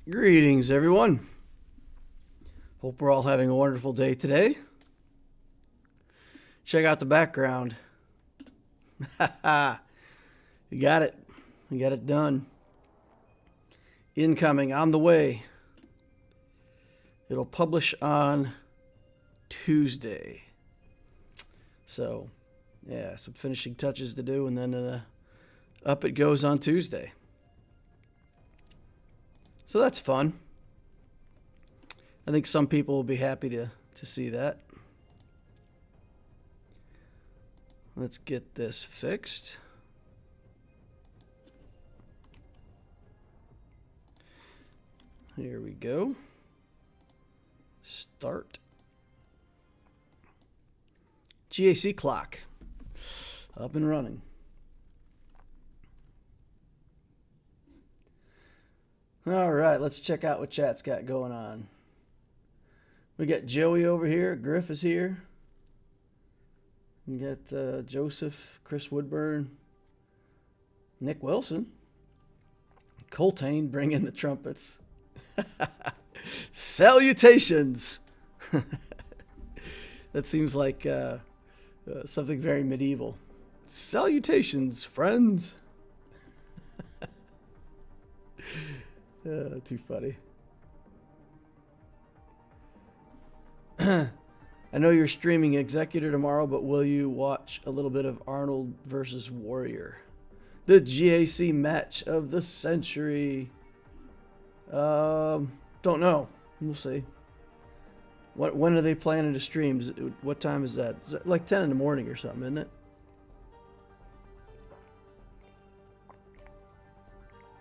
Greetings, everyone. Hope we're all having a wonderful day today. Check out the background. We got it. We got it done. Incoming, on the way. It'll publish on Tuesday. So, yeah, some finishing touches to do, and then up it goes on Tuesday. So that's fun. I think some people will be happy to see that. Let's get this fixed. Here we go. Start. GAC clock. Up and running. All right, let's check out what chat's got going on. We got Joey over here. Griff is here. We got Joseph, Chris Woodburn, Nick Wilson, Coltane, bring in the trumpets. Salutations. That seems like something very medieval. Salutations, friends. Too funny. I know you're streaming Executor tomorrow, but will you watch a little bit of Arnold versus Warrior? The GAC match of the century. Don't know. We'll see. When are they planning to stream? What time is that? Is that like 10 in the morning or something, isn't it?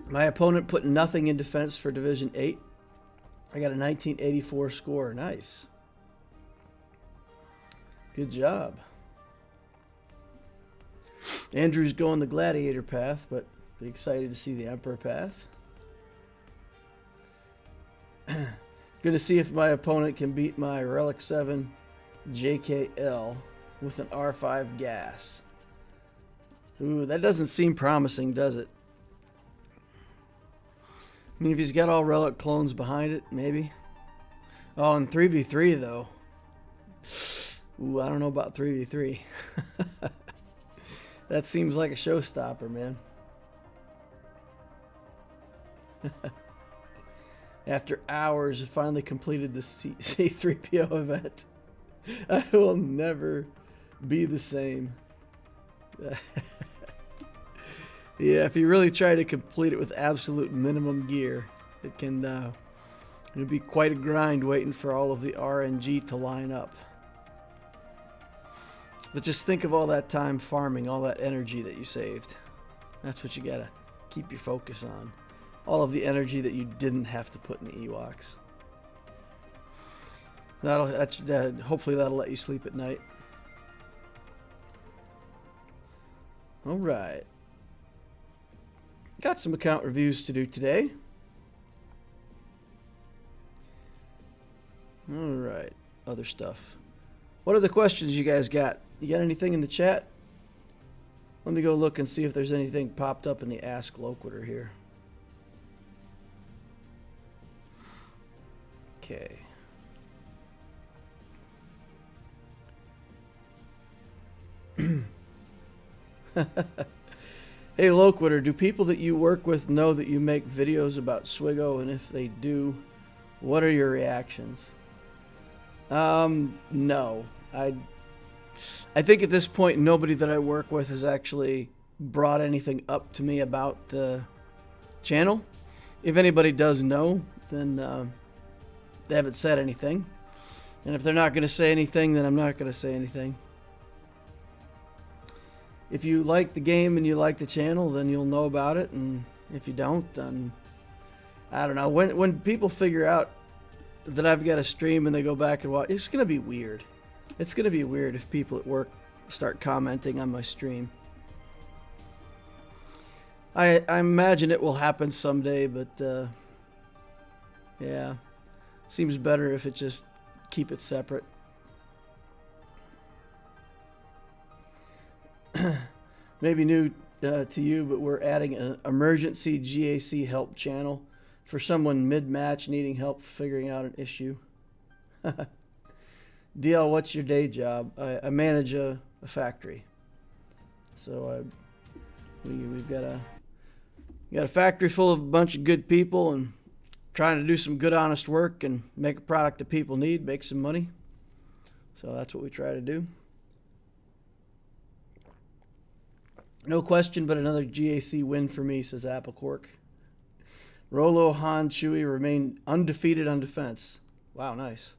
My opponent put nothing in defense for Division 8. I got a 1984 score. Nice. Good job. Andrew's going the Gladiator path, but be excited to see the Emperor path. Going to see if my opponent can beat my Relic 7 JKL with an R5 gas. Ooh, that doesn't seem promising, does it? I mean, if he's got all Relic clones behind it, maybe. Oh, and 3v3, though. Ooh, I don't know about 3v3. That seems like a showstopper, man. After hours, I finally completed the C3PO event. I will never be the same. Yeah, if you really try to complete it with absolute minimum gear, it can it'll be quite a grind waiting for all of the RNG to line up. But just think of all that time farming, all that energy that you saved. That's what you gotta keep your focus on. All of the energy that you didn't have to put in the Ewoks. Hopefully that'll let you sleep at night. All right. Got some account reviews to do today. All right. Other stuff. What are the questions you guys got? You got anything in the chat? Let me go look and see if there's anything popped up in the Ask Loquitur here. Okay. Hey Loquitur, do people that you work with know that you make videos about Swigo? And if they do, what are your reactions? No. I think at this point nobody that I work with has actually brought anything up to me about the channel. If anybody does know, then they haven't said anything. And if they're not going to say anything, then I'm not going to say anything. If you like the game and you like the channel, then you'll know about it. And if you don't, then I don't know. When people figure out that I've got a stream and they go back and watch, it's going to be weird. It's going to be weird if people at work start commenting on my stream. I imagine it will happen someday, but yeah. Seems better if it just keep it separate. Maybe new to you, but we're adding an emergency GAC help channel for someone mid-match needing help figuring out an issue. DL, what's your day job? I manage a factory. So we've got a factory full of a bunch of good people and trying to do some good, honest work and make a product that people need, make some money. So that's what we try to do. No question, but another GAC win for me, says Apple Cork. Rolo, Han, Chewie remain undefeated on defense. Wow, nice.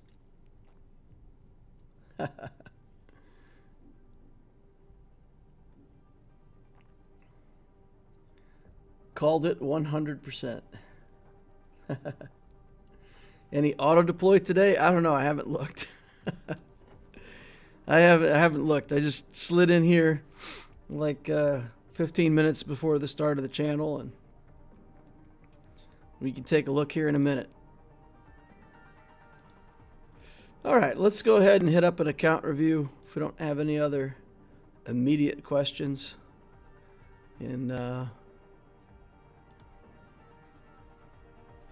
Called it 100%. Any auto deploy today? I don't know. I haven't looked. I haven't looked. I just slid in here like 15 minutes before the start of the channel, and we can take a look here in a minute. All right, let's go ahead and hit up an account review if we don't have any other immediate questions. And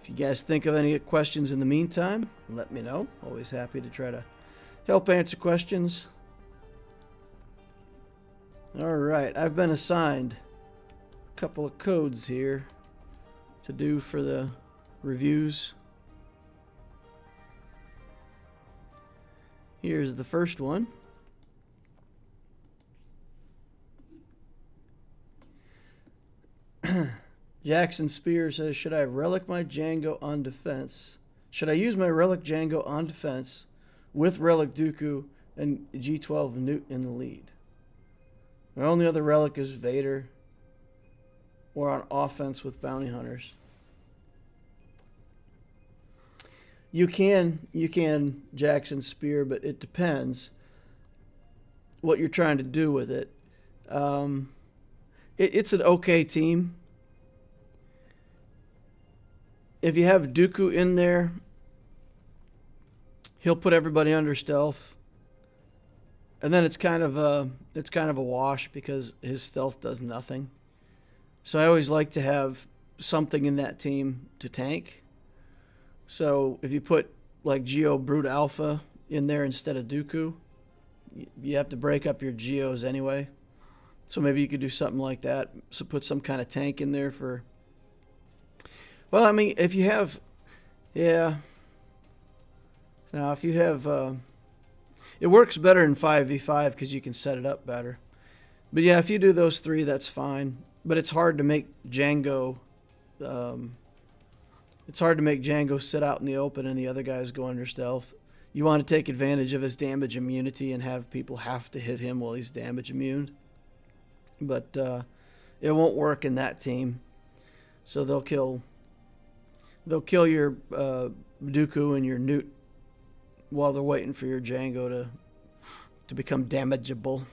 if you guys think of any questions in the meantime, let me know. Always happy to try to help answer questions. All right, I've been assigned a couple of codes here to do for the reviews. Here's the first one. Jackson Spear says, should I relic my Jango on defense? Should I use my relic Jango on defense with relic Dooku and G12 Newt in the lead? My only other relic is Vader, or on offense with bounty hunters. You can Jackson Spear, but it depends what you're trying to do with it. It's an okay team. If you have Dooku in there, he'll put everybody under stealth, and then it's kind of a wash because his stealth does nothing. So I always like to have something in that team to tank. So if you put like Geo Brute Alpha in there instead of Dooku, you have to break up your Geos anyway. So maybe you could do something like that. So put some kind of tank in there for... Well, I mean, if you have... Yeah. Now, if you have... it works better in 5v5 because you can set it up better. But yeah, if you do those three, that's fine. But it's hard to make Jango... it's hard to make Jango sit out in the open and the other guys go under stealth. You want to take advantage of his damage immunity and have people have to hit him while he's damage immune. But it won't work in that team. So they'll kill your Dooku and your Newt while they're waiting for your Jango to become damageable.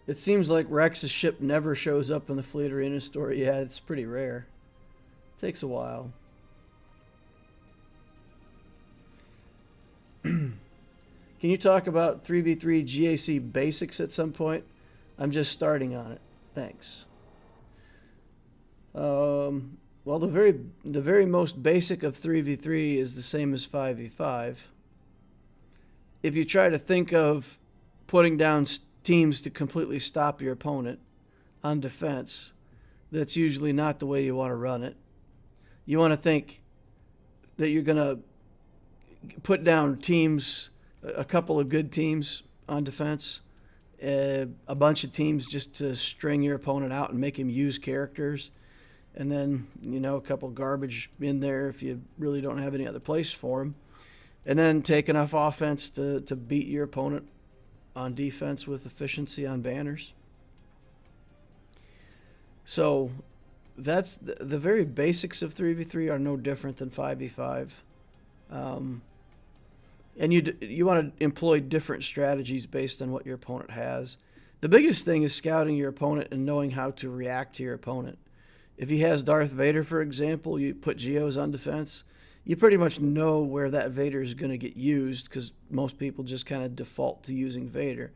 It seems like Rex's ship never shows up in the Fleet Arena story. Yeah, it's pretty rare. Takes a while. Can you talk about 3v3 GAC basics at some point? I'm just starting on it. Thanks. Well, the very most basic of 3v3 is the same as 5v5. If you try to think of putting down teams to completely stop your opponent on defense, that's usually not the way you want to run it. You want to think that you're going to put down teams, a couple of good teams on defense, a bunch of teams just to string your opponent out and make him use characters, and then, a couple garbage in there if you really don't have any other place for him, and then take enough offense to beat your opponent on defense with efficiency on banners. So that's the very basics of 3v3 are no different than 5v5. And you want to employ different strategies based on what your opponent has. The biggest thing is scouting your opponent and knowing how to react to your opponent. If he has Darth Vader, for example, you put Geos on defense, you pretty much know where that Vader is going to get used because most people just kind of default to using Vader.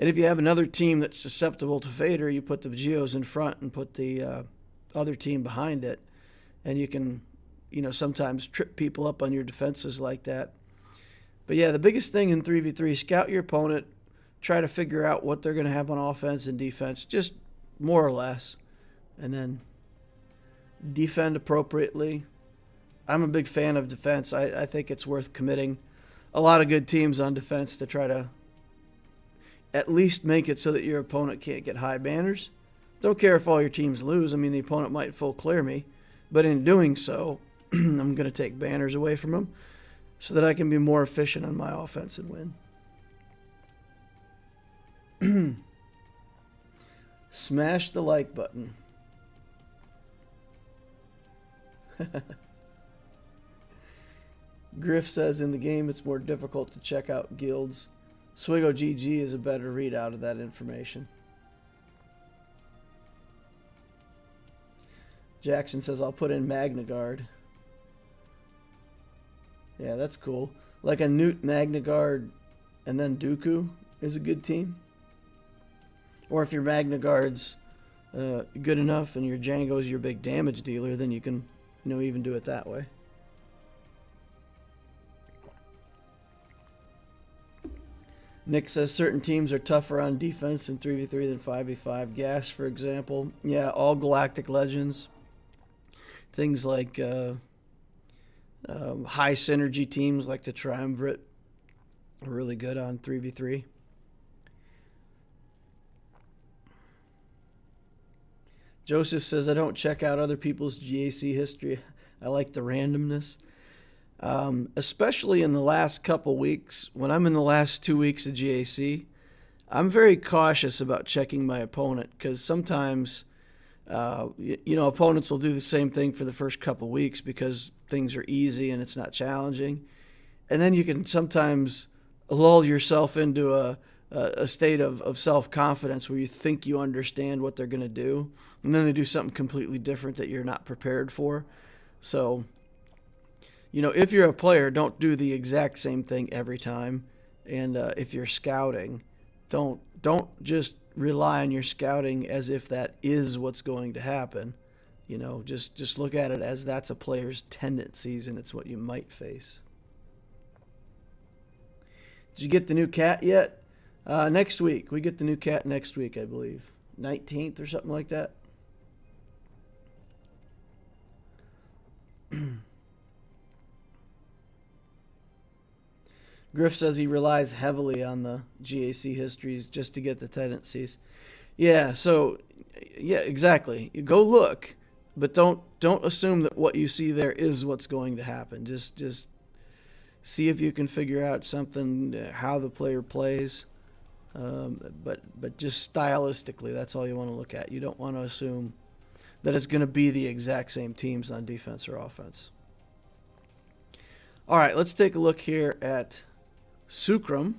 And if you have another team that's susceptible to Vader, you put the Geos in front and put the other team behind it. And you can, sometimes trip people up on your defenses like that. But yeah, the biggest thing in 3v3, scout your opponent, try to figure out what they're going to have on offense and defense, just more or less. And then defend appropriately. I'm a big fan of defense. I think it's worth committing a lot of good teams on defense to try to at least make it so that your opponent can't get high banners. Don't care if all your teams lose. I mean, the opponent might full clear me, but in doing so, I'm going to take banners away from them so that I can be more efficient on my offense and win. Smash the like button. Griff says in the game it's more difficult to check out guilds. Swigo GG is a better readout of that information. Jackson says I'll put in Magna Guard. Yeah, that's cool. Like a Newt, Magna Guard, and then Dooku is a good team. Or if your Magna Guard's good enough and your Django's your big damage dealer, then you can, even do it that way. Nick says certain teams are tougher on defense in 3v3 than 5v5. Gas, for example. Yeah, all Galactic Legends. Things like high synergy teams like the Triumvirate are really good on 3v3. Joseph says, I don't check out other people's GAC history. I like the randomness. Especially in the last couple weeks, when I'm in the last 2 weeks of GAC, I'm very cautious about checking my opponent because sometimes, opponents will do the same thing for the first couple weeks because things are easy and it's not challenging. And then you can sometimes lull yourself into a state of self-confidence where you think you understand what they're going to do. And then they do something completely different that you're not prepared for. So, if you're a player, don't do the exact same thing every time. And if you're scouting, don't just rely on your scouting as if that is what's going to happen. Just look at it as that's a player's tendencies and it's what you might face. Did you get the new cat yet? Next week. We get the new cat next week, I believe. 19th or something like that. Griff says he relies heavily on the GAC histories just to get the tendencies. Yeah, so, yeah, exactly. You go look, but don't assume that what you see there is what's going to happen. Just see if you can figure out something, how the player plays. But just stylistically, that's all you want to look at. You don't want to assume that it's going to be the exact same teams on defense or offense. All right, let's take a look here at Sucram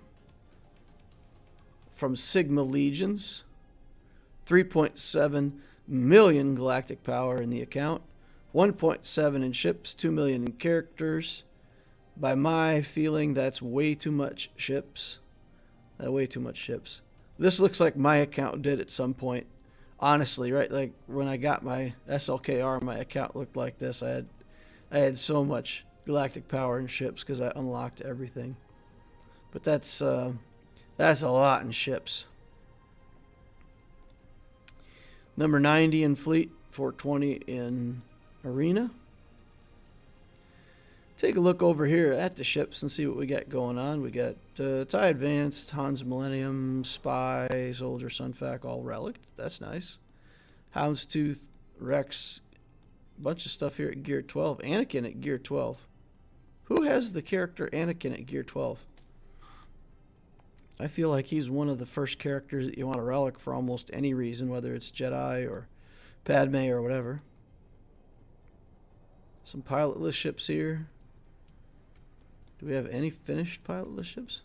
from Sigma Legions. 3.7 million galactic power in the account. 1.7 in ships, 2 million in characters. By my feeling, that's way too much ships. Way too much ships. This looks like my account did at some point. Honestly, right? Like when I got my SLKR, my account looked like this. I had so much galactic power in ships because I unlocked everything. But that's a lot in ships. Number 90 in fleet, 420 in arena. Take a look over here at the ships and see what we got going on. We got TIE Advanced, Han's Millennium, Spy, Soldier, Sunfac, all relic. That's nice. Houndstooth, Rex, bunch of stuff here at Gear 12. Anakin at Gear 12. Who has the character Anakin at Gear 12? I feel like he's one of the first characters that you want to relic for almost any reason, whether it's Jedi or Padme or whatever. Some pilotless ships here. Do we have any finished pilotless ships?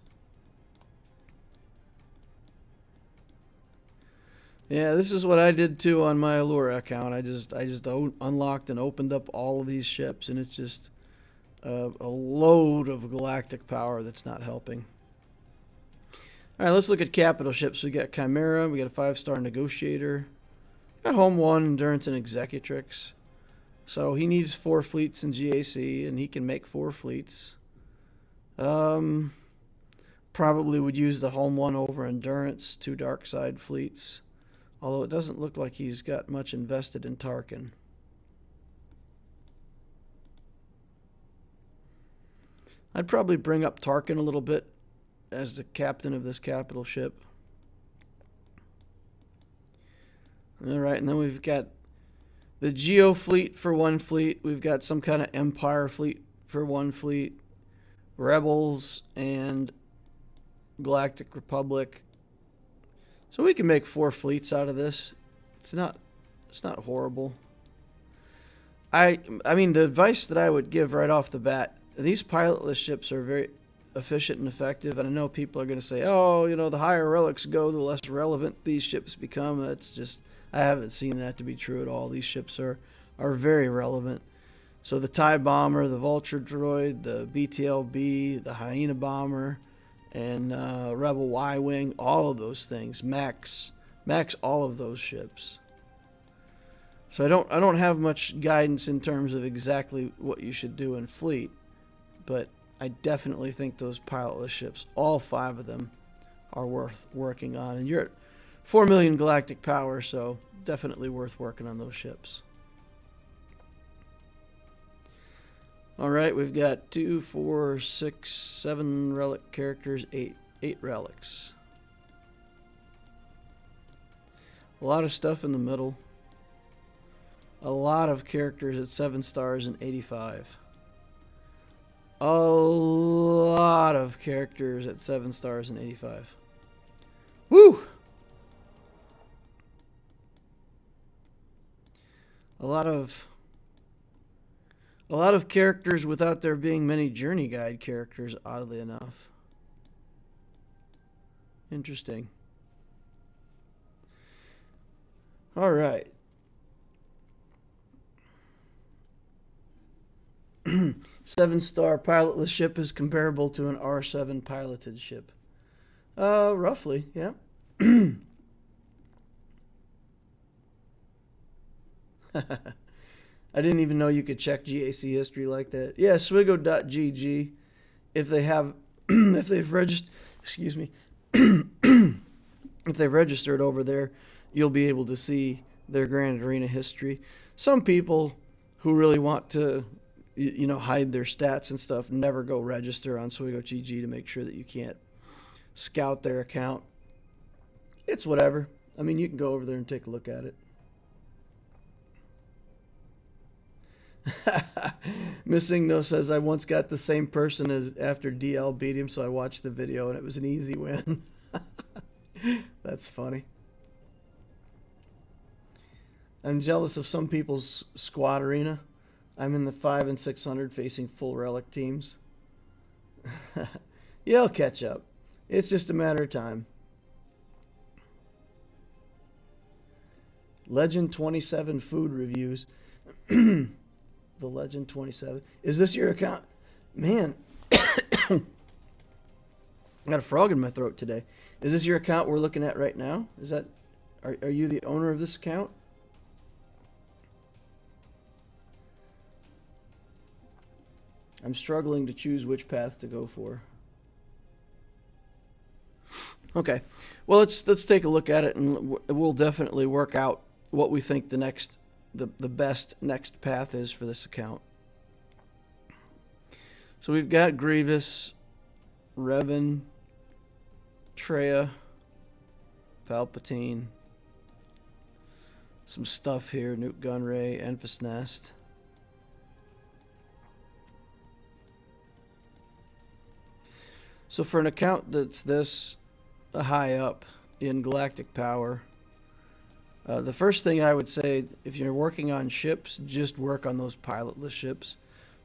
Yeah, this is what I did too on my ALEURA account. I just unlocked and opened up all of these ships, and it's just a load of galactic power that's not helping. All right, let's look at capital ships. We got Chimera. We got a 5-star Negotiator. Got Home 1, Endurance, and Executrix. So he needs 4 fleets in GAC, and he can make 4 fleets. Probably would use the Home 1 over Endurance, 2 dark side fleets. Although it doesn't look like he's got much invested in Tarkin. I'd probably bring up Tarkin a little bit as the captain of this capital ship. All right, and then we've got the Geo fleet for 1 fleet. We've got some kind of Empire fleet for 1 fleet. Rebels and Galactic Republic. So we can make 4 fleets out of this. It's not horrible. I mean, the advice that I would give right off the bat, these pilotless ships are very efficient and effective, and I know people are going to say, oh, you know, the higher relics go, the less relevant these ships become. That's just, I haven't seen that to be true at all. These ships are very relevant. So the TIE Bomber, the Vulture Droid, the BTLB, the Hyena Bomber, and Rebel Y-Wing, all of those things, max all of those ships. So I don't have much guidance in terms of exactly what you should do in fleet, but I definitely think those pilotless ships, all 5 of them, are worth working on. And you're at 4 million galactic power, so definitely worth working on those ships. All right, we've got 2, 4, 6, 7 relic characters, 8 relics. A lot of stuff in the middle. A lot of characters at 7 stars and 85. A lot of characters at 7 stars and 85. Woo! A lot of characters without there being many journey guide characters, oddly enough. Interesting. All right. 7-star pilotless ship is comparable to an R7 piloted ship. Roughly, yeah. I didn't even know you could check GAC history like that. Yeah, Swigo.gg. If they have, if they've registered, excuse me, if they've registered over there, you'll be able to see their Grand Arena history. Some people who really want to, you know, hide their stats and stuff, never go register on Swigo.gg to make sure that you can't scout their account. It's whatever. I mean, you can go over there and take a look at it. Missing No says, I once got the same person as after DL beat him, so I watched the video and it was an easy win. That's funny. I'm jealous of some people's squad arena. I'm in the 5 and 600 facing full relic teams. Yeah, I'll catch up. It's just a matter of time. Legend 27 food reviews. The Legend 27. Is this your account? Man, I got a frog in my throat today. Is this your account we're looking at right now? Is that, are you the owner of this account? I'm struggling to choose which path to go for. Okay, well let's take a look at it, and we'll definitely work out what we think the best next path is for this account. So we've got Grievous, Revan, Traya, Palpatine, some stuff here, Nute Gunray, Enfys Nest. So for an account that's this high up in galactic power, the first thing I would say, if you're working on ships, just work on those pilotless ships.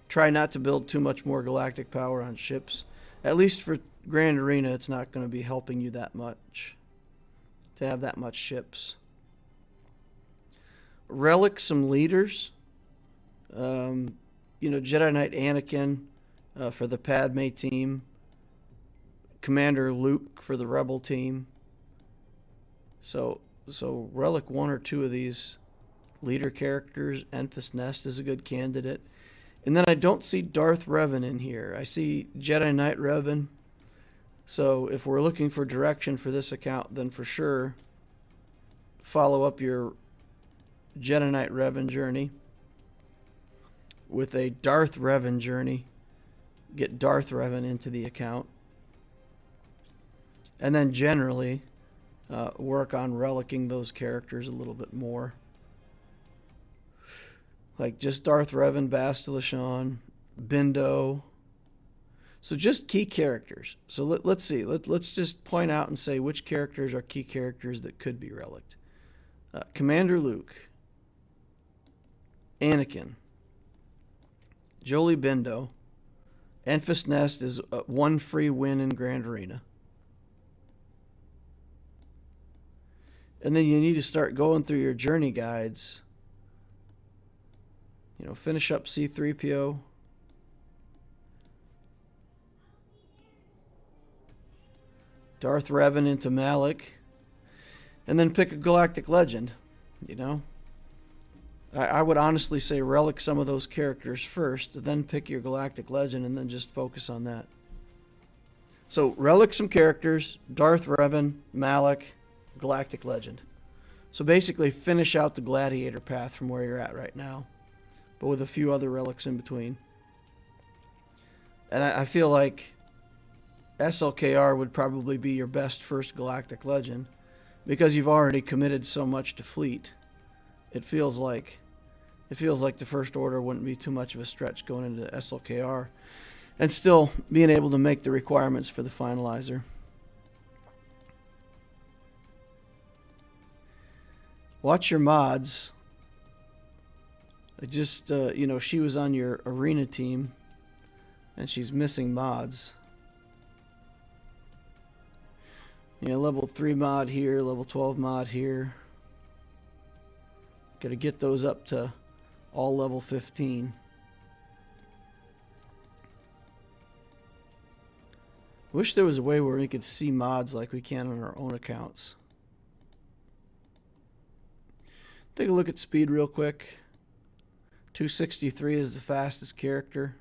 Try not to build too much more galactic power on ships. At least for Grand Arena, it's not going to be helping you that much to have that much ships. Relic some leaders. You know, Jedi Knight Anakin for the Padme team. Commander Luke for the Rebel team. So relic 1 or 2 of these leader characters. Enfys Nest is a good candidate. And then I don't see Darth Revan in here. I see Jedi Knight Revan. So if we're looking for direction for this account, then for sure follow up your Jedi Knight Revan journey with a Darth Revan journey. Get Darth Revan into the account. And then generally work on relicking those characters a little bit more. Like just Darth Revan, Bastila Shan, Bindo. So just key characters. So let's see. Let's just point out and say which characters are key characters that could be relicked. Commander Luke, Anakin, Jolie Bindo. Enfys Nest is 1 free win in Grand Arena. And then you need to start going through your journey guides. You know, finish up C-3PO. Darth Revan into Malik. And then pick a Galactic Legend, you know. I would honestly say relic some of those characters first, then pick your Galactic Legend, and then just focus on that. So relic some characters, Darth Revan, Malik, Galactic Legend. So basically finish out the Gladiator path from where you're at right now, but with a few other relics in between. And I feel like SLKR would probably be your best first Galactic Legend because you've already committed so much to Fleet. It feels like the First Order wouldn't be too much of a stretch going into SLKR and still being able to make the requirements for the finalizer. Watch your mods. I just, you know, she was on your arena team and she's missing mods. You know, level 3 mod here, level 12 mod here. Got to get those up to all level 15. Wish there was a way where we could see mods like we can on our own accounts. Take a look at speed real quick. 263 is the fastest character.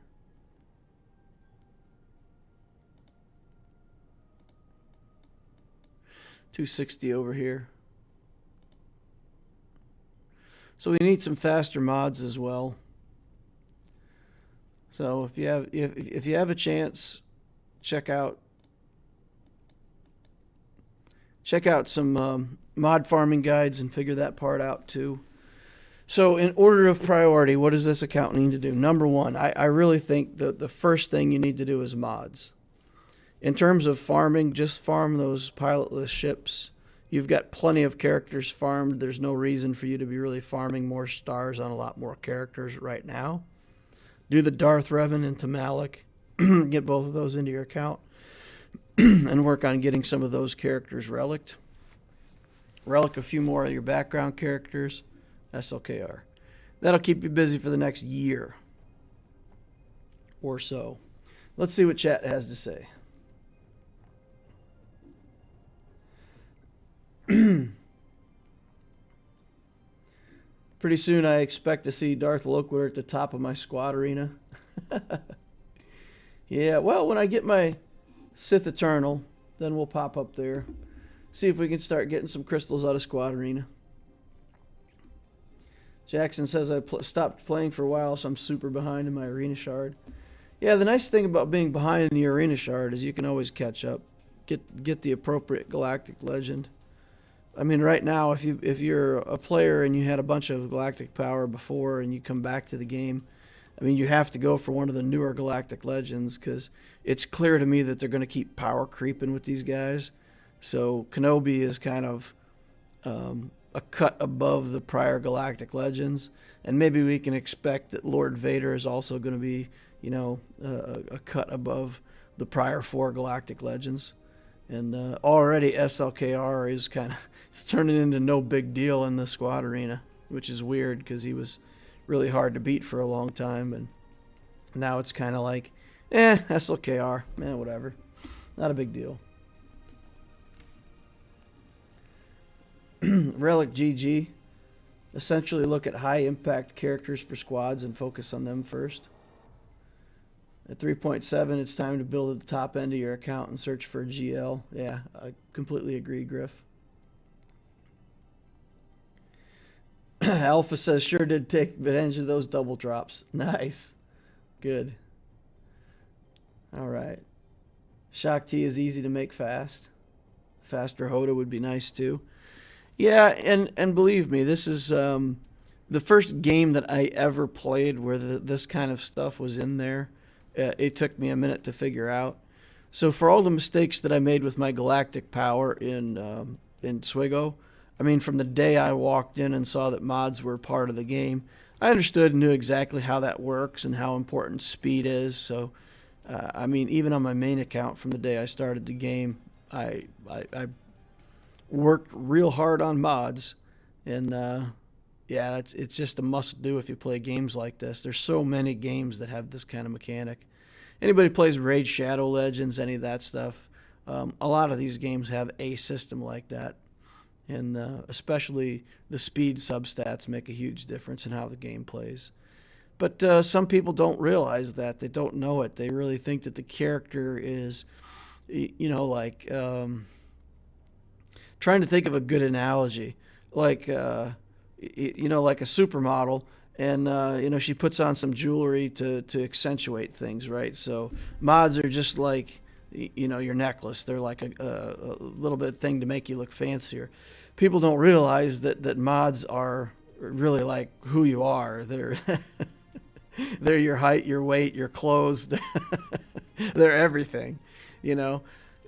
.260 over here. So we need some faster mods as well. So if you have a chance, check out some mod farming guides and figure that part out too. So in order of priority, what does this account need to do? Number one, I really think the first thing you need to do is mods. In terms of farming, just farm those pilotless ships. You've got plenty of characters farmed. There's no reason for you to be really farming more stars on a lot more characters right now. Do the Darth Revan into Malik. Get both of those into your account. And work on getting some of those characters relicked. Relic a few more of your background characters. SLKR. That'll keep you busy for the next year or so. Let's see what chat has to say. Pretty soon I expect to see Darth Loquitur at the top of my squad arena. Yeah, well, when I get my Sith Eternal, then we'll pop up there. See if we can start getting some crystals out of squad arena. Jackson says I stopped playing for a while, so I'm super behind in my arena shard. Yeah, the nice thing about being behind in the arena shard is you can always catch up. Get the appropriate Galactic Legend. I mean, right now, if you're a player and you had a bunch of Galactic Power before and you come back to the game, I mean, you have to go for one of the newer Galactic Legends because it's clear to me that they're going to keep power creeping with these guys. So Kenobi is kind of a cut above the prior Galactic Legends, and maybe we can expect that Lord Vader is also going to be, you know, a cut above the prior 4 Galactic Legends. And already SLKR is kind of it's turning into no big deal in the squad arena, which is weird because he was really hard to beat for a long time, and now it's kind of like, SLKR, man, whatever. Not a big deal. Relic GG. Essentially look at high impact characters for squads and focus on them first. At 3.7, it's time to build at the top end of your account and search for a GL. Yeah, I completely agree, Griff. Alpha says, sure did take advantage of those double drops. Nice. Good. All right. Shock T is easy to make fast. Faster Hoda would be nice too. Yeah, and believe me, this is the first game that I ever played where this kind of stuff was in there. It took me a minute to figure out. So for all the mistakes that I made with my galactic power in Swigo, I mean, from the day I walked in and saw that mods were part of the game, I understood and knew exactly how that works and how important speed is. So, I mean, even on my main account from the day I started the game, I worked real hard on mods, and yeah, it's just a must-do if you play games like this. There's so many games that have this kind of mechanic. Anybody plays Raid Shadow Legends, any of that stuff, a lot of these games have a system like that, and especially the speed substats make a huge difference in how the game plays. But some people don't realize that. They don't know it. They really think that the character is, you know, like... trying to think of a good analogy, like you know, like a supermodel, and you know, she puts on some jewelry to accentuate things, right? So mods are just like, you know, your necklace. They're like a little bit thing to make you look fancier. People don't realize that mods are really like who you are. They're they're your height, your weight, your clothes. They're everything, you know.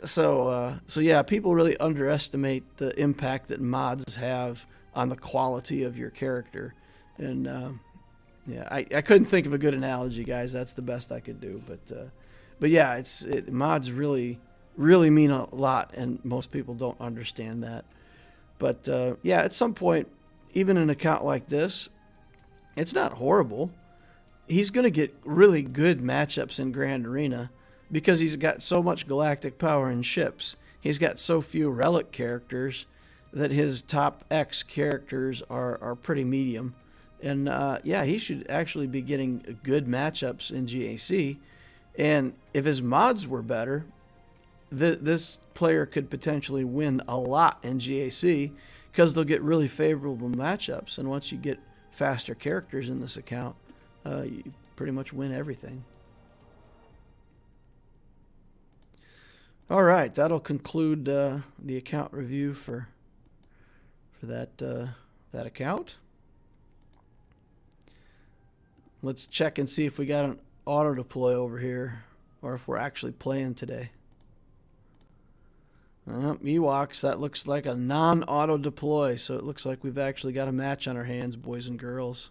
So yeah, people really underestimate the impact that mods have on the quality of your character. And yeah, I couldn't think of a good analogy, guys. That's the best I could do. But yeah, mods really mean a lot, and most people don't understand that. But yeah, at some point, even an account like this, it's not horrible. He's going to get really good matchups in Grand Arena, because he's got so much galactic power in ships. He's got so few relic characters that his top X characters are pretty medium. And yeah, he should actually be getting good matchups in GAC. And if his mods were better, this player could potentially win a lot in GAC, because they'll get really favorable matchups. And once you get faster characters in this account, you pretty much win everything. All right, that'll conclude the account review for that account. Let's check and see if we got an auto deploy over here, or if we're actually playing today. Ewoks, that looks like a non-auto deploy, so it looks like we've actually got a match on our hands, boys and girls.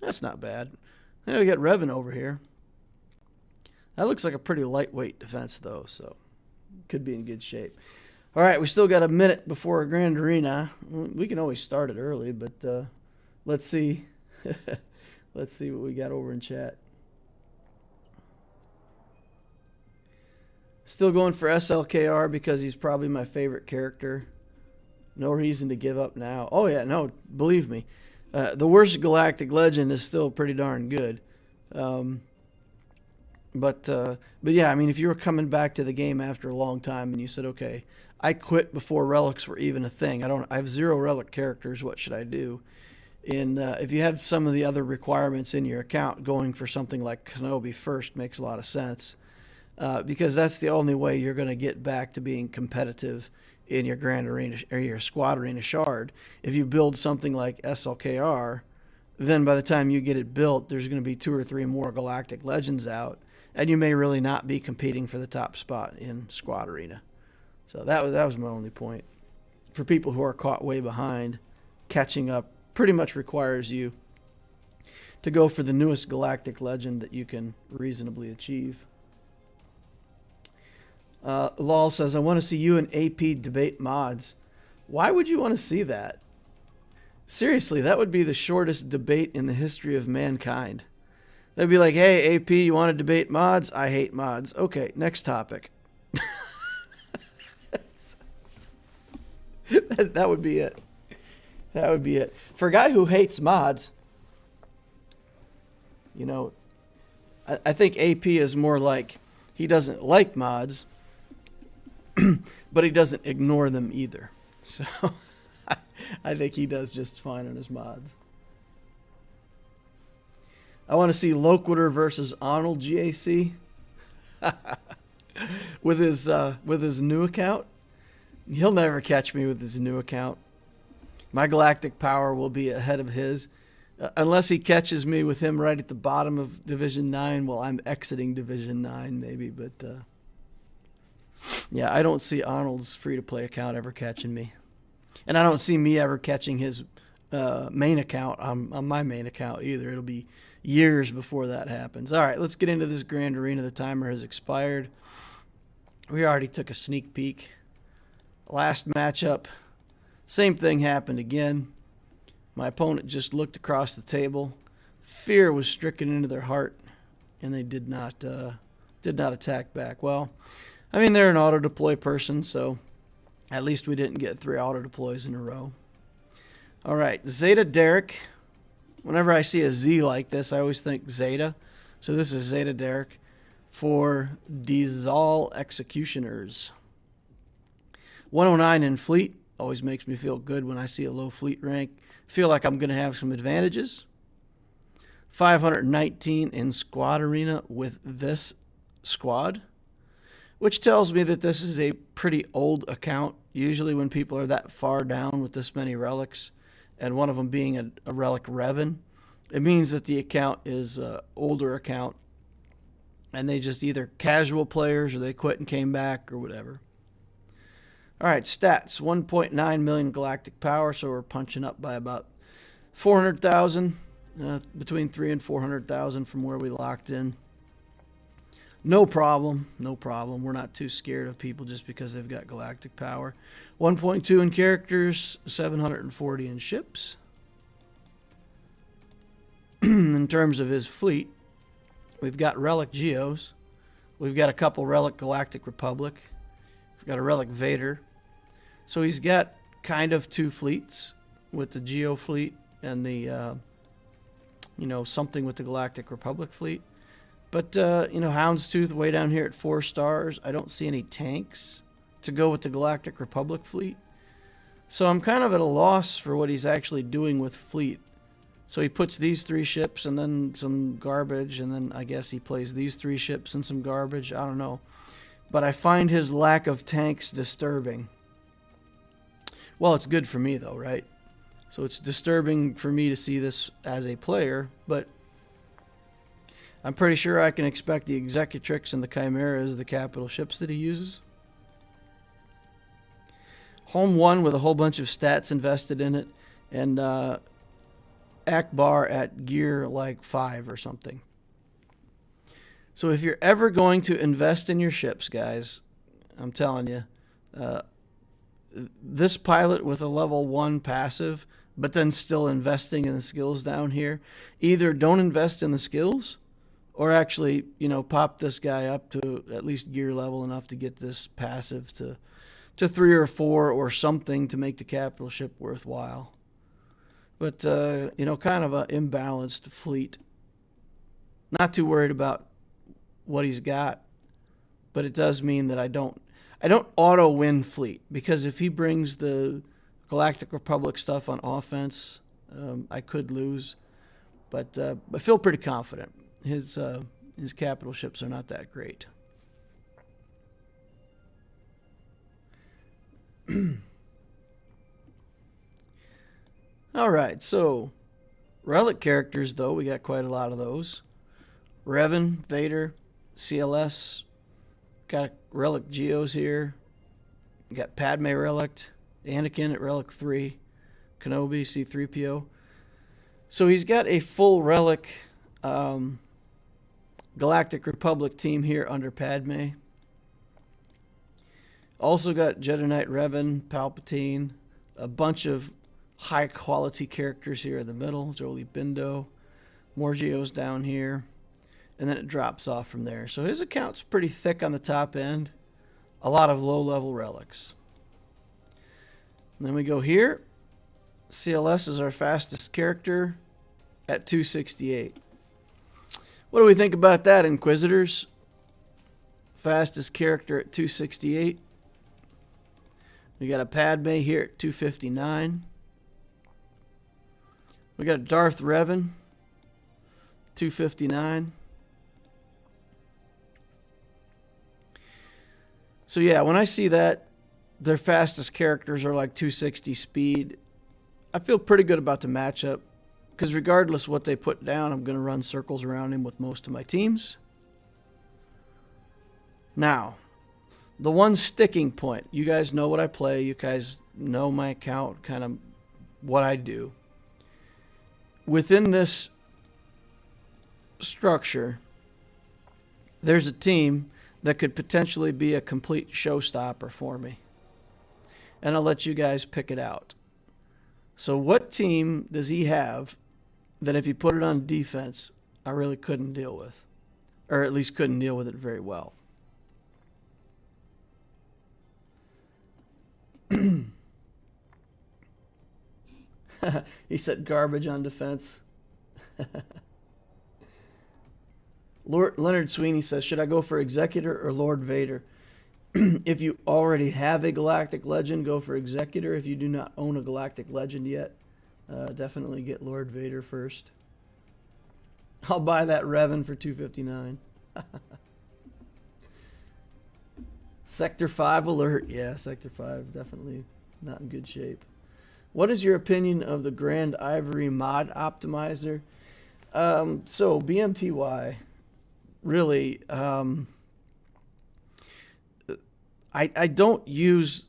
That's not bad. Yeah, we got Revan over here. That looks like a pretty lightweight defense, though, so could be in good shape. All right, we still got a minute before our Grand Arena. We can always start it early, but let's see. Let's see what we got over in chat. Still going for SLKR because he's probably my favorite character. No reason to give up now. Oh, yeah, no, believe me. The worst Galactic Legend is still pretty darn good. But yeah, I mean, if you were coming back to the game after a long time and you said, okay, I quit before relics were even a thing. I have 0 relic characters. What should I do? And if you have some of the other requirements in your account, going for something like Kenobi first makes a lot of sense, because that's the only way you're going to get back to being competitive in your Grand Arena or your Squad Arena Shard. If you build something like SLKR, then by the time you get it built, there's going to be 2 or 3 more Galactic Legends out, and you may really not be competing for the top spot in Squad Arena. So that was my only point. For people who are caught way behind, catching up pretty much requires you to go for the newest Galactic Legend that you can reasonably achieve. Lol says, I want to see you and AP debate mods. Why would you want to see that? Seriously, that would be the shortest debate in the history of mankind. They'd be like, hey, AP, you want to debate mods? I hate mods. Okay, next topic. That would be it. That would be it. For a guy who hates mods, you know, I think AP is more like he doesn't like mods, but he doesn't ignore them either. So I think he does just fine on his mods. I want to see Loquitur versus Arnold GAC with his new account. He'll never catch me with his new account. My galactic power will be ahead of his. Unless he catches me with him right at the bottom of Division 9 while I'm exiting Division 9 maybe. But yeah, I don't see Arnold's free-to-play account ever catching me. And I don't see me ever catching his main account on my main account either. It'll be years before that happens. All right, let's get into this Grand Arena. The timer has expired. We already took a sneak peek. Last matchup, same thing happened again. My opponent just looked across the table. Fear was stricken into their heart, and they did not attack back. Well, I mean, they're an auto deploy person, so at least we didn't get 3 auto deploys in a row. All right, Zeta Derek. Whenever I see a Z like this, I always think Zeta. So this is Zeta Derek for Dizal Executioners. 109 in fleet. Always makes me feel good when I see a low fleet rank. Feel like I'm going to have some advantages. 519 in squad arena with this squad, which tells me that this is a pretty old account. Usually when people are that far down with this many relics, and one of them being a relic Revan, it means that the account is an older account, and they just either casual players or they quit and came back or whatever. All right, stats, 1.9 million galactic power, so we're punching up by about 400,000, between 300,000 and 400,000 from where we locked in. No problem, no problem. We're not too scared of people just because they've got galactic power. 1.2 in characters, 740 in ships. In terms of his fleet, we've got Relic Geos. We've got a couple Relic Galactic Republic. We've got a Relic Vader. So he's got kind of 2 fleets with the Geo fleet and the, something with the Galactic Republic fleet. But, Houndstooth way down here at 4 stars. I don't see any tanks to go with the Galactic Republic fleet. So I'm kind of at a loss for what he's actually doing with fleet. So he puts these 3 ships and then some garbage, and then I guess he plays these 3 ships and some garbage. I don't know. But I find his lack of tanks disturbing. Well, it's good for me, though, right? So it's disturbing for me to see this as a player, but I'm pretty sure I can expect the Executrix and the Chimera as the capital ships that he uses. Home 1 with a whole bunch of stats invested in it, and Akbar at gear like 5 or something. So if you're ever going to invest in your ships, guys, I'm telling you, this pilot with a level 1 passive, but then still investing in the skills down here, either don't invest in the skills or actually, pop this guy up to at least gear level enough to get this passive to 3 or 4 or something to make the capital ship worthwhile. But, kind of an imbalanced fleet. Not too worried about what he's got, but it does mean that I don't auto win fleet, because if he brings the Galactic Republic stuff on offense, I could lose, but I feel pretty confident. His capital ships are not that great. All right, so relic characters, though, we got quite a lot of those. Revan, Vader, CLS, got Relic Geos here. We got Padme Relic, Anakin at Relic 3, Kenobi, C-3PO. So he's got a full Relic Galactic Republic team here under Padme. Also got Jedi Knight Revan, Palpatine, a bunch of high quality characters here in the middle. Jolie Bindo, more Geos down here. and then it drops off from there. So his account's pretty thick on the top end. A lot of low-level relics. And then we go here. CLS is our fastest character at 268. What do we think about that, Inquisitors? Fastest character at 268. We got a Padme here at 259. We got a Darth Revan, 259. So yeah, when I see that their fastest characters are like 260 speed, I feel pretty good about the matchup, because regardless what they put down, I'm going to run circles around him with most of my teams. Now, the one sticking point, you guys know what I play, you guys know my account, kind of what I do. Within this structure, there's a team that could potentially be a complete showstopper for me. And I'll let you guys pick it out. So what team does he have that if he put it on defense, I really couldn't deal with? Or at least couldn't deal with it very well. He said garbage on defense. Leonard Sweeney says, should I go for Executor or Lord Vader? If you already have a Galactic Legend, go for Executor. If you do not own a Galactic Legend yet, definitely get Lord Vader first. I'll buy that Revan for $259. Sector 5 alert. Yeah, Sector 5 definitely not in good shape. What is your opinion of the Grand Ivory mod optimizer? So BMTY, really, I don't use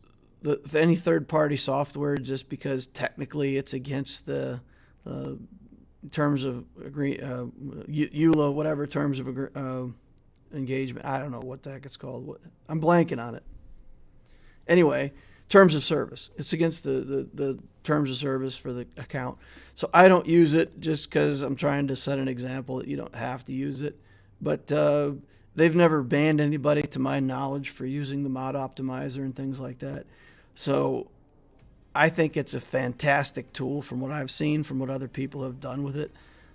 any third-party software just because technically it's against the terms of EULA, whatever terms of engagement. I don't know what the heck it's called. I'm blanking on it. Anyway, terms of service. It's against the terms of service for the account. So I don't use it just because I'm trying to set an example that you don't have to use it. But they've never banned anybody, to my knowledge, for using the mod optimizer and things like that. So I think it's a fantastic tool from what I've seen, from what other people have done with it.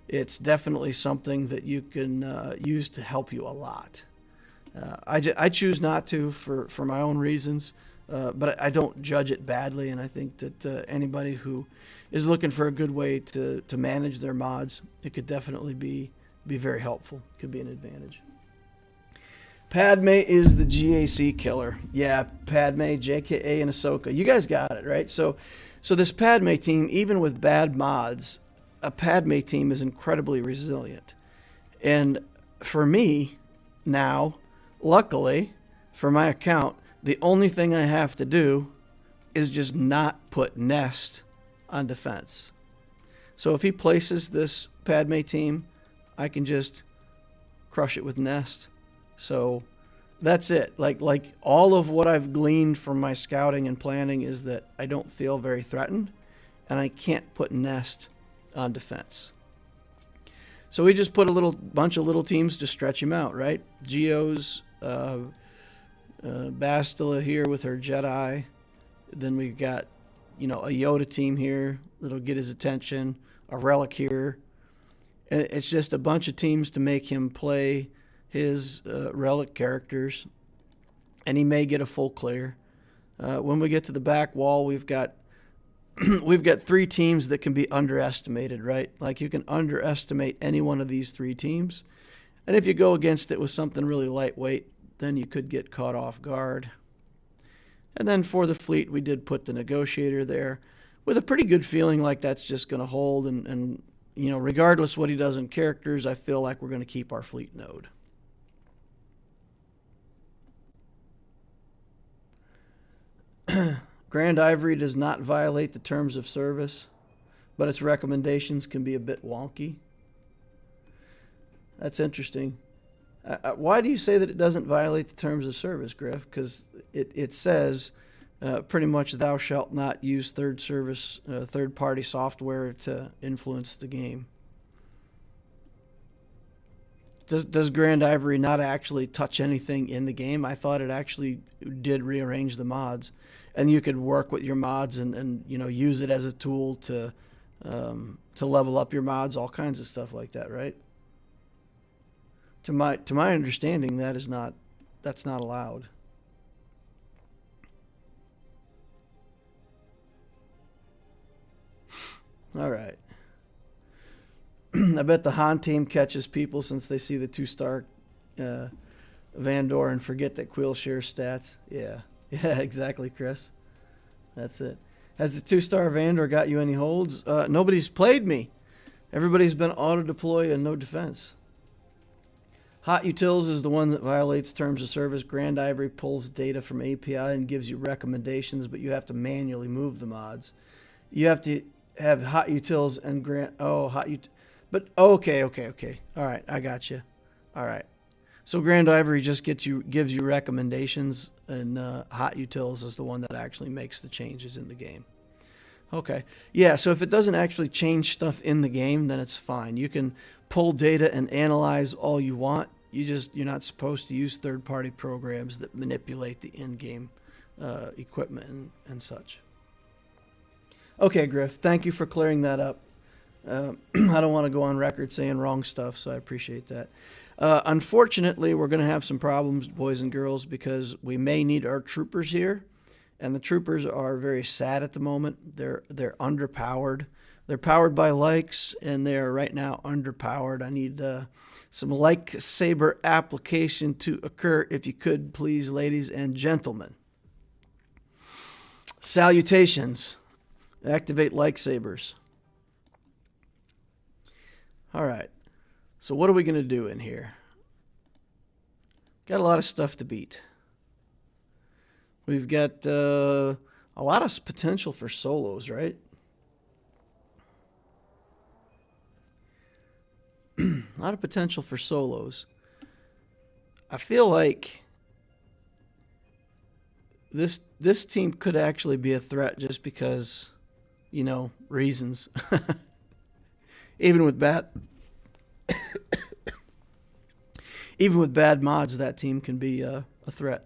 It's definitely something that you can use to help you a lot. I choose not to for my own reasons, but I don't judge it badly, and I think that anybody who is looking for a good way to manage their mods, it could definitely be very helpful. Could be an advantage. Padme is the GAC killer. Yeah, Padme, JKA, and Ahsoka. You guys got it, right? So this Padme team, even with bad mods, a Padme team is incredibly resilient. And for me, now, luckily, for my account, the only thing I have to do is just not put Nest on defense. So if he places this Padme team, I can just crush it with Nest. So that's it. Like all of what I've gleaned from my scouting and planning is that I don't feel very threatened, and I can't put Nest on defense. So we just put a bunch of little teams to stretch him out, right? Geo's, Bastila here with her Jedi. Then we've got, a Yoda team here that'll get his attention. A Relic here. And it's just a bunch of teams to make him play his Relic characters. And he may get a full clear. When we get to the back wall, we've got 3 teams that can be underestimated, right? Like you can underestimate any one of these 3 teams. And if you go against it with something really lightweight, then you could get caught off guard. And then for the fleet, we did put the Negotiator there with a pretty good feeling like that's just going to hold. And regardless what he does in characters, I feel like we're going to keep our fleet node. Grand Ivory does not violate the terms of service, but its recommendations can be a bit wonky. That's interesting. Why do you say that it doesn't violate the terms of service, Griff? Because it says pretty much thou shalt not use third-party software to influence the game. Does Grand Ivory not actually touch anything in the game? I thought it actually did rearrange the mods, and you could work with your mods and you know, use it as a tool to level up your mods, all kinds of stuff like that, right? To my understanding, that's not allowed. All right. I bet the Han team catches people since they see the 2-star Vandor and forget that Quill shares stats. Yeah. Yeah, exactly, Chris. That's it. Has the 2-star Vandor got you any holds? Nobody's played me. Everybody's been auto-deploy and no defense. Hot Utils is the one that violates terms of service. Grand Ivory pulls data from API and gives you recommendations, but you have to manually move the mods. You have to have Hot Utils and Grand... Oh, Hot Utils... But, okay. All right, I got you. All right. So Grand Ivory just gives you recommendations, and Hot Utils is the one that actually makes the changes in the game. Okay. Yeah, so if it doesn't actually change stuff in the game, then it's fine. You can pull data and analyze all you want. You're not supposed to use third-party programs that manipulate the in-game equipment and such. Okay, Griff, thank you for clearing that up. I don't want to go on record saying wrong stuff, so I appreciate that. Unfortunately, we're going to have some problems, boys and girls, because we may need our troopers here, and the troopers are very sad at the moment. They're underpowered. They're powered by likes, and they're right now underpowered. I need some lightsaber application to occur, if you could, please, ladies and gentlemen. Salutations. Activate lightsabers. All right. So what are we going to do in here? Got a lot of stuff to beat. We've got a lot of potential for solos, right? A lot of potential for solos. I feel like this team could actually be a threat just because, you know, reasons. Even with bad mods, that team can be a threat.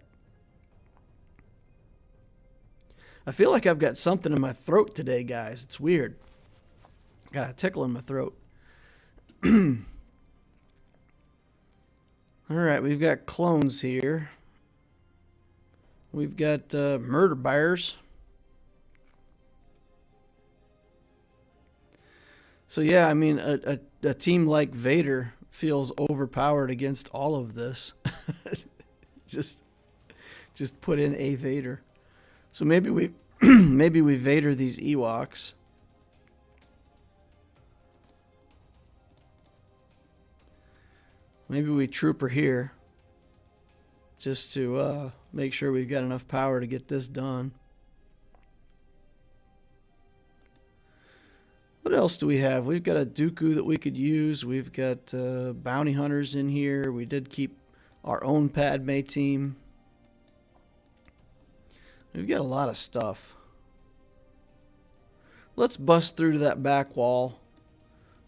I feel like I've got something in my throat today, guys. It's weird. Got a tickle in my throat. All right, we've got clones here. We've got murder bears. So yeah, I mean, a team like Vader feels overpowered against all of this. just put in a Vader. So maybe we maybe we Vader these Ewoks. Maybe we trooper here, just to make sure we've got enough power to get this done. What else do we have? We've got a Dooku that we could use. We've got bounty hunters in here. We did keep our own Padme team. We've got a lot of stuff. Let's bust through to that back wall,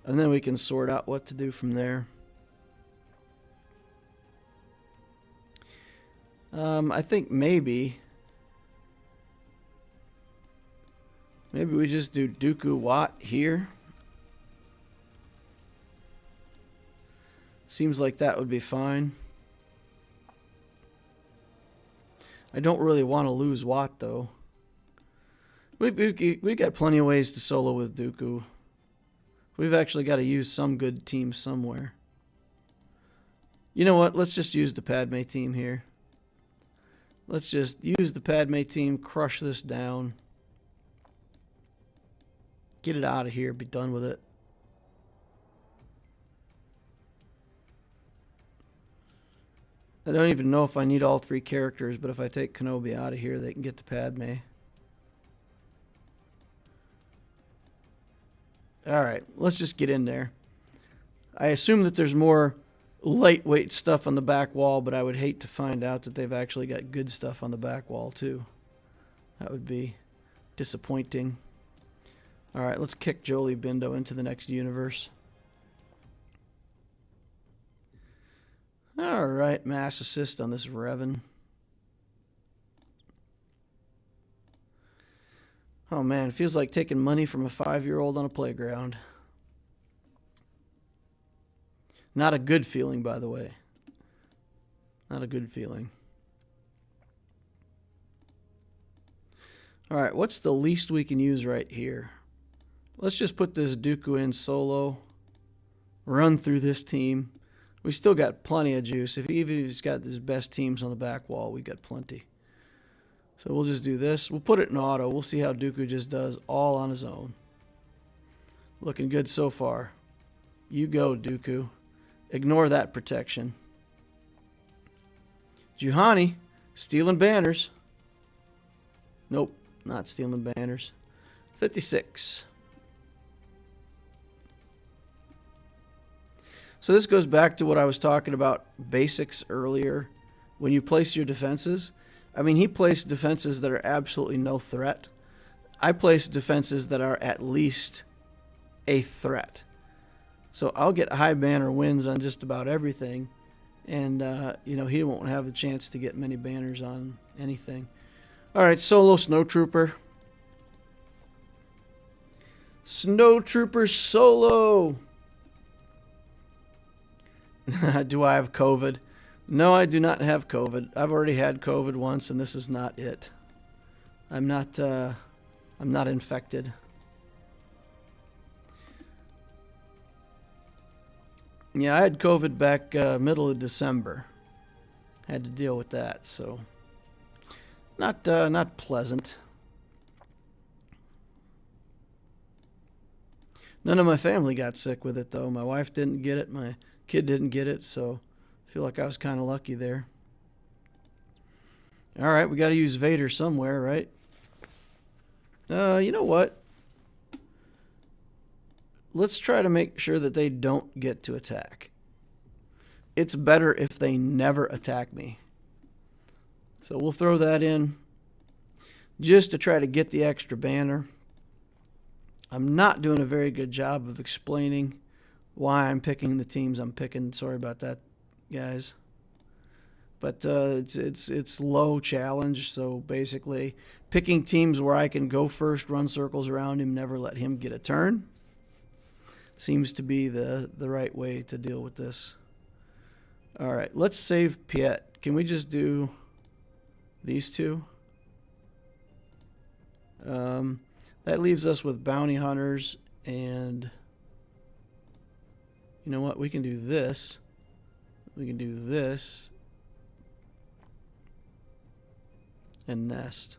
and then we can sort out what to do from there. I think maybe we just do Dooku Watt here. Seems like that would be fine. I don't really want to lose Watt, though. We got plenty of ways to solo with Dooku. We've actually got to use some good teams somewhere. You know what? Let's just use the Padme team here. Let's just use the Padme team, crush this down. Get it out of here, be done with it. I don't even know if I need all three characters, but if I take Kenobi out of here, they can get to Padme. Alright, let's just get in there. I assume that there's more lightweight stuff on the back wall, but I would hate to find out that they've actually got good stuff on the back wall too. That would be disappointing. Alright, let's kick Jolie Bindo into the next universe. All right, mass assist on this Revan. Oh man, it feels like taking money from a 5-year-old on a playground. Not a good feeling, by the way. Not a good feeling. All right, what's the least we can use right here? Let's just put this Dooku in solo. Run through this team. We still got plenty of juice. Even if he's got his best teams on the back wall, we got plenty. So we'll just do this. We'll put it in auto. We'll see how Dooku just does all on his own. Looking good so far. You go, Dooku. Ignore that protection. Juhani, stealing banners. Nope, not stealing banners. 56. So this goes back to what I was talking about basics earlier. When you place your defenses, I mean, he placed defenses that are absolutely no threat. I place defenses that are at least a threat. So I'll get high banner wins on just about everything. And, you know, he won't have the chance to get many banners on anything. All right, solo Snowtrooper. Snowtrooper solo. Do I have COVID? No, I do not have COVID. I've already had COVID once, and this is not it. I'm not infected. Yeah, I had COVID back middle of December. Had to deal with that, so not pleasant. None of my family got sick with it, though. My wife didn't get it. My kid didn't get it, so I feel like I was kind of lucky there. All right, we got to use Vader somewhere, right? You know what? Let's try to make sure that they don't get to attack. It's better if they never attack me. So we'll throw that in just to try to get the extra banner. I'm not doing a very good job of explaining why I'm picking the teams I'm picking. Sorry about that, guys. But it's low challenge, so basically picking teams where I can go first, run circles around him, never let him get a turn, seems to be the right way to deal with this. All right, let's save Piet. Can we just do these two? That leaves us with bounty hunters, and you know what? We can do this. We can do this. And nest.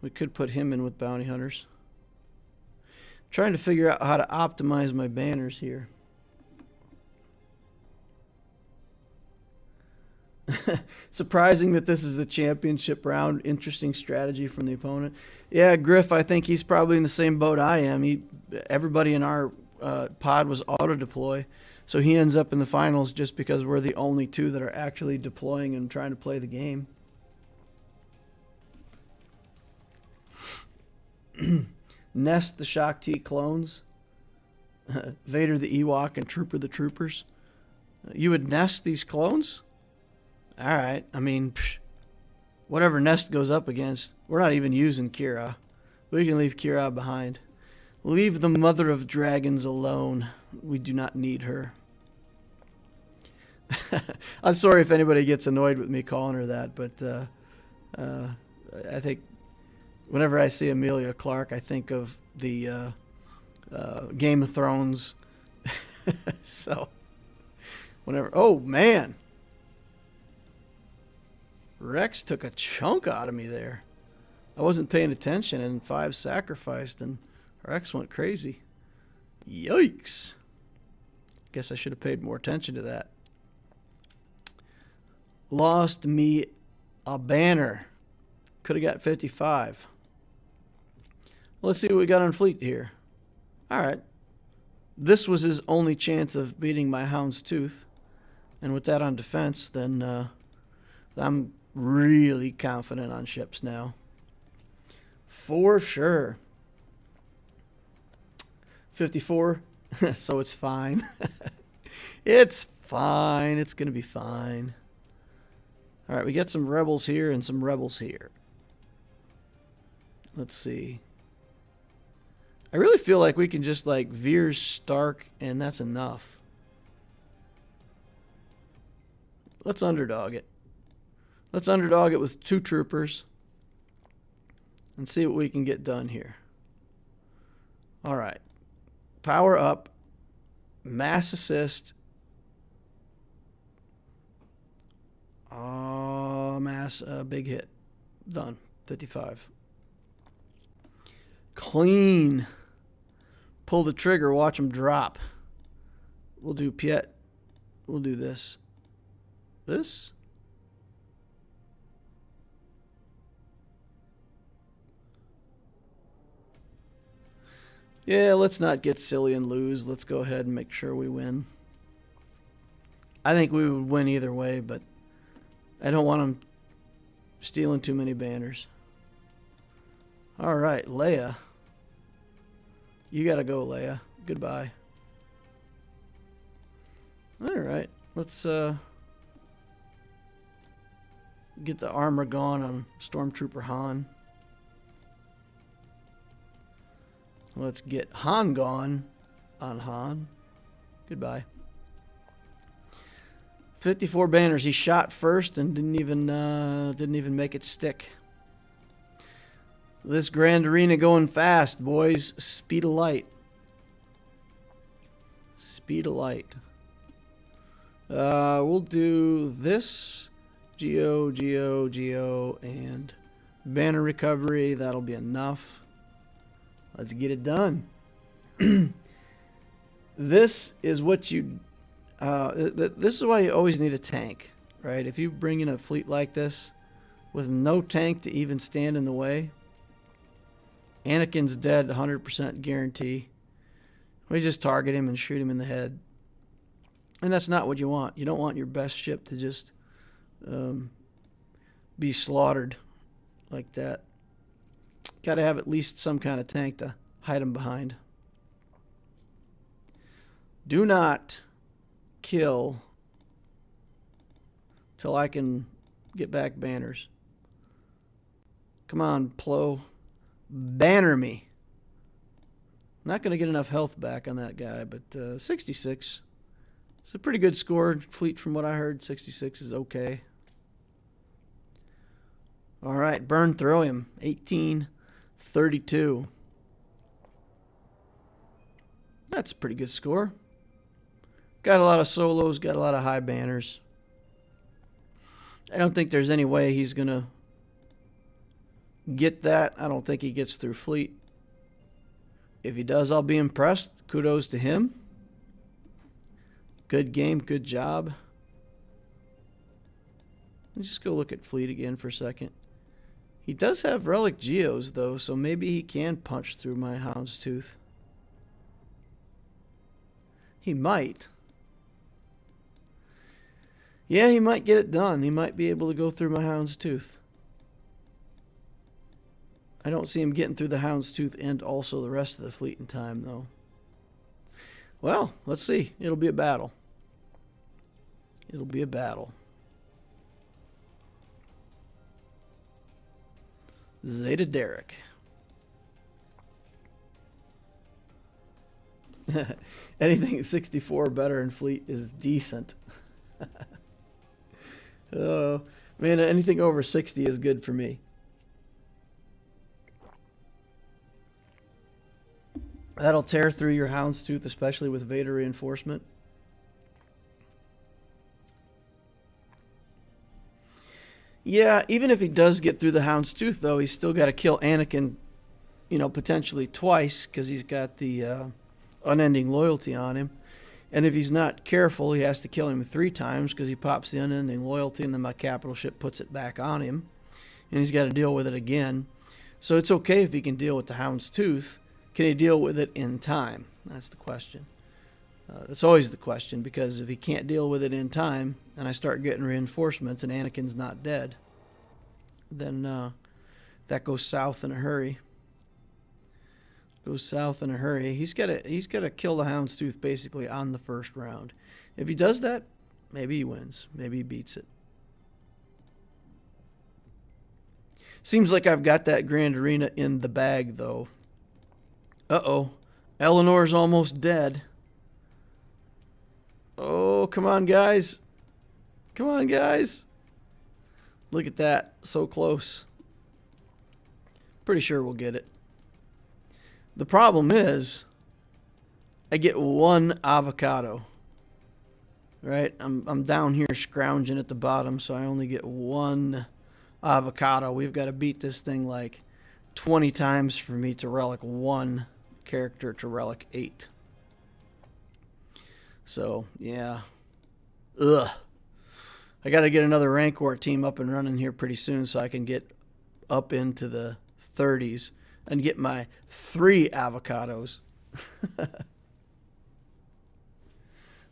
We could put him in with bounty hunters. I'm trying to figure out how to optimize my banners here. Surprising that this is the championship round. Interesting strategy from the opponent. Yeah, Griff, I think he's probably in the same boat I am. Everybody in our pod was auto-deploy, so he ends up in the finals just because we're the only two that are actually deploying and trying to play the game. Nest the Shock T clones. Vader the Ewok and Trooper the Troopers. You would nest these clones? All right. I mean, whatever Nest goes up against, we're not even using Kira. We can leave Kira behind. Leave the Mother of Dragons alone. We do not need her. I'm sorry if anybody gets annoyed with me calling her that, but I think whenever I see Emilia Clarke, I think of the Game of Thrones. So, whenever... Oh, man. Rex took a chunk out of me there. I wasn't paying attention, and 5 sacrificed, and Rex went crazy. Yikes. Guess I should have paid more attention to that. Lost me a banner. Could have got 55. Let's see what we got on fleet here. All right. This was his only chance of beating my Hound's Tooth. And with that on defense, then I'm really confident on ships now. For sure. 54. So it's fine. It's fine. It's going to be fine. All right, we got some rebels here and some rebels here. Let's see. I really feel like we can just like veer Stark and that's enough. Let's underdog it. Let's underdog it with 2 troopers and see what we can get done here. All right. Power up. Mass assist. Big hit. Done. 55. Clean. Pull the trigger. Watch them drop. We'll do Piet. We'll do this. This? Yeah, let's not get silly and lose. Let's go ahead and make sure we win. I think we would win either way, but I don't want them stealing too many banners. All right, Leia. You got to go, Leia. Goodbye. All right, let's get the armor gone on Stormtrooper Han. Let's get Han gone on Han. Goodbye. 54 banners. He shot first and didn't even make it stick. This Grand Arena going fast, boys. Speed of light. Speed of light. We'll do this. Geo, Geo, Geo, and banner recovery. That'll be enough. Let's get it done. This is what you... this is why you always need a tank, right? If you bring in a fleet like this with no tank to even stand in the way, Anakin's dead, 100% guarantee. We just target him and shoot him in the head. And that's not what you want. You don't want your best ship to just be slaughtered like that. Got to have at least some kind of tank to hide him behind. Do not kill till I can get back banners. Come on, Plo. Banner me. Not going to get enough health back on that guy, but 66. It's a pretty good score. Fleet, from what I heard, 66 is okay. All right, burn through him. 1832. That's a pretty good score. Got a lot of solos, got a lot of high banners. I don't think there's any way he's going to get that. I don't think he gets through fleet. If he does, I'll be impressed. Kudos to him. Good game, good job. Let's just go look at fleet again for a second. He does have relic geos, though, so maybe he can punch through my houndstooth. He might. Yeah, he might get it done. He might be able to go through my houndstooth. I don't see him getting through the houndstooth and also the rest of the fleet in time, though. Well, let's see. It'll be a battle. It'll be a battle. Zeta Derek. Anything at 64 or better in fleet is decent. Oh, man, anything over 60 is good for me. That'll tear through your houndstooth, especially with Vader reinforcement. Yeah, even if he does get through the houndstooth, though, he's still got to kill Anakin, you know, potentially twice, because he's got the unending loyalty on him. And if he's not careful, he has to kill him 3 times, because he pops the unending loyalty, and then my capital ship puts it back on him. And he's got to deal with it again. So it's okay if he can deal with the houndstooth. Can he deal with it in time? That's the question. That's always the question, because if he can't deal with it in time, and I start getting reinforcements and Anakin's not dead, then that goes south in a hurry. Goes south in a hurry. He's got to kill the Houndstooth basically on the first round. If he does that, maybe he wins. Maybe he beats it. Seems like I've got that Grand Arena in the bag, though. Uh-oh. Eleanor's almost dead. Oh, come on, guys. Come on, guys. Look at that. So close. Pretty sure we'll get it. The problem is, I get one avocado. Right? I'm down here scrounging at the bottom, so I only get one avocado. We've got to beat this thing like 20 times for me to relic one character to relic 8. So, yeah. Ugh. I got to get another Rancor team up and running here pretty soon so I can get up into the 30s and get my 3 avocados.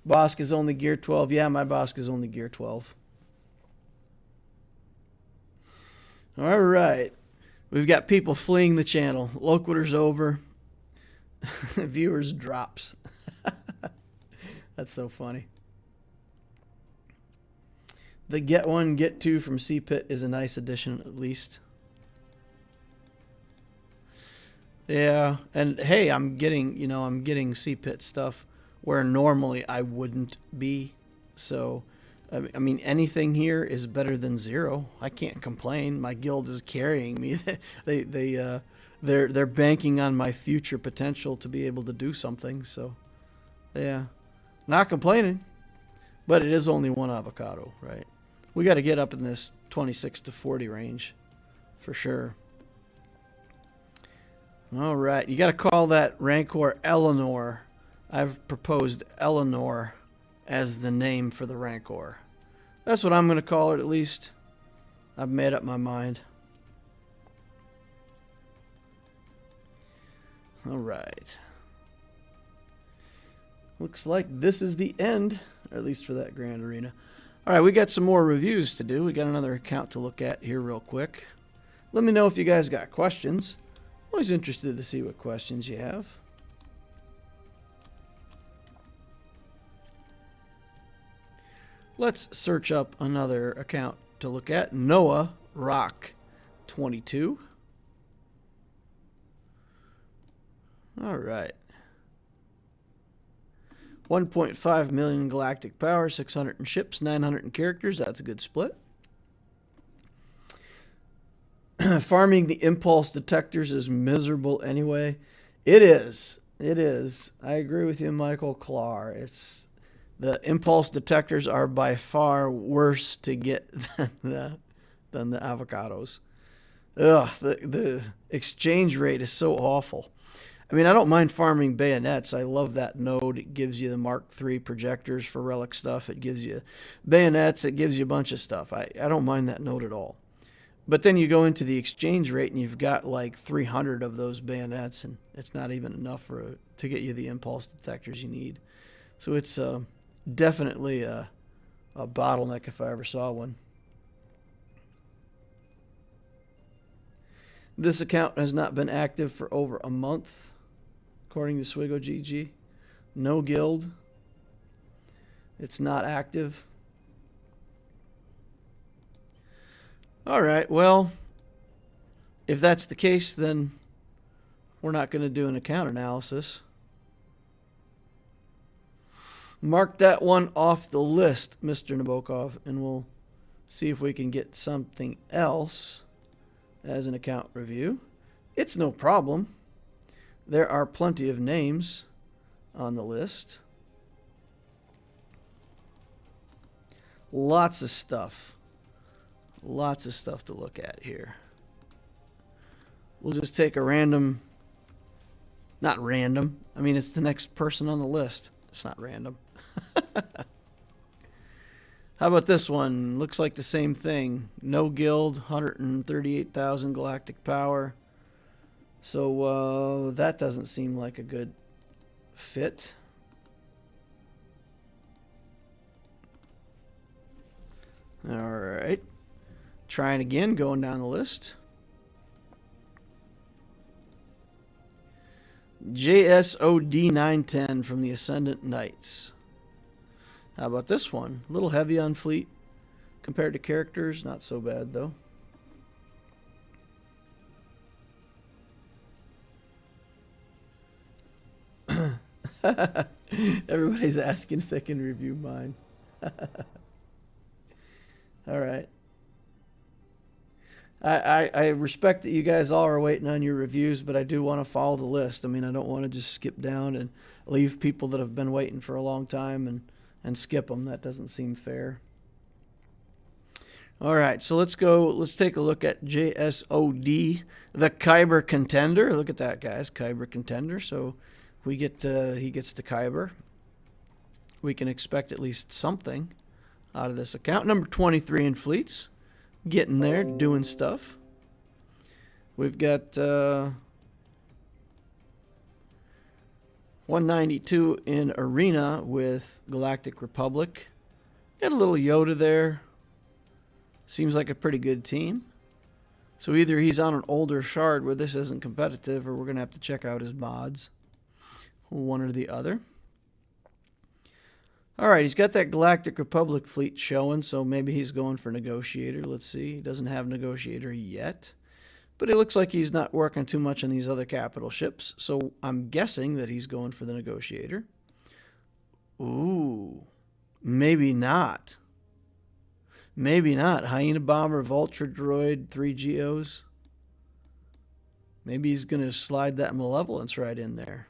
Bosk is only gear 12. Yeah, my Bosk is only gear 12. All right. We've got people fleeing the channel. Loquitur's over. Viewers drops. That's so funny. The get 1, get 2 from C-Pit is a nice addition at least. Yeah, and hey, I'm getting C-Pit stuff where normally I wouldn't be. So, I mean, anything here is better than 0. I can't complain. My guild is carrying me. They're banking on my future potential to be able to do something. So, yeah, not complaining. But it is only one avocado, right? We got to get up in this 26 to 40 range for sure. All right, you got to call that Rancor Eleanor. I've proposed Eleanor as the name for the Rancor. That's what I'm going to call it, at least. I've made up my mind. All right. Looks like this is the end, or at least for that Grand Arena. All right, we got some more reviews to do. We got another account to look at here real quick. Let me know if you guys got questions. Always interested to see what questions you have. Let's search up another account to look at. Noah Rock 22. All right. 1.5 million galactic power, 600 in ships, 900 in characters. That's a good split. Farming the impulse detectors is miserable anyway. It is. It is. I agree with you, Michael Clark. The impulse detectors are by far worse to get than the avocados. Ugh, the exchange rate is so awful. I mean, I don't mind farming bayonets. I love that node. It gives you the Mark III projectors for relic stuff. It gives you bayonets. It gives you a bunch of stuff. I don't mind that node at all. But then you go into the exchange rate and you've got like 300 of those bayonets, and it's not even enough to get you the impulse detectors you need. So it's definitely a bottleneck if I ever saw one. This account has not been active for over a month, according to Swigo GG. No guild. It's not active. All right, well, if that's the case, then we're not going to do an account analysis. Mark that one off the list, Mr. Nabokov, and we'll see if we can get something else as an account review. It's no problem. There are plenty of names on the list. Lots of stuff. Lots of stuff to look at here. We'll just take a random, not random, I mean it's the next person on the list. It's not random. How about this one? Looks like the same thing. No guild, 138,000 galactic power. So that doesn't seem like a good fit. All right. Trying again, going down the list. JSOD 910 from the Ascendant Knights. How about this one? A little heavy on fleet compared to characters. Not so bad, though. Everybody's asking if they can review mine. All right. I respect that you guys all are waiting on your reviews, but I do want to follow the list. I mean, I don't want to just skip down and leave people that have been waiting for a long time and skip them. That doesn't seem fair. All right, so let's take a look at JSOD, the Kyber Contender. Look at that, guys, Kyber Contender. So he gets the Kyber. We can expect at least something out of this account. Number 23 in fleets. Getting there, doing stuff. We've got 192 in Arena with Galactic Republic. Got a little Yoda there. Seems like a pretty good team. So either he's on an older shard where this isn't competitive, or we're going to have to check out his mods. One or the other. All right, he's got that Galactic Republic fleet showing, so maybe he's going for Negotiator. Let's see. He doesn't have Negotiator yet. But it looks like he's not working too much on these other capital ships, so I'm guessing that he's going for the Negotiator. Ooh, maybe not. Maybe not. Hyena Bomber, Vulture Droid, 3 Geos. Maybe he's going to slide that Malevolence right in there.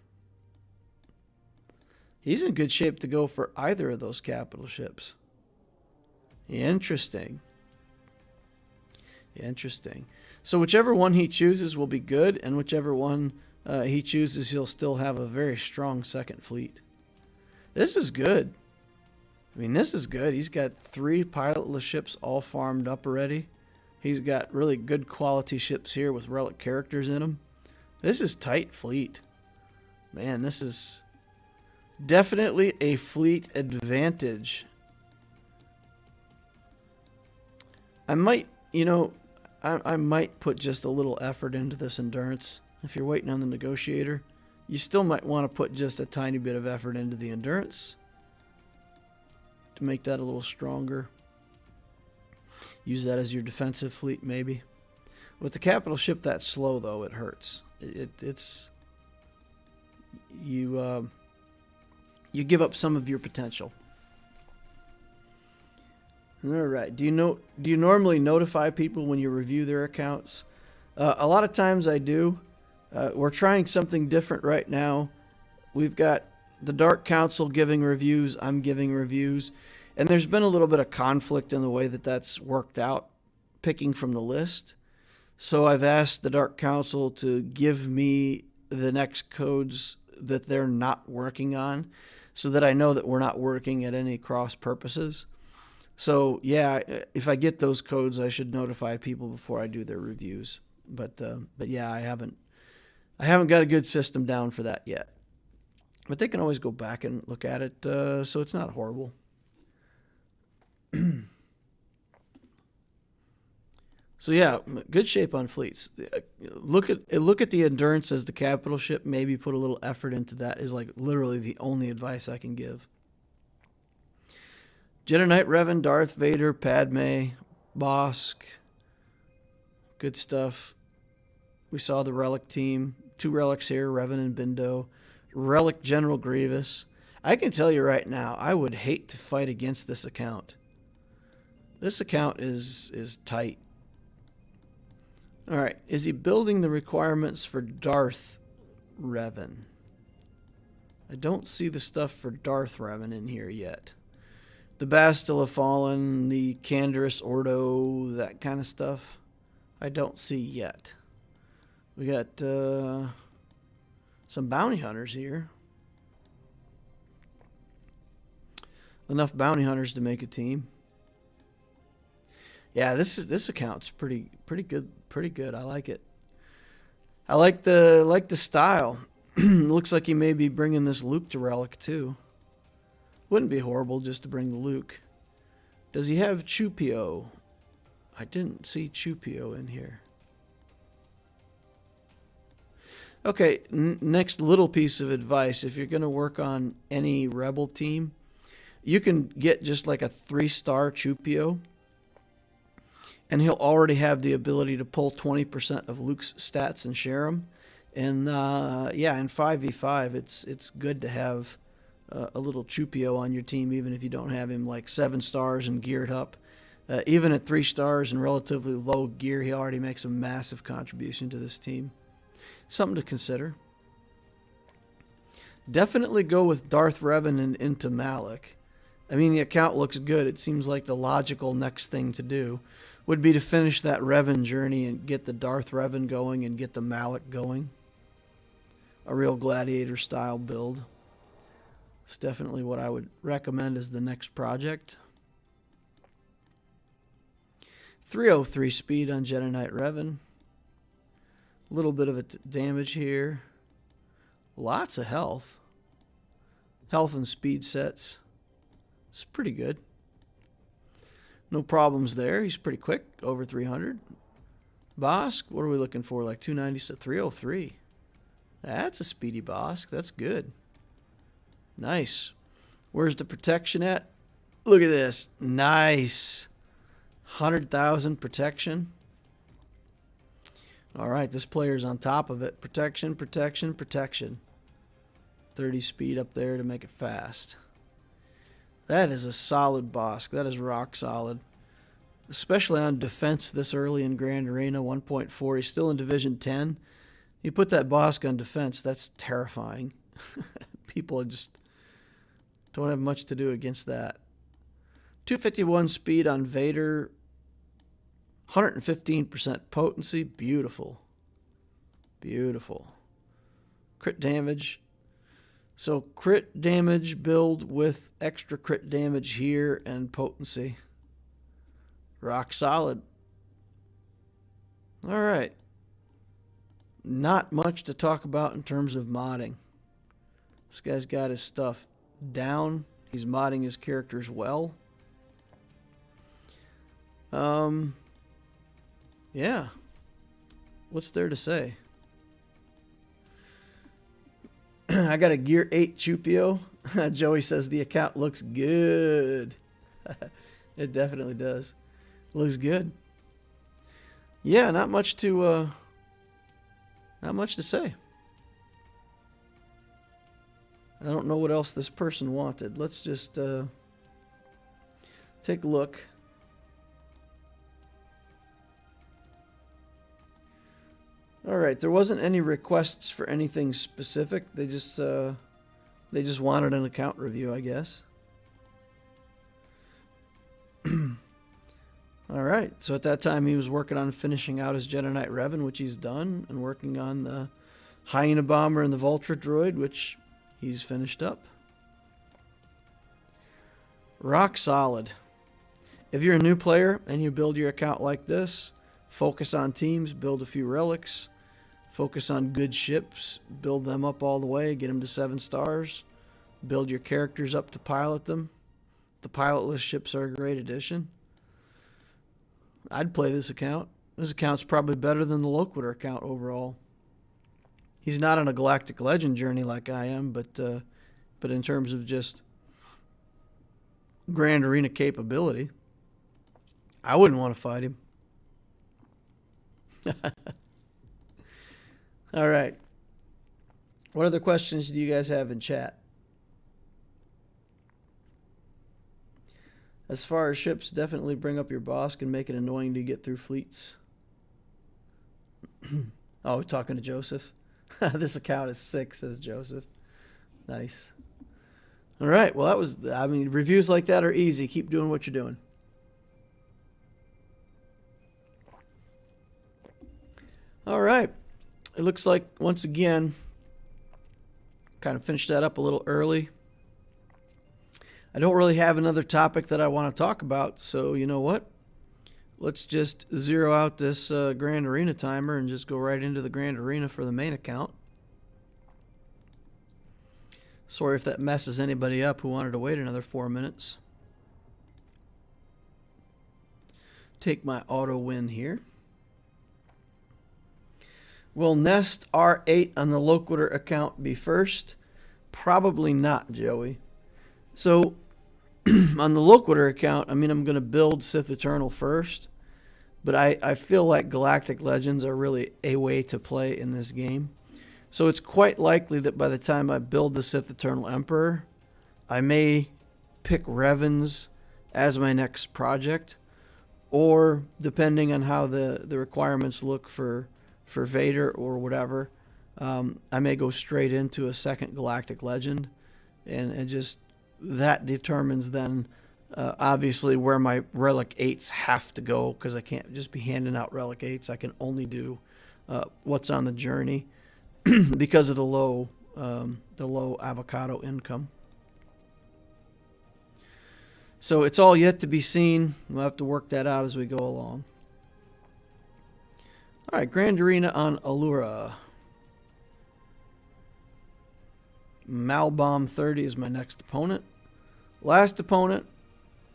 He's in good shape to go for either of those capital ships. Interesting. Interesting. So whichever one he chooses will be good, and whichever one he chooses, he'll still have a very strong second fleet. This is good. I mean, this is good. He's got 3 pilotless ships all farmed up already. He's got really good quality ships here with relic characters in them. This is tight fleet. Man, this is definitely a fleet advantage. I might, I might put just a little effort into this endurance. If you're waiting on the Negotiator, you still might want to put just a tiny bit of effort into the endurance to make that a little stronger. Use that as your defensive fleet, maybe. With the capital ship that slow, though, it hurts. It's you give up some of your potential. All right. Do you normally notify people when you review their accounts? A lot of times I do. We're trying something different right now. We've got the Dark Council giving reviews. I'm giving reviews. And there's been a little bit of conflict in the way that that's worked out, picking from the list. So I've asked the Dark Council to give me the next codes that they're not working on, so that I know that we're not working at any cross purposes. So yeah, if I get those codes, I should notify people before I do their reviews. But yeah, I haven't got a good system down for that yet. But they can always go back and look at it, so it's not horrible. So yeah, good shape on fleets. Look at the endurance as the capital ship. Maybe put a little effort into that is like literally the only advice I can give. Jedi Knight Revan, Darth, Vader, Padme, Bosk. Good stuff. We saw the relic team. 2 relics here, Revan and Bindo. Relic General Grievous. I can tell you right now, I would hate to fight against this account. This account is tight. All right, is he building the requirements for Darth Revan? I don't see the stuff for Darth Revan in here yet. The Bastila Fallen, the Canderous Ordo, that kind of stuff, I don't see yet. We got some bounty hunters here. Enough bounty hunters to make a team. Yeah, this account's pretty good. I like it. I like the style. Looks like he may be bringing this Luke to Relic too. Wouldn't be horrible just to bring the Luke. Does he have Chupio? I didn't see Chupio in here. Okay, next little piece of advice. If you're going to work on any rebel team, you can get just like a 3-star Chupio, and he'll already have the ability to pull 20% of Luke's stats and share them. And yeah, in 5v5, it's good to have a little Chupio on your team, even if you don't have him like 7 stars and geared up. Even at 3 stars and relatively low gear, he already makes a massive contribution to this team. Something to consider. Definitely go with Darth Revan and into Malik. I mean, the account looks good. It seems like the logical next thing to do would be to finish that Revan journey and get the Darth Revan going and get the Malik going. A real gladiator style build. It's definitely what I would recommend as the next project. 303 speed on Jedi Knight Revan. A little bit of a damage here. Lots of health. Health and speed sets. It's pretty good. No problems there. He's pretty quick. Over 300. Bosk, what are we looking for? Like 290 to 303. That's a speedy Bosk. That's good. Nice. Where's the protection at? Look at this. Nice. 100,000 protection. All right, this player's on top of it. Protection, protection, protection. 30 speed up there to make it fast. That is a solid Bosk. That is rock solid. Especially on defense this early in Grand Arena, 1.4. He's still in Division 10. You put that Bosk on defense, that's terrifying. People just don't have much to do against that. 251 speed on Vader. 115% potency. Beautiful. Beautiful. Crit damage. So crit damage build with extra crit damage here and potency. Rock solid. All right. Not much to talk about in terms of modding. This guy's got his stuff down. He's modding his characters well. Yeah. What's there to say? I got a Gear 8 Chupio. Joey says the account looks good. It definitely does. Looks good. Yeah, not much to say. I don't know what else this person wanted. Let's just take a look. All right, there wasn't any requests for anything specific. They just wanted an account review, I guess. All right, so at that time he was working on finishing out his Jedi Knight Revan, which he's done, and working on the Hyena Bomber and the Vulture Droid, which he's finished up. Rock solid. If you're a new player and you build your account like this, focus on teams, build a few relics, focus on good ships, build them up all the way, get them to 7 stars, build your characters up to pilot them. The pilotless ships are a great addition. I'd play this account. This account's probably better than the Loquitur account overall. He's not on a Galactic Legend journey like I am, but in terms of just Grand Arena capability, I wouldn't want to fight him. All right. What other questions do you guys have in chat? As far as ships, definitely bring up your Bosk and make it annoying to get through fleets. Oh, talking to Joseph. This account is sick, says Joseph. Nice. All right. Well, that was, I mean, reviews like that are easy. Keep doing what you're doing. All right. It looks like, once again, kind of finished that up a little early. I don't really have another topic that I want to talk about, so you know what? Let's just zero out this Grand Arena timer and just go right into the Grand Arena for the main account. Sorry if that messes anybody up who wanted to wait another 4 minutes. Take my auto win here. Will Nest R8 on the Loquitur account be first? Probably not, Joey. So, on the Loquitur account, I mean, I'm going to build Sith Eternal first. But I feel like Galactic Legends are really a way to play in this game. So it's quite likely that by the time I build the Sith Eternal Emperor, I may pick Revans as my next project. Or, depending on how the requirements look for Vader or whatever, I may go straight into a second Galactic Legend. And just that determines then, obviously, where my Relic 8s have to go, because I can't just be handing out Relic 8s. I can only do what's on the journey because of the low avocado income. So it's all yet to be seen. We'll have to work that out as we go along. All right, Grand Arena on ALEURA. Malbomb 30 is my next opponent. Last opponent,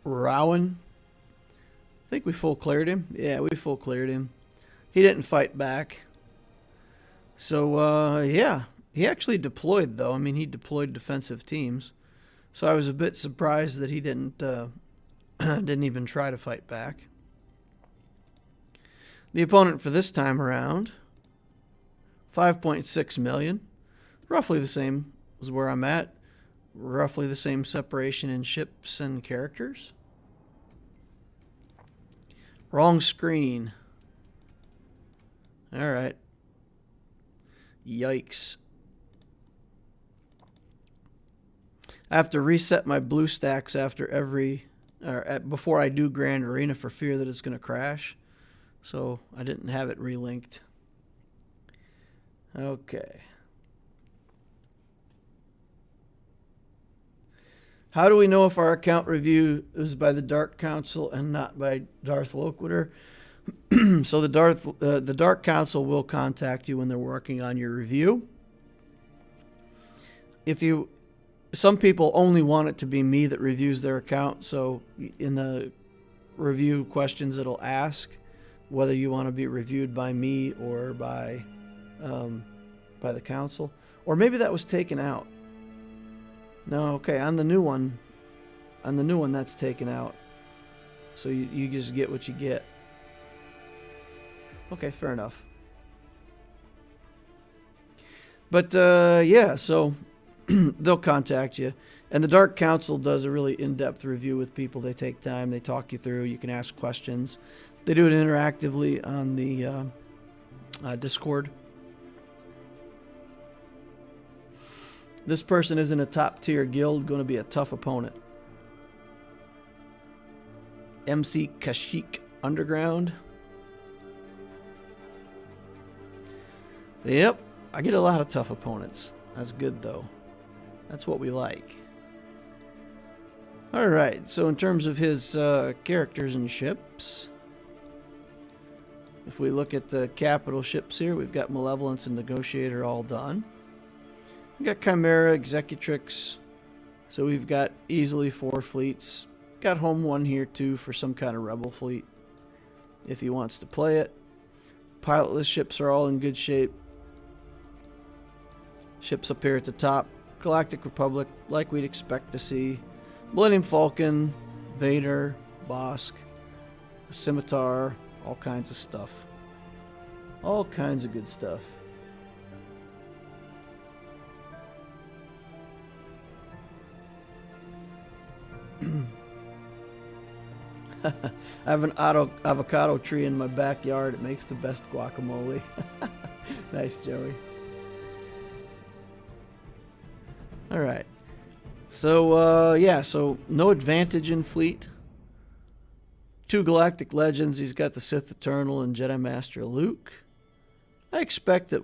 Rowan. I think we full cleared him. Yeah, we full cleared him. He didn't fight back. So, yeah. He actually deployed, though. I mean, he deployed defensive teams. So I was a bit surprised that he didn't even try to fight back. The opponent for this time around, 5.6 million. Roughly the same as where I'm at. Roughly the same separation in ships and characters. Wrong screen. Alright. Yikes. I have to reset my blue stacks after before I do Grand Arena for fear that it's going to crash. So I didn't have it relinked. Okay. How do we know if our account review is by the Dark Council and not by Darth Loquitur? So the Dark Council will contact you when they're working on your review. Some people only want it to be me that reviews their account, so in the review questions it'll ask whether you want to be reviewed by me or by the council. Or maybe that was taken out. No, okay, on the new one that's taken out. So you just get what you get. Okay, fair enough. But yeah, so they'll contact you. And the Dark Council does a really in-depth review with people. They take time, they talk you through, you can ask questions. They do it interactively on the Discord. This person is in a top-tier guild, going to be a tough opponent. MC Kashyyyk Underground. Yep, I get a lot of tough opponents. That's good, though. That's what we like. Alright, so in terms of his characters and ships, if we look at the capital ships here, we've got Malevolence and Negotiator all done. We've got Chimera, Executrix, so we've got easily 4 fleets. Got Home 1 here too for some kind of rebel fleet, if he wants to play it. Pilotless ships are all in good shape. Ships up here at the top. Galactic Republic, like we'd expect to see. Millennium Falcon, Vader, Bosk, Scimitar, all kinds of stuff. All kinds of good stuff. I have an avocado tree in my backyard. It makes the best guacamole. Nice, Joey. All right. So, yeah, so no advantage in fleet. 2 Galactic Legends. He's got the Sith Eternal and Jedi Master Luke. I expect that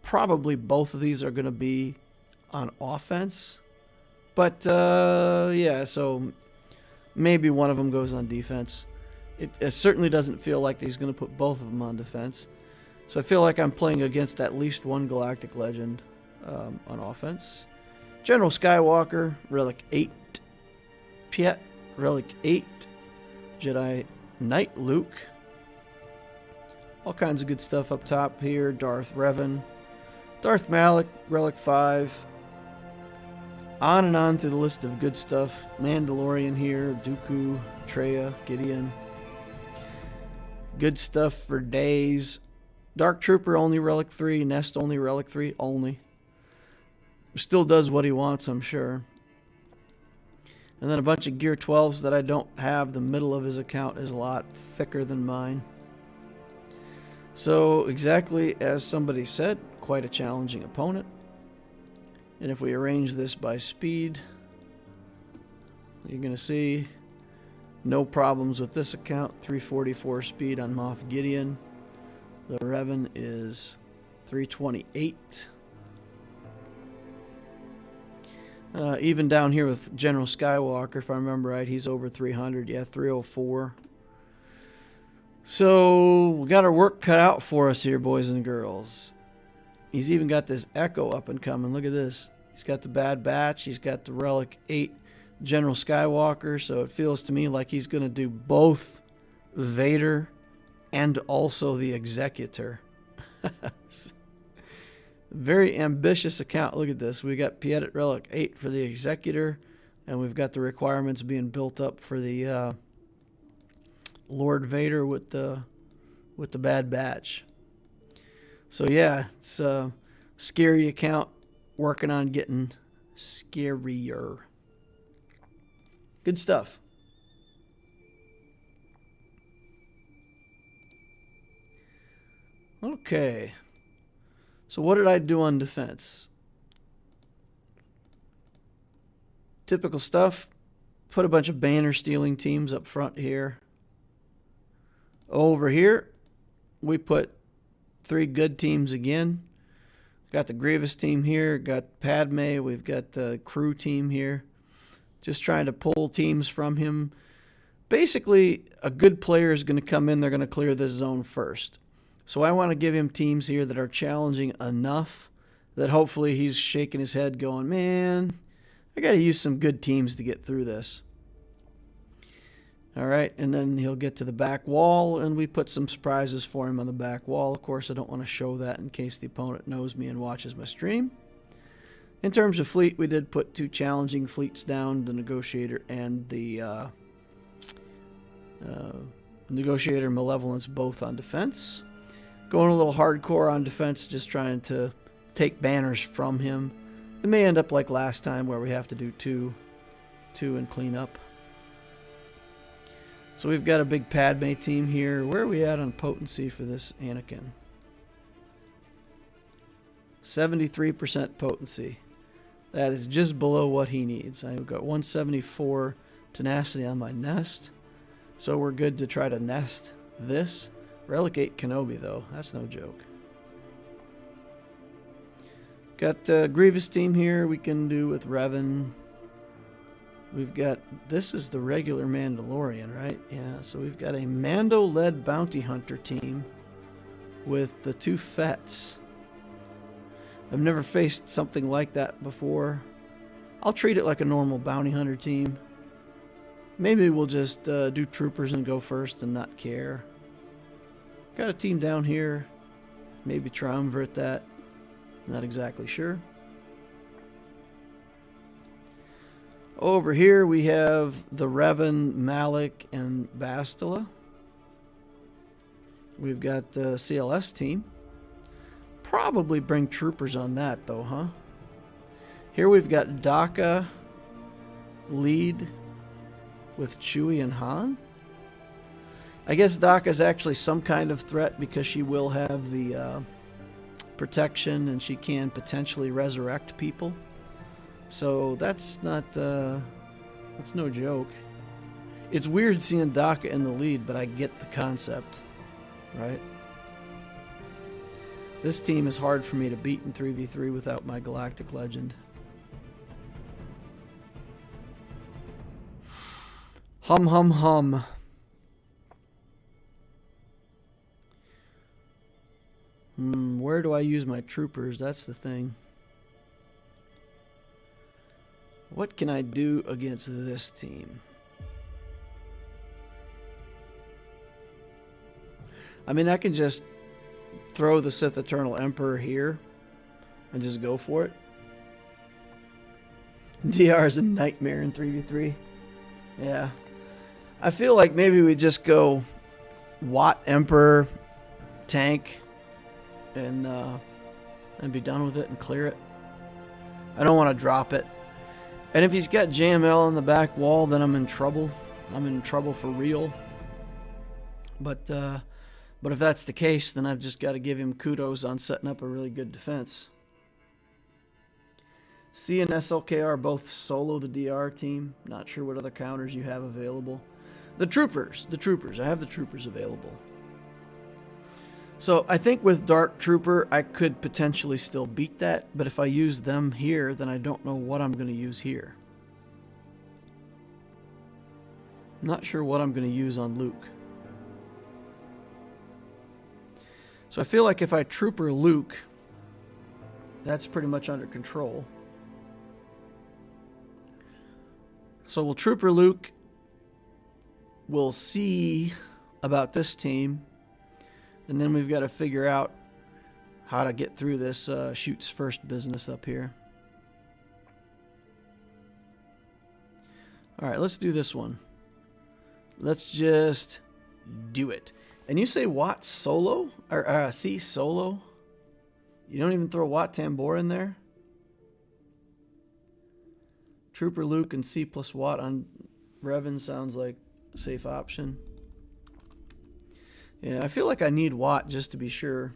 probably both of these are going to be on offense. But, yeah, so maybe one of them goes on defense. It certainly doesn't feel like he's going to put both of them on defense. So I feel like I'm playing against at least one Galactic Legend on offense. General Skywalker, Relic 8. Piet, Relic 8. Jedi Knight Luke. All kinds of good stuff up top here. Darth Revan. Darth Malik, Relic 5. On and on through the list of good stuff. Mandalorian here. Dooku, Traya, Gideon. Good stuff for days. Dark Trooper only Relic 3. Nest only Relic 3. Only. Still does what he wants, I'm sure. And then a bunch of Gear 12s that I don't have. The middle of his account is a lot thicker than mine. So, exactly as somebody said, quite a challenging opponent. And if we arrange this by speed, you're going to see no problems with this account. 344 speed on Moff Gideon. The Revan is 328. Even down here with General Skywalker, if I remember right, he's over 300. Yeah, 304. So, we got our work cut out for us here, boys and girls. He's even got this Echo up and coming. Look at this. He's got the Bad Batch. He's got the Relic 8 General Skywalker. So, it feels to me like he's going to do both Vader and also the Executor. Very ambitious account. Look at this. We got Piedit Relic 8 for the Executor, and we've got the requirements being built up for the Lord Vader with the Bad Batch. So yeah, it's a scary account. Working on getting scarier. Good stuff. Okay. So what did I do on defense? Typical stuff. Put a bunch of banner stealing teams up front here. Over here, we put 3 good teams again. Got the Grievous team here. Got Padme. We've got the crew team here. Just trying to pull teams from him. Basically, a good player is going to come in. They're going to clear this zone first. So I want to give him teams here that are challenging enough that hopefully he's shaking his head going, man, I got to use some good teams to get through this. All right, and then he'll get to the back wall, and we put some surprises for him on the back wall. Of course, I don't want to show that in case the opponent knows me and watches my stream. In terms of fleet, we did put 2 challenging fleets down, the Negotiator and the Negotiator Malevolence, both on defense. Going a little hardcore on defense, just trying to take banners from him. It may end up like last time where we have to do two and clean up. So we've got a big Padme team here. Where are we at on potency for this Anakin? 73% potency. That is just below what he needs. I've got 174 tenacity on my nest. So we're good to try to nest this. Relic 8 Kenobi, though. That's no joke. Got a Grievous team here we can do with Revan. We've got... This is the regular Mandalorian, right? Yeah, so we've got a Mando-led bounty hunter team with the 2 Fets. I've never faced something like that before. I'll treat it like a normal bounty hunter team. Maybe we'll just do troopers and go first and not care. Got a team down here. Maybe triumvirate that. Not exactly sure. Over here we have the Revan, Malik, and Bastila. We've got the CLS team. Probably bring troopers on that though, huh? Here we've got Daka lead with Chewie and Han. I guess Daka's actually some kind of threat because she will have the protection and she can potentially resurrect people. So that's not, that's no joke. It's weird seeing Daka in the lead, but I get the concept, right? This team is hard for me to beat in 3v3 without my Galactic Legend. Hum, hum, hum. Where do I use my troopers? That's the thing. What can I do against this team? I mean, I can just throw the Sith Eternal Emperor here and just go for it. DR is a nightmare in 3v3. Yeah. I feel like maybe we just go Watt Emperor tank and be done with it and clear it. I don't want to drop it. And if he's got JML on the back wall, then I'm in trouble. I'm in trouble for real. But if that's the case, then I've just got to give him kudos on setting up a really good defense. C and SLKR both solo the DR team. Not sure what other counters you have available. The troopers. I have the troopers available. So I think with Dark Trooper, I could potentially still beat that. But if I use them here, then I don't know what I'm going to use here. I'm not sure what I'm going to use on Luke. So I feel like if I Trooper Luke, that's pretty much under control. So we'll Trooper Luke. We'll see about this team. And then we've got to figure out how to get through this shoots first business up here. All right, let's do this one. Let's just do it. And you say Watt solo? Or C solo? You don't even throw Watt Tambor in there? Trooper Luke and C plus Watt on Revan sounds like a safe option. Yeah, I feel like I need Watt just to be sure.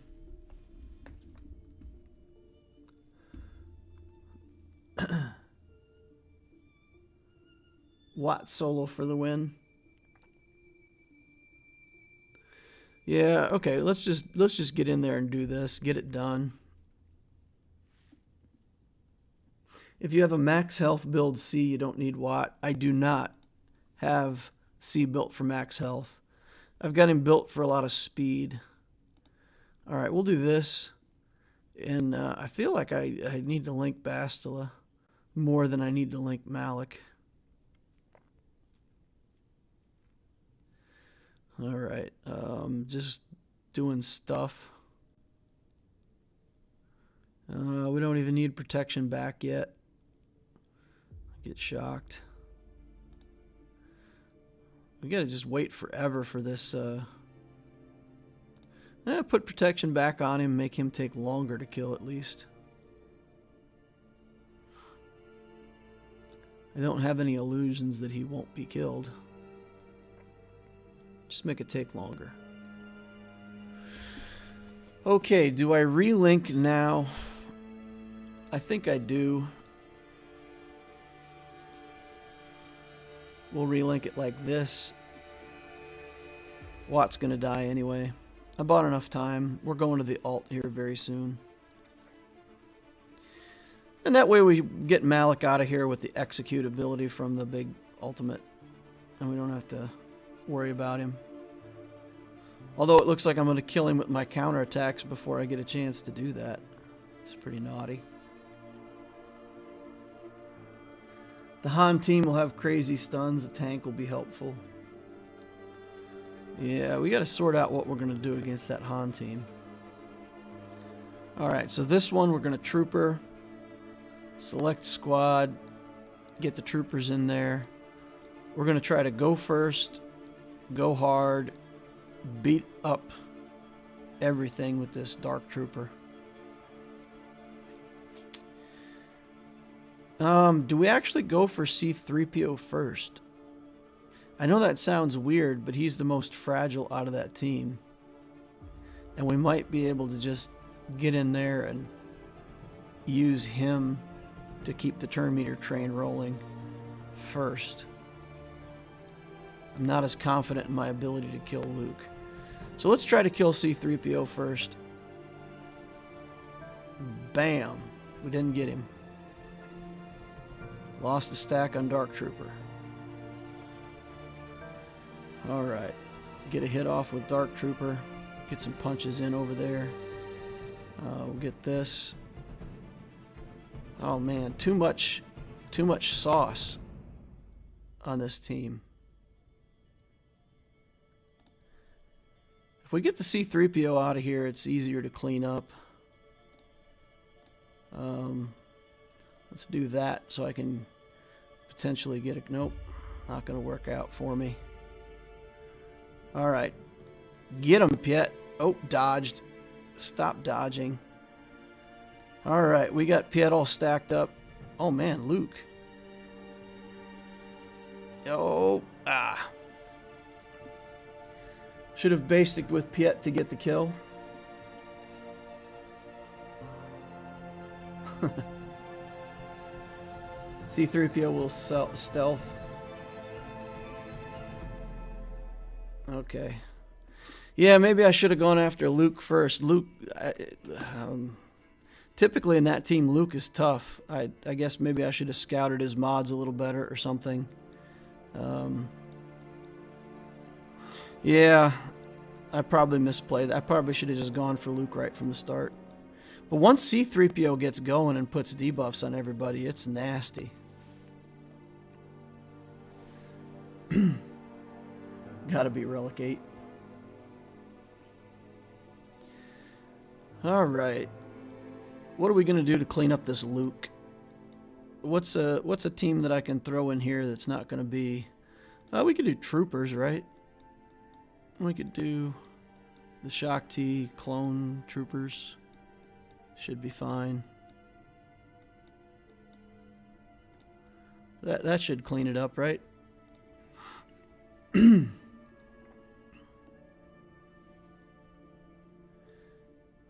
Watt solo for the win. Yeah, okay, let's just get in there and do this. Get it done. If you have a max health build C, you don't need Watt. I do not have C built for max health. I've got him built for a lot of speed. All right, we'll do this. And I feel like I need to link Bastila more than I need to link Malik. All right, just doing stuff. We don't even need protection back yet. Get shocked. We gotta just wait forever for this. Put protection back on him, make him take longer to kill at least. I don't have any illusions that he won't be killed. Just make it take longer. Okay, do I relink now? I think I do. We'll relink it like this. Watt's gonna die anyway. I bought enough time. We're going to the alt here very soon. And that way we get Malik out of here with the execute ability from the big ultimate. And we don't have to worry about him. Although it looks like I'm going to kill him with my counterattacks before I get a chance to do that. It's pretty naughty. The Han team will have crazy stuns. The tank will be helpful. Yeah, we got to sort out what we're going to do against that Han team. Alright, so this one we're going to Trooper. Select squad. Get the troopers in there. We're going to try to go first. Go hard. Beat up everything with this Dark Trooper. Do we actually go for C-3PO first? I know that sounds weird, but he's the most fragile out of that team. And we might be able to just get in there and use him to keep the turn meter train rolling first. I'm not as confident in my ability to kill Luke. So let's try to kill C-3PO first. Bam. We didn't get him. Lost a stack on Dark Trooper. Alright. Get a hit off with Dark Trooper. Get some punches in over there. We'll get this. Oh man, too much sauce on this team. If we get the C-3PO out of here, it's easier to clean up. Let's do that so I can potentially get it. Nope, not going to work out for me. All right. Get him, Piet. Oh, dodged. Stop dodging. All right, we got Piet all stacked up. Oh, man, Luke. Oh, should have basicked with Piet to get the kill. C-3PO will stealth. Okay. Yeah, maybe I should have gone after Luke first. Luke, typically in that team, Luke is tough. I guess maybe I should have scouted his mods a little better or something. Yeah, I probably misplayed. I probably should have just gone for Luke right from the start. But once C-3PO gets going and puts debuffs on everybody, it's nasty. Gotta be Relic 8. Alright. What are we gonna do to clean up this Luke? What's a team that I can throw in here that's not gonna be... we could do troopers, right? We could do the Shakti clone troopers. Should be fine. That should clean it up, right?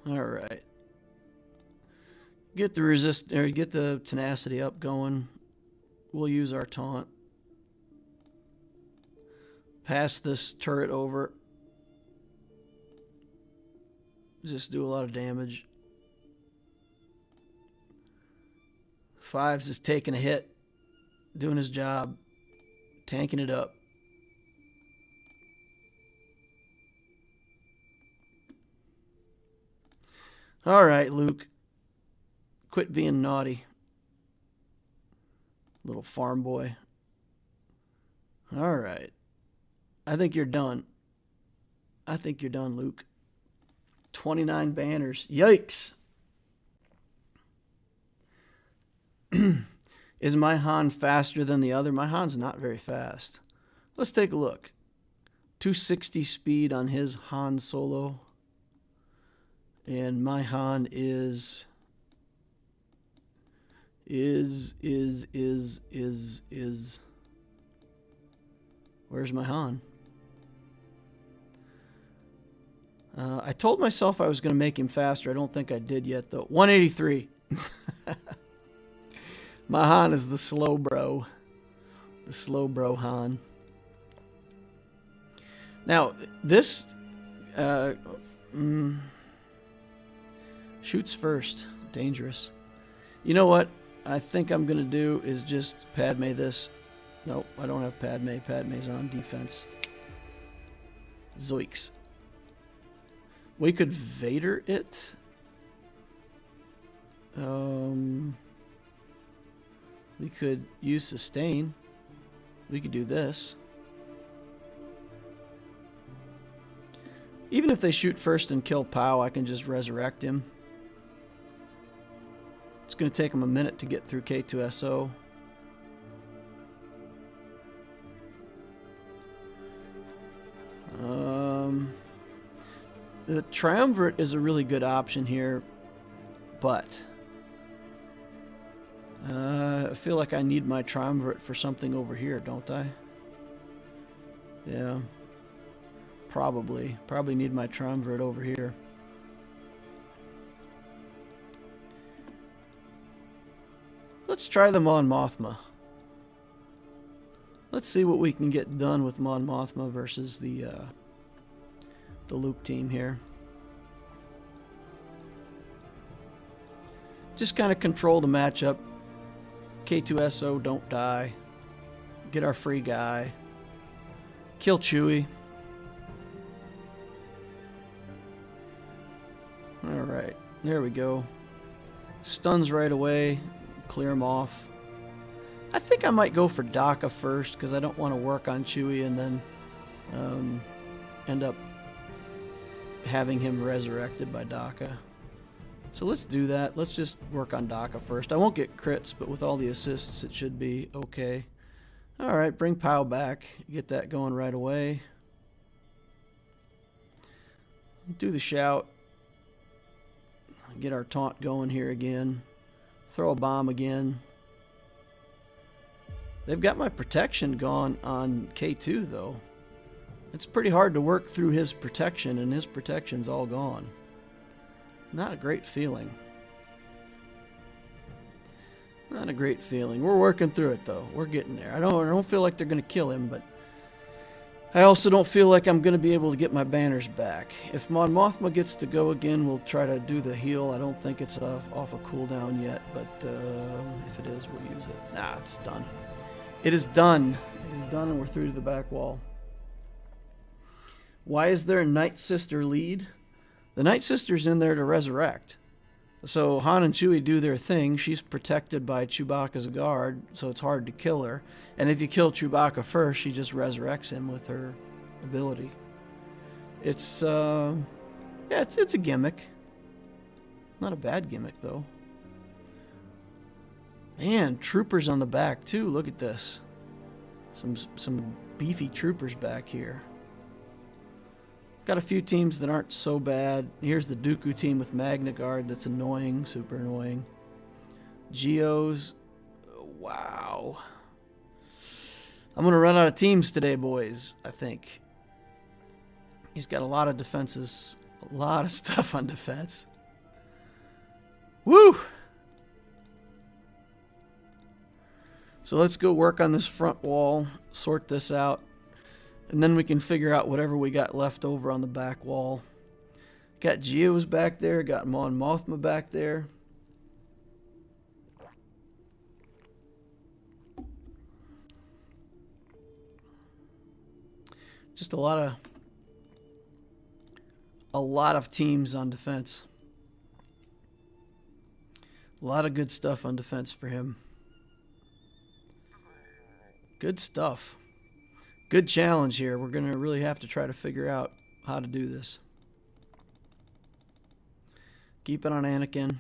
All right. Get the tenacity up going. We'll use our taunt. Pass this turret over. Just do a lot of damage. Fives is taking a hit, doing his job, tanking it up. All right, Luke. Quit being naughty. Little farm boy. All right. I think you're done. I think you're done, Luke. 29 banners. Yikes. Is my Han faster than the other? My Han's not very fast. Let's take a look. 260 speed on his Han Solo. And my Han is... Where's my Han? I told myself I was going to make him faster. I don't think I did yet, though. 183. My Han is the slow bro. The slow bro Han. Now, this... shoots first. Dangerous. You know what I think I'm going to do is just Padme this. Nope, I don't have Padme. Padme's on defense. Zoiks. We could Vader it. We could use sustain. We could do this. Even if they shoot first and kill Pow, I can just resurrect him. It's going to take him a minute to get through K2SO. The Triumvirate is a really good option here, but I feel like I need my Triumvirate for something over here, don't I? Yeah, probably need my Triumvirate over here. Let's try the Mon Mothma. Let's see what we can get done with Mon Mothma versus the Luke team here. Just kind of control the matchup. K2SO, don't die. Get our free guy. Kill Chewie. Alright, there we go. Stuns right away. Clear him off. I think I might go for Daka first because I don't want to work on Chewie and then end up having him resurrected by Daka. So let's do that. Let's just work on Daka first. I won't get crits, but with all the assists, it should be okay. All right, bring Pow back. Get that going right away. Do the shout. Get our taunt going here again. Throw a bomb again. They've got my protection gone on K2, though. It's pretty hard to work through his protection, and his protection's all gone. Not a great feeling. Not a great feeling. We're working through it, though. We're getting there. I don't feel like they're going to kill him, but I also don't feel like I'm going to be able to get my banners back. If Mon Mothma gets to go again, we'll try to do the heal. I don't think it's off a cooldown yet, but if it is, we'll use it. Nah, it's done. It is done. It is done, and we're through to the back wall. Why is there a Night Sister lead? The Night Sister's in there to resurrect. So Han and Chewie do their thing. She's protected by Chewbacca's guard, so it's hard to kill her. And if you kill Chewbacca first, she just resurrects him with her ability. It's yeah, it's a gimmick. Not a bad gimmick though. Man, troopers on the back too. Look at this. Some beefy troopers back here. Got a few teams that aren't so bad. Here's the Dooku team with Magna Guard that's annoying, super annoying. Geos, wow. I'm going to run out of teams today, boys, I think. He's got a lot of defenses, a lot of stuff on defense. Woo! So let's go work on this front wall, sort this out. And then we can figure out whatever we got left over on the back wall. Got Geos back there. Got Mon Mothma back there. Just a lot of teams on defense. A lot of good stuff on defense for him. Good stuff. Good challenge here. We're going to really have to try to figure out how to do this. Keep it on Anakin.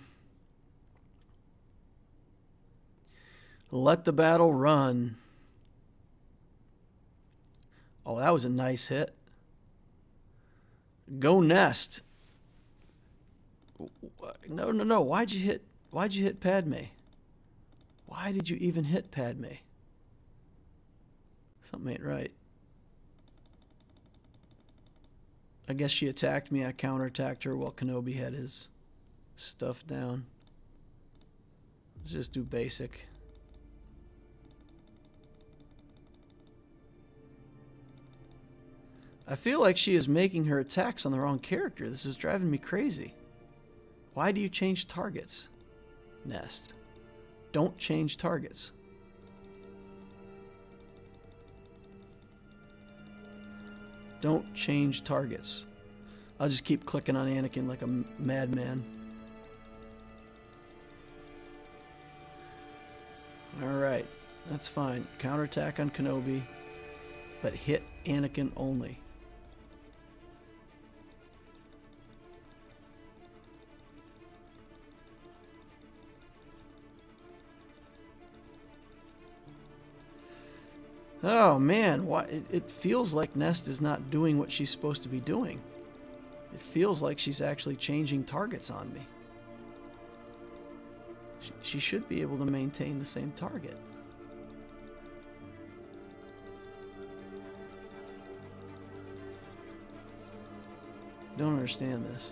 Let the battle run. Oh, that was a nice hit. Go Nest. No. Why'd you hit Padme? Why did you even hit Padme? Something ain't right. I guess she attacked me. I counterattacked her while Kenobi had his stuff down. Let's just do basic. I feel like she is making her attacks on the wrong character. This is driving me crazy. Why do you change targets? Nest. Don't change targets. Don't change targets. I'll just keep clicking on Anakin like a madman. Alright, that's fine. Counterattack on Kenobi, but hit Anakin only. Oh man, why it feels like Nest is not doing what she's supposed to be doing. It feels like she's actually changing targets on me. She should be able to maintain the same target. Don't understand this.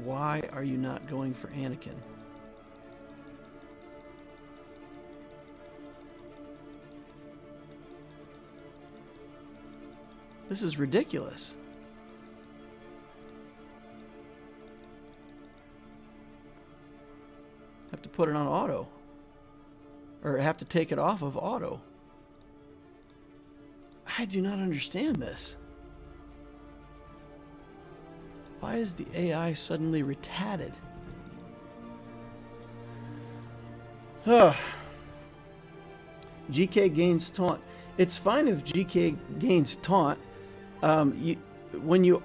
Why are you not going for Anakin? This is ridiculous. I have to put it on auto. Or I have to take it off of auto. I do not understand this. Why is the AI suddenly retarded? GK gains taunt. It's fine if GK gains taunt. when you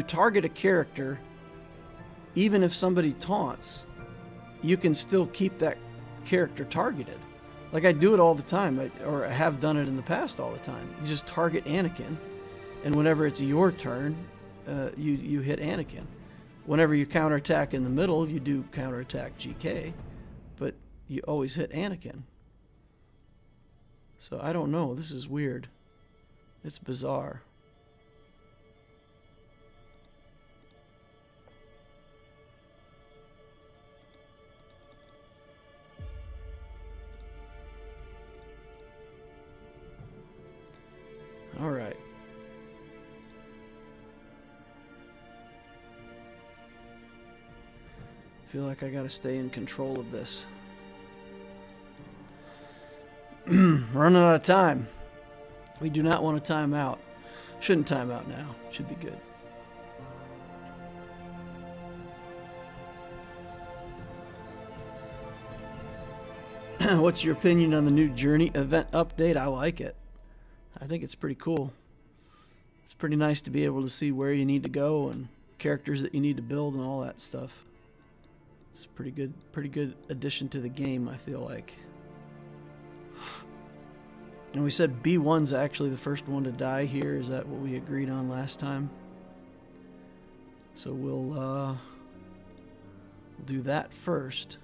target a character, even if somebody taunts, you can still keep that character targeted. Like I do it all the time, or I have done it in the past all the time. You just target Anakin, and whenever it's your turn, you hit Anakin. Whenever you counterattack in the middle, you do counterattack GK, but you always hit Anakin. So I don't know. This is weird. It's bizarre. All right. Feel like I got to stay in control of this. Running out of time. We do not want to time out. Shouldn't time out now. Should be good. What's your opinion on the new Journey event update? I like it. I think it's pretty cool. It's pretty nice to be able to see where you need to go and characters that you need to build and all that stuff. It's pretty good addition to the game, I feel like. And we said B1's actually the first one to die here. Is that what we agreed on last time? So we'll do that first.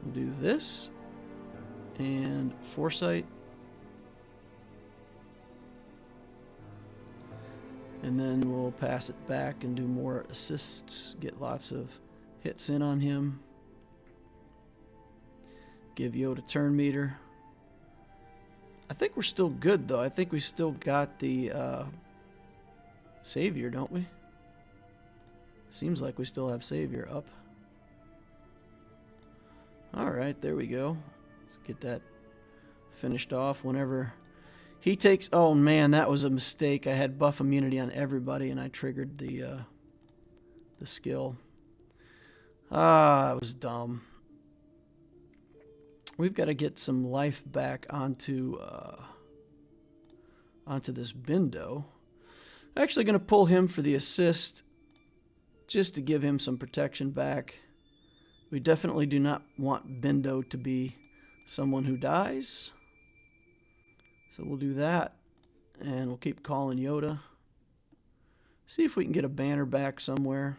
We'll do this and Foresight. And then we'll pass it back and do more assists. Get lots of hits in on him. Give Yoda turn meter. I think we're still good, though. I think we still got the Savior, don't we? Seems like we still have Savior up. Alright, there we go. Let's get that finished off whenever he takes... Oh, man, that was a mistake. I had buff immunity on everybody, and I triggered the skill. Ah, it was dumb. We've got to get some life back onto this Bindo. Actually going to pull him for the assist just to give him some protection back. We definitely do not want Bindo to be someone who dies. So we'll do that. And we'll keep calling Yoda. See if we can get a banner back somewhere.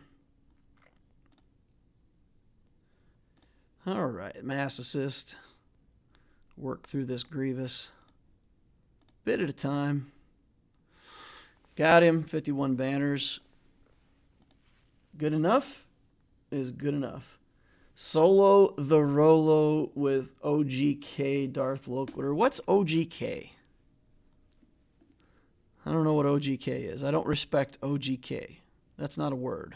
Alright, mass assist. Work through this Grievous. Bit at a time. Got him. 51 banners. Good enough is good enough. Solo the Rolo with OGK Darth Loquitur. What's OGK? I don't know what OGK is. I don't respect OGK. That's not a word.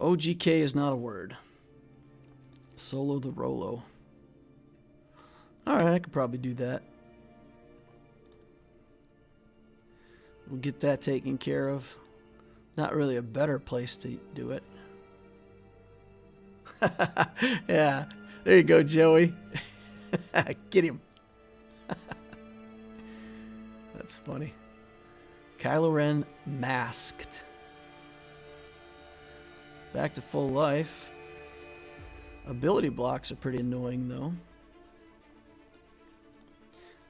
OGK is not a word. Solo the Rolo. Alright, I could probably do that. We'll get that taken care of. Not really a better place to do it. Yeah, there you go, Joey. Get him. That's funny. Kylo Ren masked. Back to full life. Ability blocks are pretty annoying, though.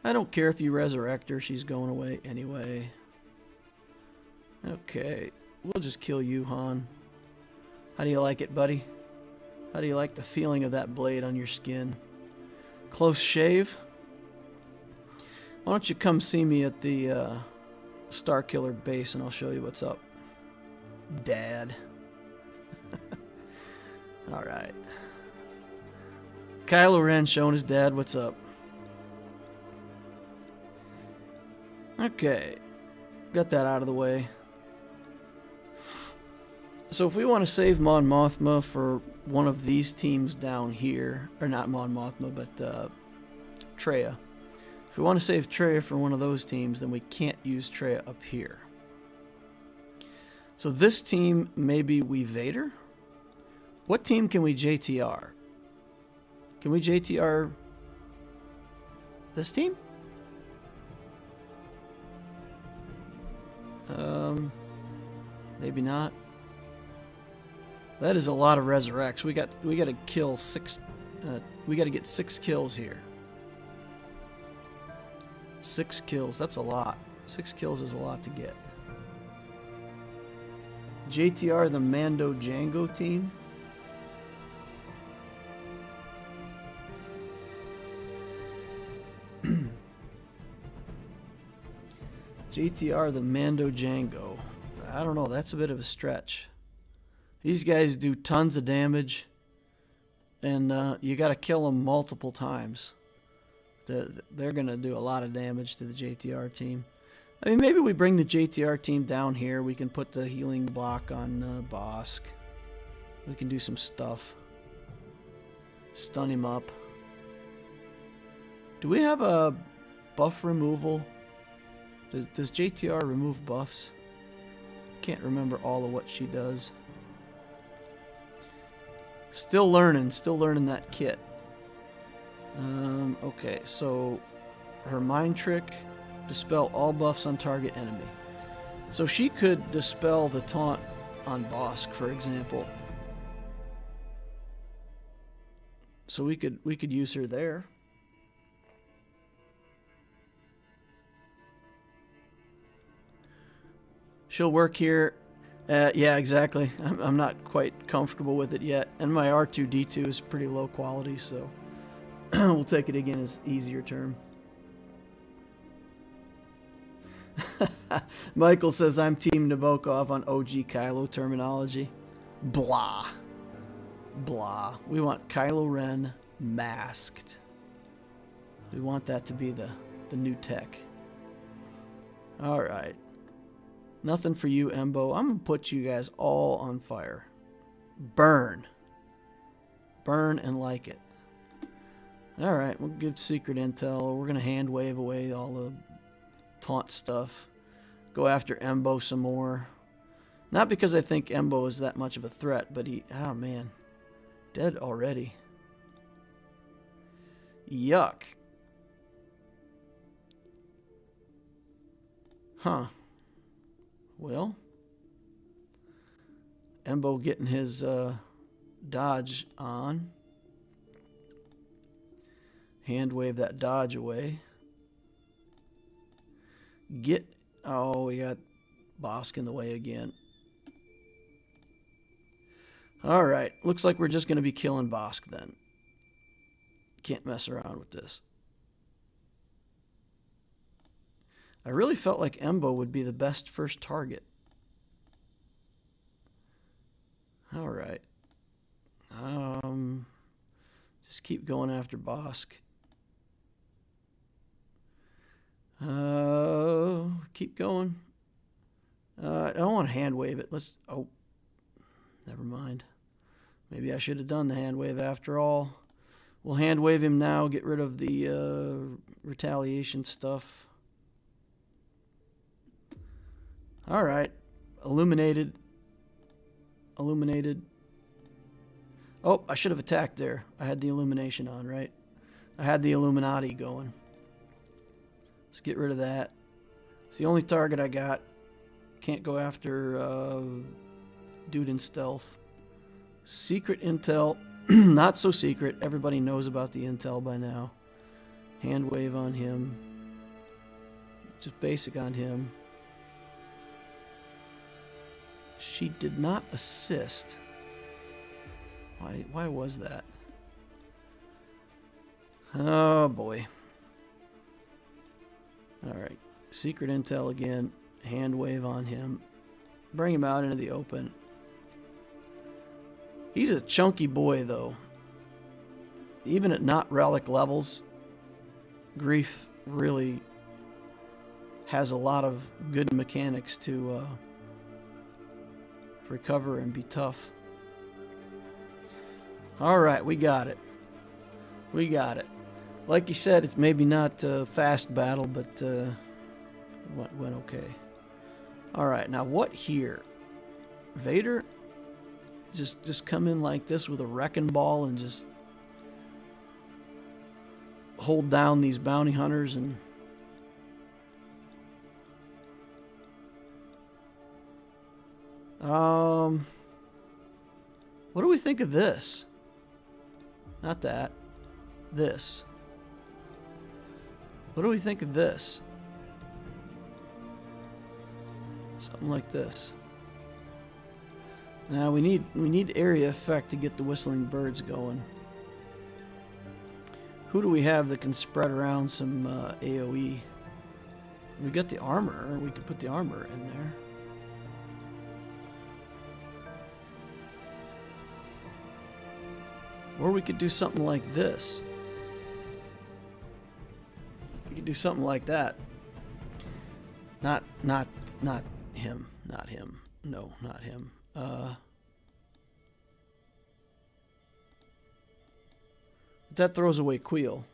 I don't care if you resurrect her. She's going away anyway. Okay. We'll just kill you, Han. How do you like it, buddy? How do you like the feeling of that blade on your skin? Close shave? Why don't you come see me at the Starkiller base and I'll show you what's up. Dad. Alright. Kylo Ren showing his dad what's up. Okay. Got that out of the way. So if we want to save Mon Mothma for one of these teams down here, or not Mon Mothma, but Traya. If we want to save Traya for one of those teams, then we can't use Traya up here. So this team, maybe we Vader? What team can we JTR? Can we JTR this team? Maybe not. That is a lot of resurrects. We got to kill 6. We got to get 6 kills here. 6 kills. That's a lot. 6 kills is a lot to get. JTR, the Mando Django team. JTR, the Mando Django. I don't know. That's a bit of a stretch. These guys do tons of damage, and you got to kill them multiple times. They're going to do a lot of damage to the JTR team. I mean, maybe we bring the JTR team down here. We can put the healing block on Bosk. We can do some stuff. Stun him up. Do we have a buff removal? Does JTR remove buffs? Can't remember all of what she does. Still learning that kit. Okay, so her mind trick, dispel all buffs on target enemy. So she could dispel the taunt on Bosk, for example. So we could use her there. She'll work here. Yeah, exactly. I'm not quite comfortable with it yet. And my R2-D2 is pretty low quality, so we'll take it again as easier term. Michael says, I'm Team Nabokov on OG Kylo terminology. Blah. Blah. We want Kylo Ren masked. We want that to be the new tech. Alright. Nothing for you, Embo. I'm going to put you guys all on fire. Burn. Burn and like it. Alright, we'll give secret intel. We're going to hand wave away all the taunt stuff. Go after Embo some more. Not because I think Embo is that much of a threat, but he... Oh, man. Dead already. Yuck. Huh. Well, Embo getting his dodge on. Hand wave that dodge away. Oh, we got Bosk in the way again. Alright, looks like we're just going to be killing Bosk then. Can't mess around with this. I really felt like Embo would be the best first target. Alright. Just keep going after Bosk. Keep going. I don't want to hand wave it. Let's... Oh. Never mind. Maybe I should have done the hand wave after all. We'll hand wave him now. Get rid of the retaliation stuff. Alright. Illuminated. Illuminated. Oh, I should have attacked there. I had the illumination on, right? I had the Illuminati going. Let's get rid of that. It's the only target I got. Can't go after dude in stealth. Secret intel. Not so secret. Everybody knows about the intel by now. Hand wave on him. Just basic on him. She did not assist. Why was that? Oh boy. Alright. Secret intel again. Hand wave on him. Bring him out into the open. He's a chunky boy though. Even at not relic levels, Grief really has a lot of good mechanics to recover and be tough. Alright, we got it. We got it. Like you said, it's maybe not a fast battle, but went okay. Alright, now what here? Vader? Just come in like this with a wrecking ball and just hold down these bounty hunters and... What do we think of this? Not that. This. What do we think of this? Something like this. Now we need area effect to get the whistling birds going. Who do we have that can spread around some AoE? We got the armor. We could put the armor in there. Or we could do something like this. We could do something like that. Not him. Not him. No, not him. That throws away Queel.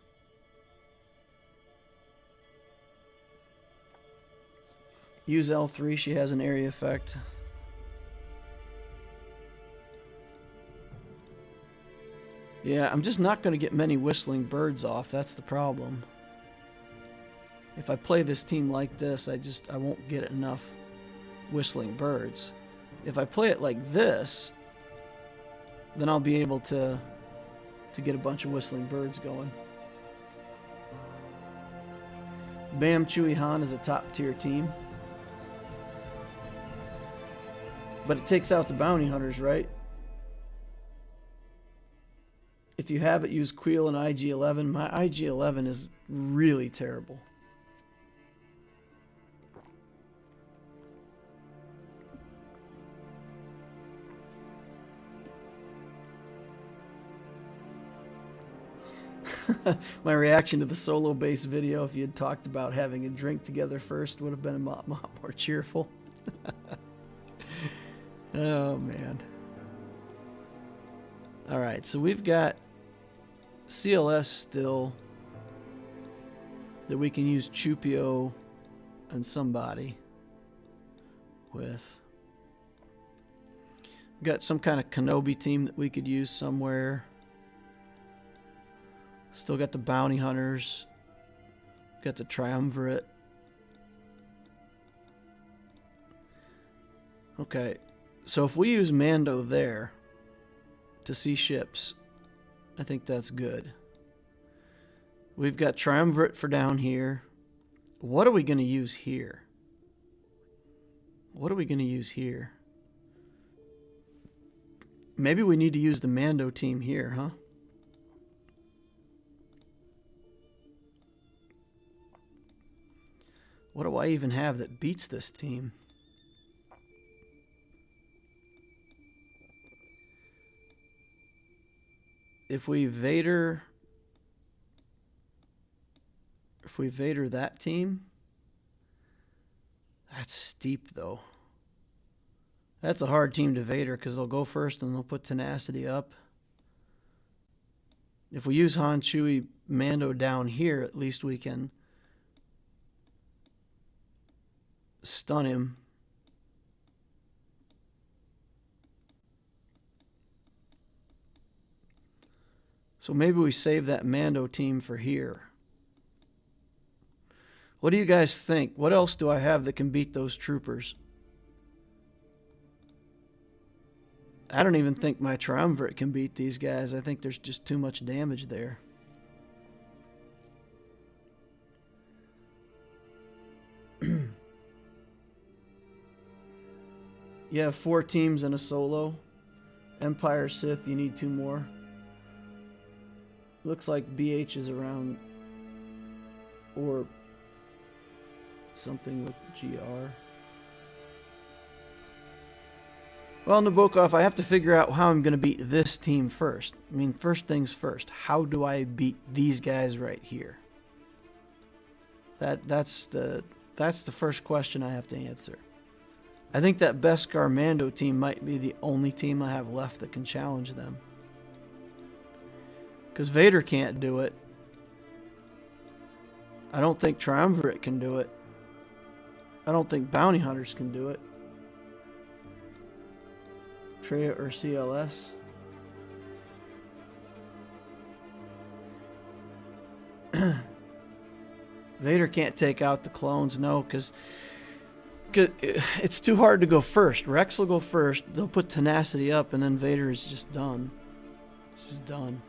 Use L3, she has an area effect. Yeah, I'm just not going to get many whistling birds off. That's the problem. If I play this team like this, I won't get enough whistling birds. If I play it like this, then I'll be able to get a bunch of whistling birds going. Bam Chewie Han is a top tier team. But it takes out the bounty hunters, right? If you have it, use Queel and IG-11. My IG-11 is really terrible. My reaction to the solo base video, if you had talked about having a drink together first, would have been a lot more cheerful. Oh, man. All right, so we've got CLS still that we can use Chupio and somebody with. We've got some kind of Kenobi team that we could use somewhere. Still got the bounty hunters. Got the triumvirate. Okay, so if we use Mando there to see ships, I think that's good. We've got triumvirate for down here. What are we going to use here? What are we going to use here? Maybe we need to use the Mando team here, huh? What do I even have that beats this team? If we Vader that team, that's steep though. That's a hard team to Vader because they'll go first and they'll put tenacity up. If we use Han, Chewie, Mando down here, at least we can stun him. So maybe we save that Mando team for here. What do you guys think? What else do I have that can beat those troopers? I don't even think my triumvirate can beat these guys. I think there's just too much damage there. You have 4 teams and a solo. Empire, Sith, you need 2 more. Looks like BH is around, or something with GR. Well, Nabokov, I have to figure out how I'm going to beat this team first. I mean, first things first. How do I beat these guys right here? That's the first question I have to answer. I think that Beskar Mando team might be the only team I have left that can challenge them. Because Vader can't do it. I don't think Triumvirate can do it. I don't think Bounty Hunters can do it. Treya or CLS. Vader can't take out the clones, no, because It's too hard to go first. Rex will go first. They'll put tenacity up, and then Vader is just done. It's just done.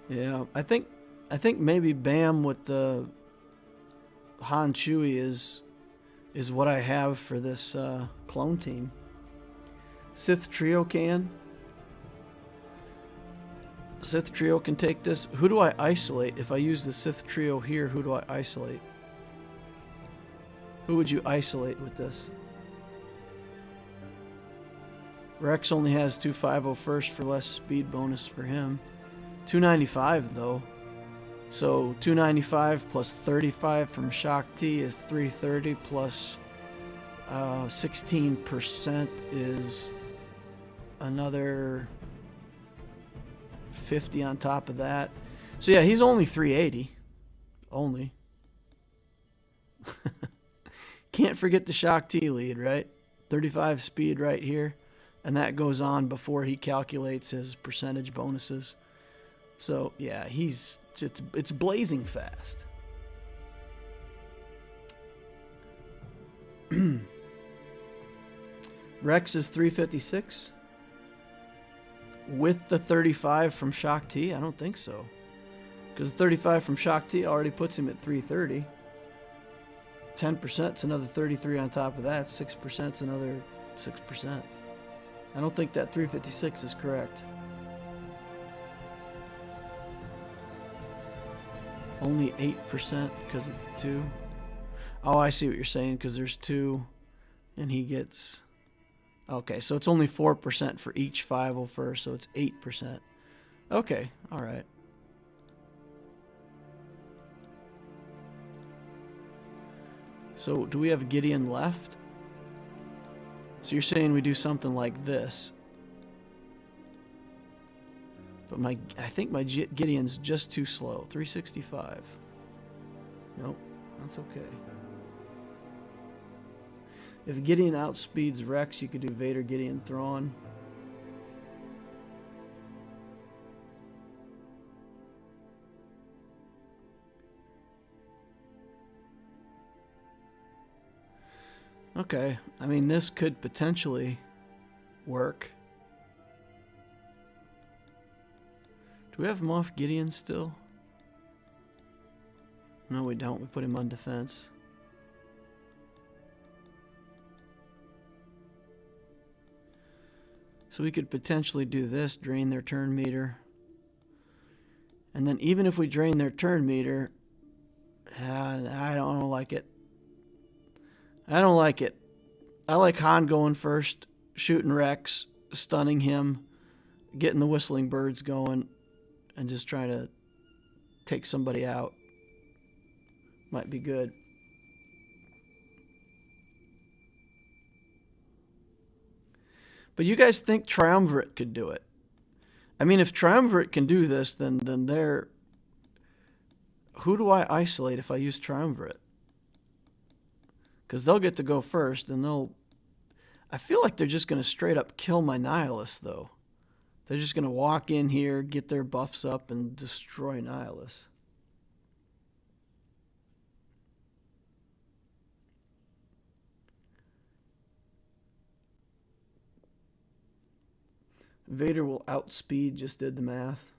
Yeah, I think maybe Bam with the Han Chewie is what I have for this clone team. Sith Trio can. Sith Trio can take this. Who do I isolate? If I use the Sith Trio here, who do I isolate? Who would you isolate with this? Rex only has 250 for less speed bonus for him. 295 though. So 295 plus 35 from Shaak Ti is 330 plus 16% is another 50 on top of that. So yeah, he's only 380. Only. Can't forget the Shaak Ti lead, right? 35 speed right here. And that goes on before he calculates his percentage bonuses. So yeah, it's blazing fast. Rex is 356. With the 35 from Shaak Ti? I don't think so. Because the 35 from Shaak Ti already puts him at 330. 10% is another 33 on top of that. 6% is another 6%. I don't think that 356 is correct. Only 8% because of the 2. Oh, I see what you're saying, because there's 2 and he gets... Okay, so it's only 4% for each 501st, so it's 8%. Okay, all right. So do we have Gideon left? So you're saying we do something like this. But I think my Gideon's just too slow. 365. Nope, that's okay. If Gideon outspeeds Rex, you could do Vader, Gideon, Thrawn. Okay, I mean, this could potentially work. Do we have Moff Gideon still? No, we don't. We put him on defense. So we could potentially do this, drain their turn meter. And then even if we drain their turn meter, I don't like it. I don't like it. I like Han going first, shooting Rex, stunning him, getting the whistling birds going, and just trying to take somebody out. Might be good. But you guys think Triumvirate could do it? I mean, if Triumvirate can do this, then they're... Who do I isolate if I use Triumvirate? Because they'll get to go first, and they'll... I feel like they're just going to straight up kill my Nihilus, though. They're just going to walk in here, get their buffs up, and destroy Nihilus. Vader will outspeed, just did the math.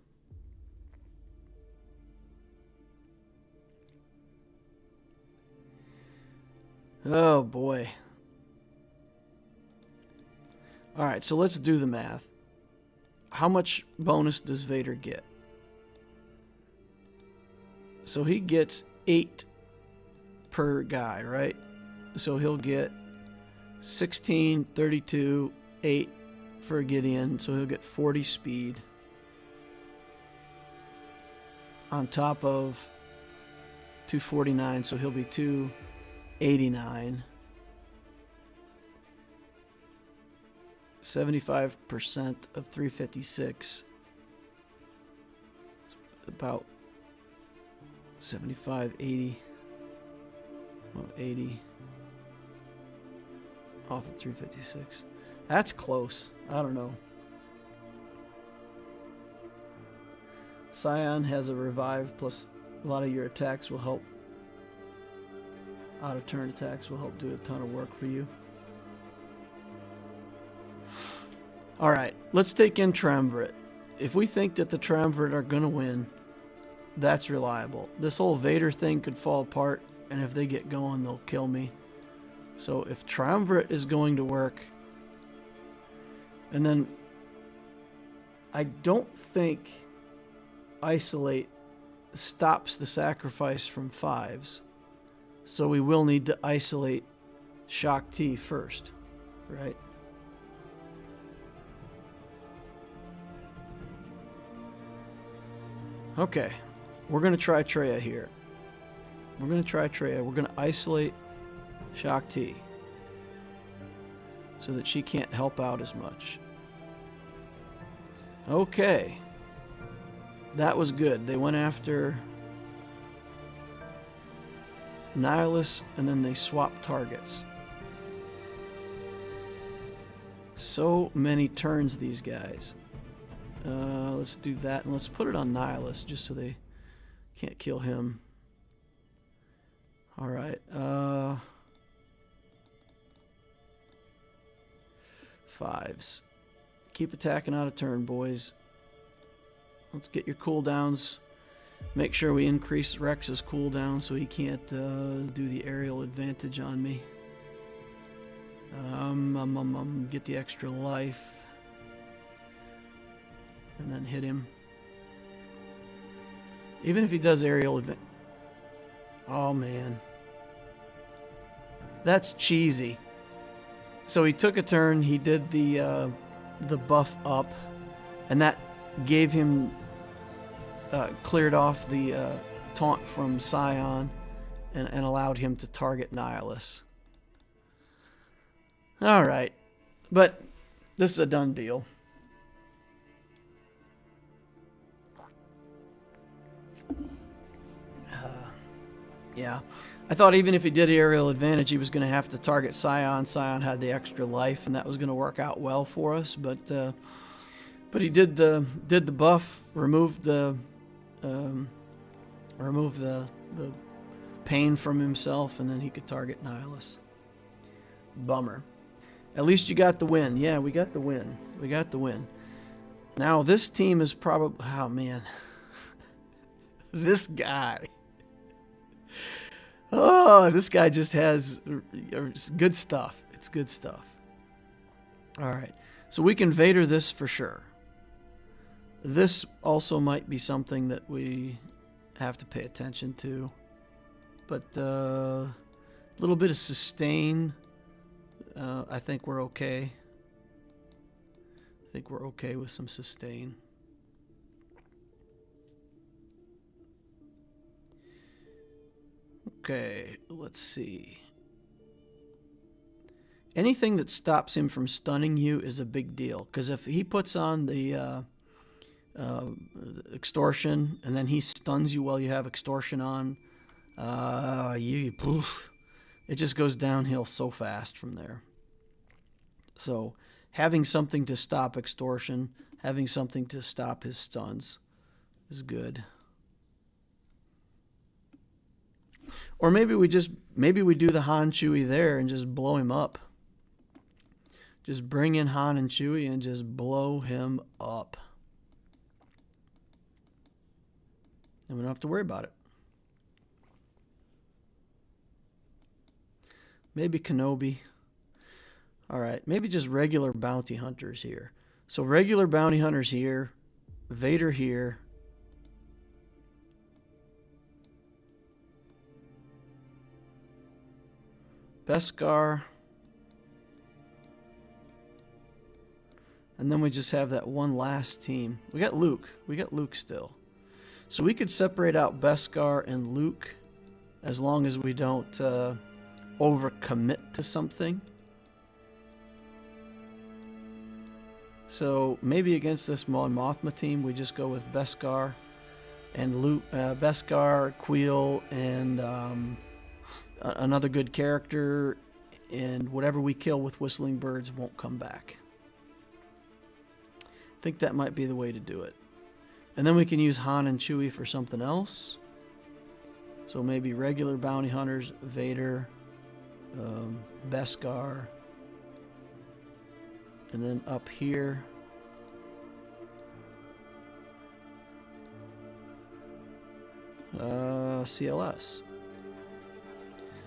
Oh boy. Alright, so let's do the math. How much bonus does Vader get? So he gets 8 per guy, right? So he'll get 16, 32, 8 for Gideon, so he'll get 40 speed on top of 249, so he'll be 289. 75% of 356, about 75, 80, well, 80 off of 356. That's close. I don't know. Scion has a revive plus A lot of your attacks will help. Out of turn attacks will help do a ton of work for you. Alright, let's take in Triumvirate. If we think that the Triumvirate are going to win, that's reliable. This whole Vader thing could fall apart, and if they get going, they'll kill me. So if Triumvirate is going to work, and then I don't think Isolate stops the sacrifice from 5s. So we will need to isolate Shock T first, right? Okay, we're going to try Traya here. We're going to try Traya. We're going to isolate Shock T so that she can't help out as much. Okay. That was good. They went after Nihilus and then they swapped targets. So many turns, these guys. Let's do that, and let's put it on Nihilus just so they can't kill him. Alright, 5s. Keep attacking out of turn, boys. Let's get your cooldowns. Make sure we increase Rex's cooldown so he can't do the aerial advantage on me. Get the extra life. And then hit him. Even if he does aerial advantage. Oh, man. That's cheesy. So he took a turn, he did the buff up, and that gave him, cleared off the taunt from Scion and allowed him to target Nihilus. Alright, but this is a done deal. Yeah, I thought even if he did aerial advantage, he was going to have to target Scion. Scion had the extra life, and that was going to work out well for us. But he did the buff, removed the pain from himself, and then he could target Nihilus. Bummer. At least you got the win. Yeah, we got the win. We got the win. Now this team is probably, oh man, this guy. Oh, this guy just has good stuff. It's good stuff. All right. So we can Vader this for sure. This also might be something that we have to pay attention to. But a little bit of sustain. I think we're okay. I think we're okay with some sustain. Okay, let's see. Anything that stops him from stunning you is a big deal. Because if he puts on the extortion and then he stuns you while you have extortion on, it just goes downhill so fast from there. So having something to stop extortion, having something to stop his stuns is good. Or maybe we do the Han Chewie there and just blow him up. Just bring in Han and Chewie and just blow him up. And we don't have to worry about it. Maybe Kenobi. Alright, maybe just regular bounty hunters here. So regular bounty hunters here. Vader here. Beskar. And then we just have that one last team. We got Luke. We got Luke still. So we could separate out Beskar and Luke as long as we don't overcommit to something. So maybe against this Mon Mothma team, we just go with Beskar and Luke, Beskar, Queel, and another good character, and whatever we kill with Whistling Birds won't come back. I think that might be the way to do it. And then we can use Han and Chewie for something else. So maybe regular bounty hunters, Vader, Beskar, and then up here, CLS.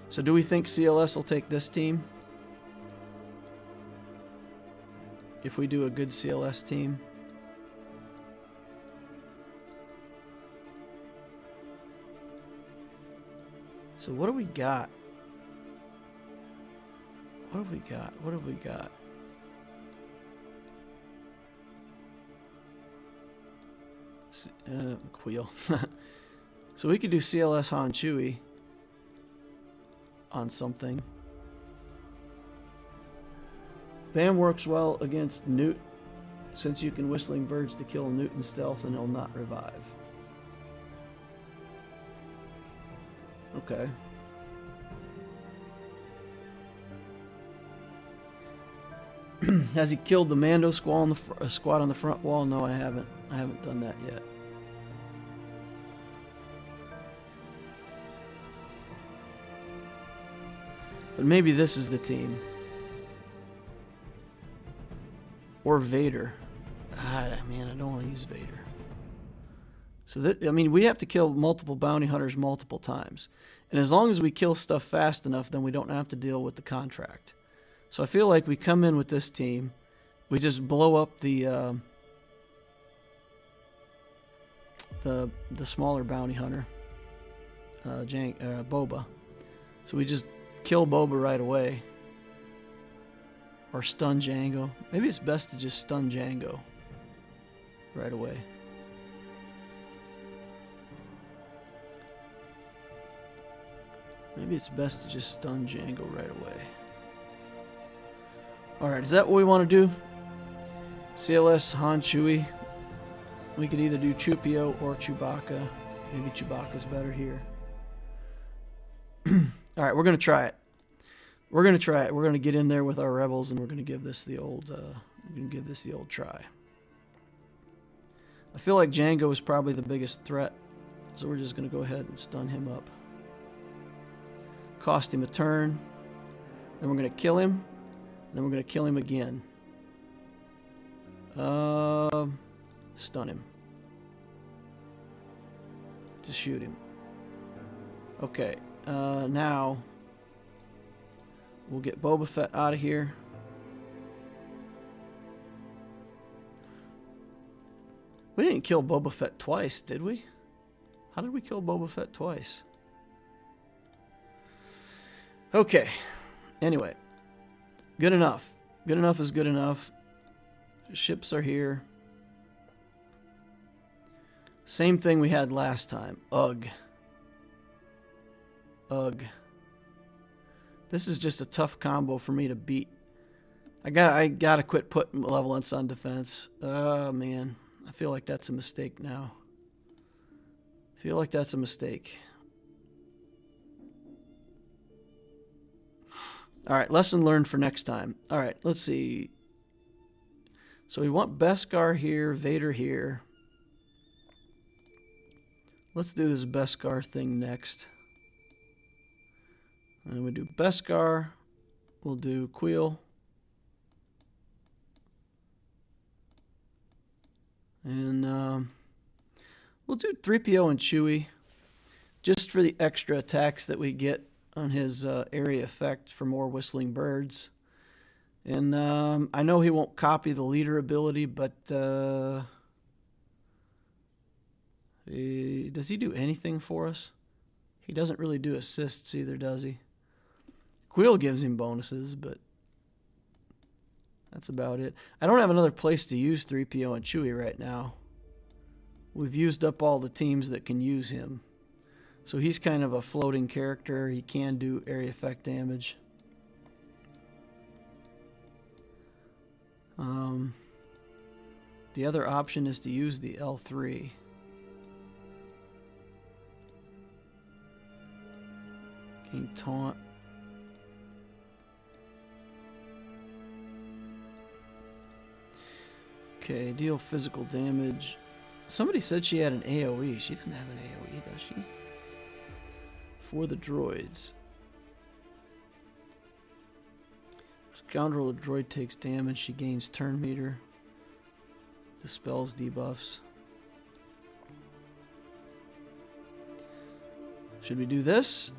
So do we think CLS will take this team? If we do a good CLS team? So what do we got? What have we got? What have we got? Quill. So we could do CLS Han Chewie on something. Bam works well against Newt, since you can whistling birds to kill Newt in stealth and he'll not revive. Okay. Has he killed the Mando squad on the front wall? No, I haven't. I haven't done that yet. But maybe this is the team. Or Vader. Man, I don't want to use Vader. So that, I mean, we have to kill multiple bounty hunters multiple times. And as long as we kill stuff fast enough, then we don't have to deal with the contract. So I feel like we come in with this team, we just blow up the smaller bounty hunter, Boba. So we just kill Boba right away, or stun Jango. Maybe it's best to just stun Jango right away. Maybe it's best to just stun Jango right away. Alright, is that what we want to do? CLS, Han Chewie. We could either do Chewpio or Chewbacca. Maybe Chewbacca's better here. Alright, we're going to try it. We're going to try it. We're going to get in there with our rebels and we're going to give this the old try. I feel like Jango is probably the biggest threat, so we're just going to go ahead and stun him up. Cost him a turn. Then we're going to kill him. Then we're going to kill him again. Stun him. Just shoot him. Okay. Now we'll get Boba Fett out of here. We didn't kill Boba Fett twice, did we? How did we kill Boba Fett twice? Okay. Anyway. Good enough. Good enough is good enough. Ships are here. Same thing we had last time. Ugh. Ugh. This is just a tough combo for me to beat. I gotta quit putting malevolence on defense. Oh man. I feel like that's a mistake now. I feel like that's a mistake. Alright, lesson learned for next time. Alright, let's see. So we want Beskar here, Vader here. Let's do this Beskar thing next. And we do Beskar. We'll do Quill. And we'll do 3PO and Chewie. Just for the extra attacks that we get on his area effect for more whistling birds. And I know he won't copy the leader ability, but does he do anything for us? He doesn't really do assists either, does he? Quill gives him bonuses, but that's about it. I don't have another place to use 3PO and Chewie right now. We've used up all the teams that can use him. So he's kind of a floating character. He can do area effect damage. The other option is to use the L3. Gain taunt. Okay, deal physical damage. Somebody said she had an AoE. She didn't have an AoE, does she? for the droids. Scoundrel, a droid takes damage. She gains turn meter. Dispels debuffs. Should we do this?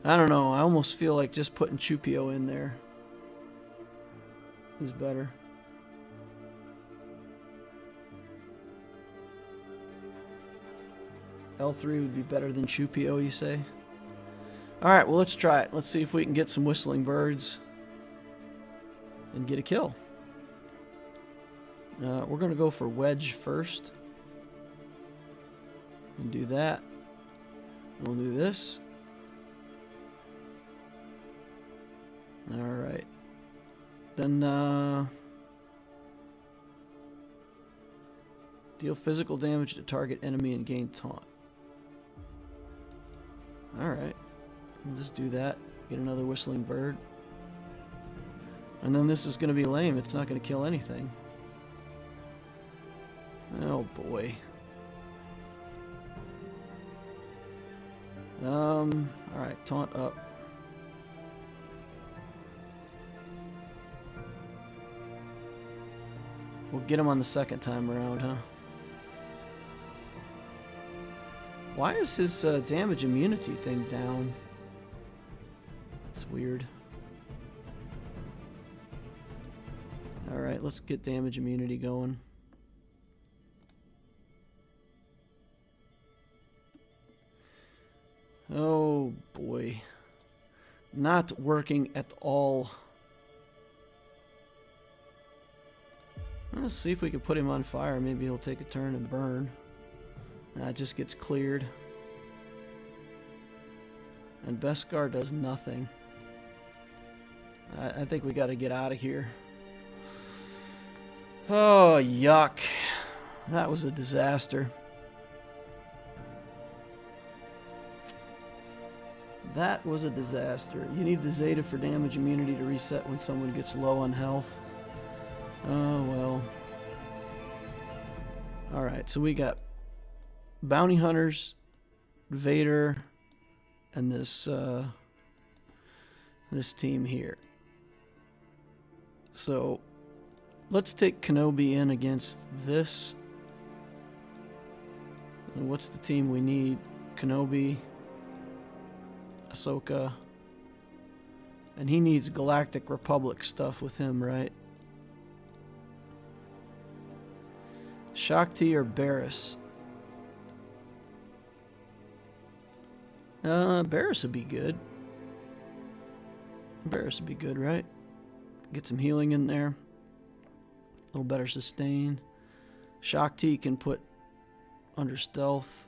I don't know. I almost feel like just putting Chupio in there is better. L3 would be better than Chupio, you say? Alright, well, let's try it. Let's see if we can get some whistling birds and get a kill. We're going to go for Wedge first. And do that. We'll do this. Alright. Then, deal physical damage to target enemy and gain taunt. Alright. We'll just do that. Get another whistling bird. And then this is going to be lame. It's not going to kill anything. Oh boy. Alright, taunt up. We'll get him on the second time around, huh? Why is his damage immunity thing down? It's weird. Alright, let's get damage immunity going. Oh boy. Not working at all. Let's see if we can put him on fire. Maybe he'll take a turn and burn. It just gets cleared. And Beskar does nothing. I think we got to get out of here. Oh, yuck. That was a disaster. That was a disaster. You need the Zeta for damage immunity to reset when someone gets low on health. Oh, well. Alright, so we got bounty hunters, Vader, and this team here. So let's take Kenobi in against this. And what's the team we need? Kenobi, Ahsoka, and he needs Galactic Republic stuff with him, right? Shakti or Barriss? Barriss would be good. Barriss would be good, right? Get some healing in there. A little better sustain. Shakti can put under stealth.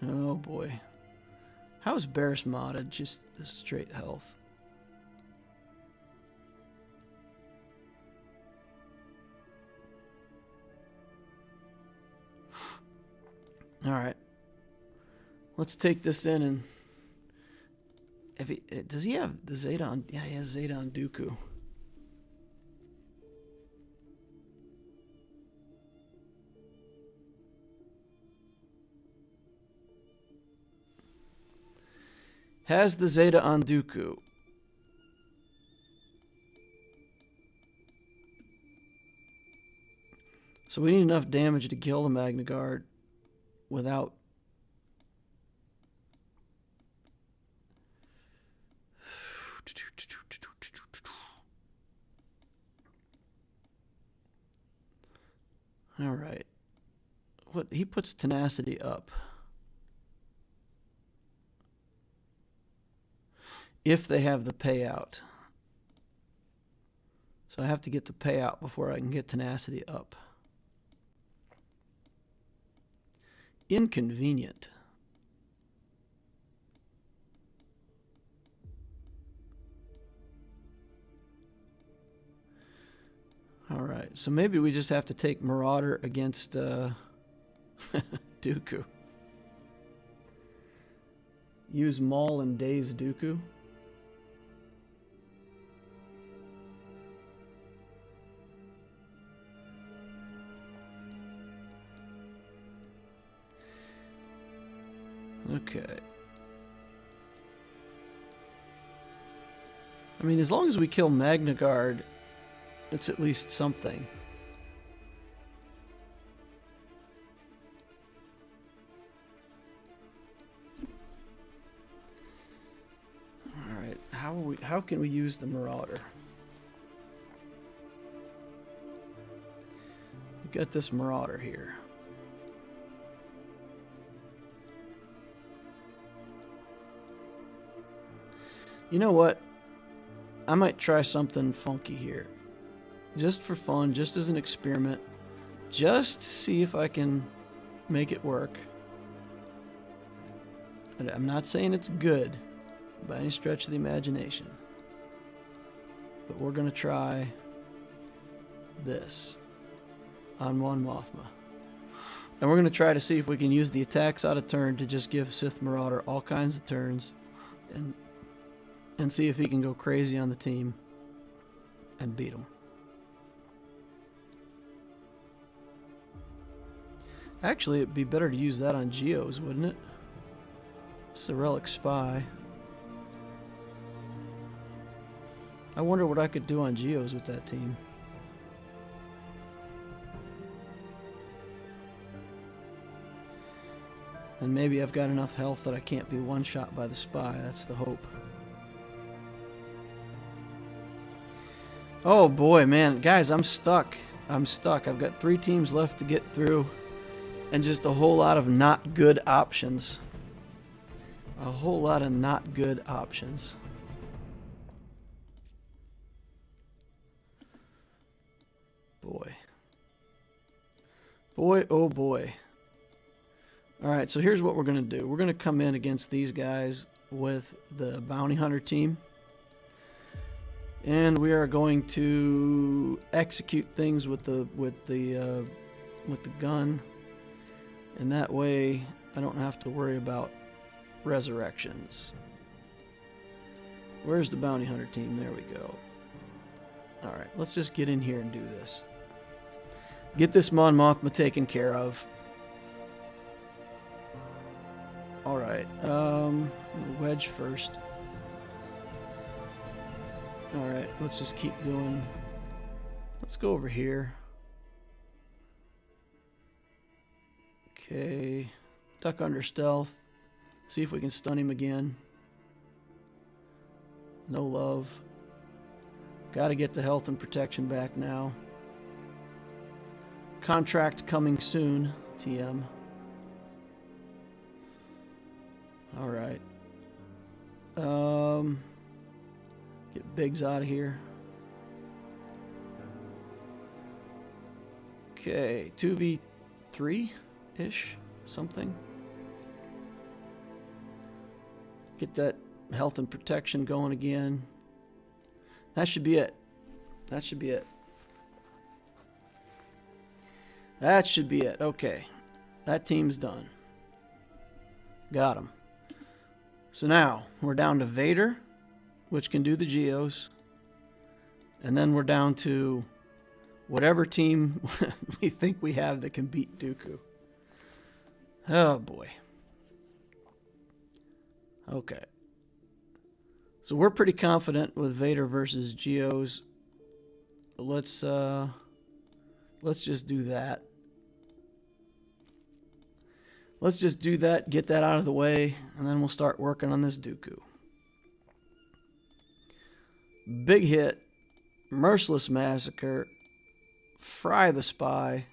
Oh boy. How is Barriss modded? Just the straight health. Alright. Let's take this in and... does he have the Zeta on... Yeah, he has Zeta on Dooku. Has the Zeta on Dooku. So we need enough damage to kill the Magna Guard without... Alright. What he puts tenacity up. If they have the payout. So I have to get the payout before I can get tenacity up. Inconvenient. Alright, so maybe we just have to take Marauder against Dooku. Use Maul and Daze Dooku. Okay. I mean, as long as we kill Magna Guard, it's at least something. Alright, how can we use the Marauder? We've got this Marauder here. You know what? I might try something funky here. Just for fun, just as an experiment. Just to see if I can make it work. And I'm not saying it's good by any stretch of the imagination. But we're going to try this on Mon Mothma. And we're going to try to see if we can use the attacks out of turn to just give Sith Marauder all kinds of turns. And see if he can go crazy on the team and beat him. Actually, it'd be better to use that on Geos, wouldn't it? It's a relic spy. I wonder what I could do on Geos with that team. And maybe I've got enough health that I can't be one-shot by the spy. That's the hope. Oh boy, man. Guys, I'm stuck. I'm stuck. I've got 3 teams left to get through. And just a whole lot of not good options. A whole lot of not good options. Boy. Boy, oh boy. Alright, so here's what we're going to do. We're going to come in against these guys with the Bounty Hunter team. And we are going to execute things with the gun, and that way I don't have to worry about resurrections. Where's the Bounty Hunter team? There we go. All right, let's just get in here and do this. Get this Mon Mothma taken care of. All right, wedge first. Alright, let's just keep going. Let's go over here. Okay. Duck under stealth. See if we can stun him again. No love. Gotta get the health and protection back now. Contract coming soon, TM. Alright. Get Biggs out of here. Okay, 2v3-ish, something. Get that health and protection going again. That should be it. That should be it. That should be it. Okay. That team's done. Got him. So now, we're down to Vader, which can do the Geos. And then we're down to whatever team we think we have that can beat Dooku. Oh, boy. Okay. So we're pretty confident with Vader versus Geos. Let's just do that. Let's just do that, get that out of the way, and then we'll start working on this Dooku. Big hit, merciless massacre, fry the spy,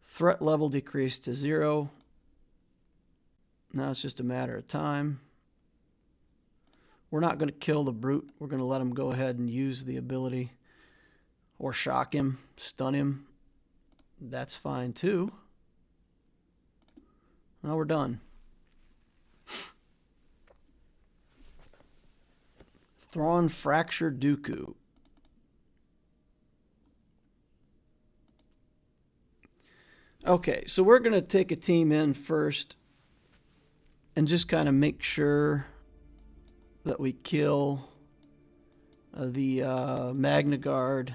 threat level decreased to 0. Now it's just a matter of time. We're not going to kill the brute. We're going to let him go ahead and use the ability or shock him, stun him. That's fine too. Now we're done. Thrawn Fracture Dooku. Okay, so we're going to take a team in first and just kind of make sure that we kill the Magna Guard.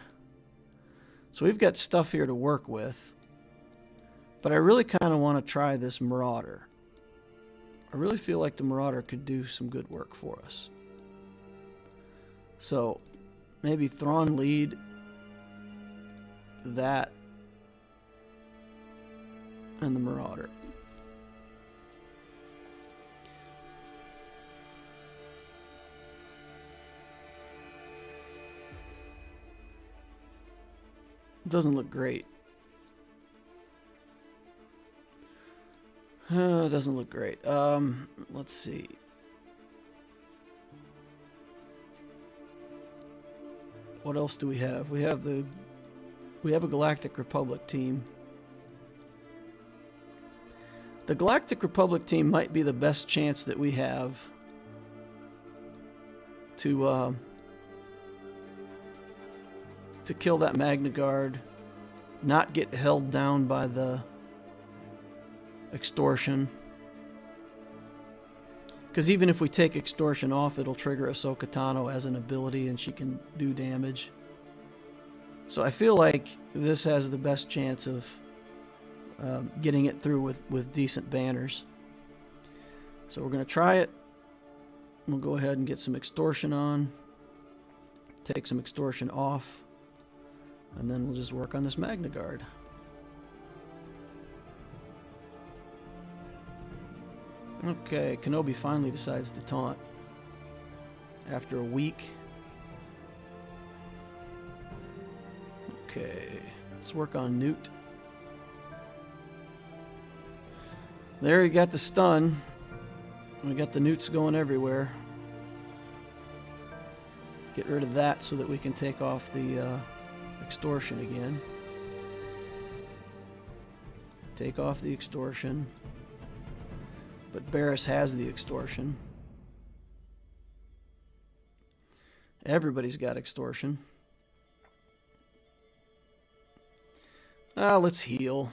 So we've got stuff here to work with. But I really kind of want to try this Marauder. I really feel like the Marauder could do some good work for us. So maybe Thrawn lead that and the Marauder. It doesn't look great. It doesn't look great. Let's see. What else do we have? We have a Galactic Republic team. The Galactic Republic team might be the best chance that we have to kill that Magna Guard, not get held down by the extortion. Because even if we take extortion off, it'll trigger Ahsoka Tano as an ability and she can do damage. So I feel like this has the best chance of getting it through with decent banners. So we're going to try it. We'll go ahead and get some extortion on. Take some extortion off. And then we'll just work on this Magna Guard. Okay, Kenobi finally decides to taunt after a week. Okay, let's work on Newt. There, you got the stun. We got the Newts going everywhere. Get rid of that so that we can take off the extortion again. Take off the extortion. But Barriss has the extortion. Everybody's got extortion. Let's heal.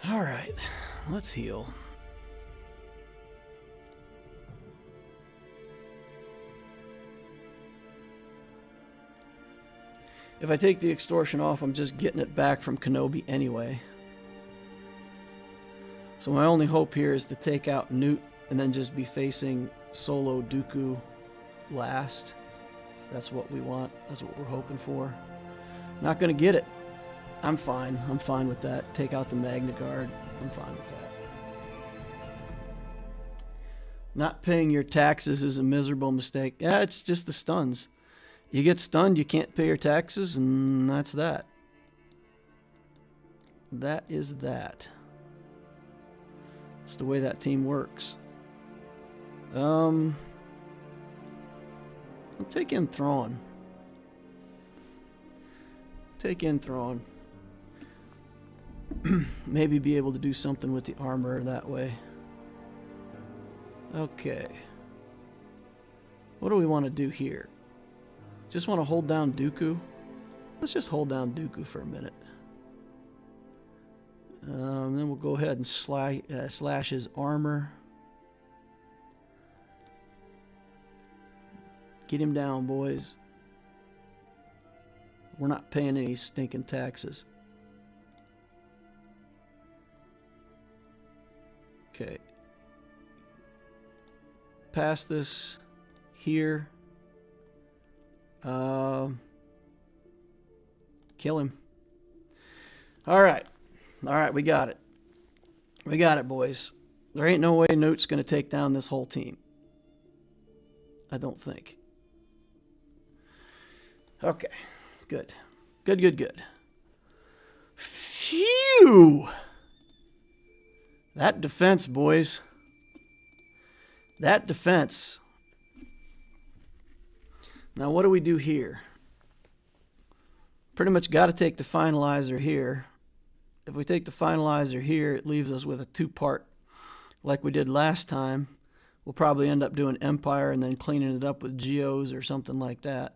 All right, let's heal. If I take the extortion off, I'm just getting it back from Kenobi anyway. So my only hope here is to take out Newt and then just be facing solo Dooku last. That's what we want. That's what we're hoping for. Not going to get it. I'm fine. I'm fine with that. Take out the Magna Guard. I'm fine with that. Not paying your taxes is a miserable mistake. Yeah, it's just the stuns. You get stunned, you can't pay your taxes, and that's that. That is that. It's the way that team works. I'll take in Thrawn. Take in Thrawn. Maybe be able to do something with the armor that way. Okay. What do we want to do here? Just want to hold down Dooku? Let's just hold down Dooku for a minute. Then we'll go ahead and slash his armor. Get him down, boys. We're not paying any stinking taxes. Okay. Pass this here. Kill him. All right, we got it. We got it, boys. There ain't no way Newt's going to take down this whole team. I don't think. Okay, good. Good. Phew! That defense, boys. That defense. Now, what do we do here? Pretty much got to take the finalizer here. If we take the finalizer here, it leaves us with a two-part like we did last time. We'll probably end up doing Empire and then cleaning it up with Geos or something like that.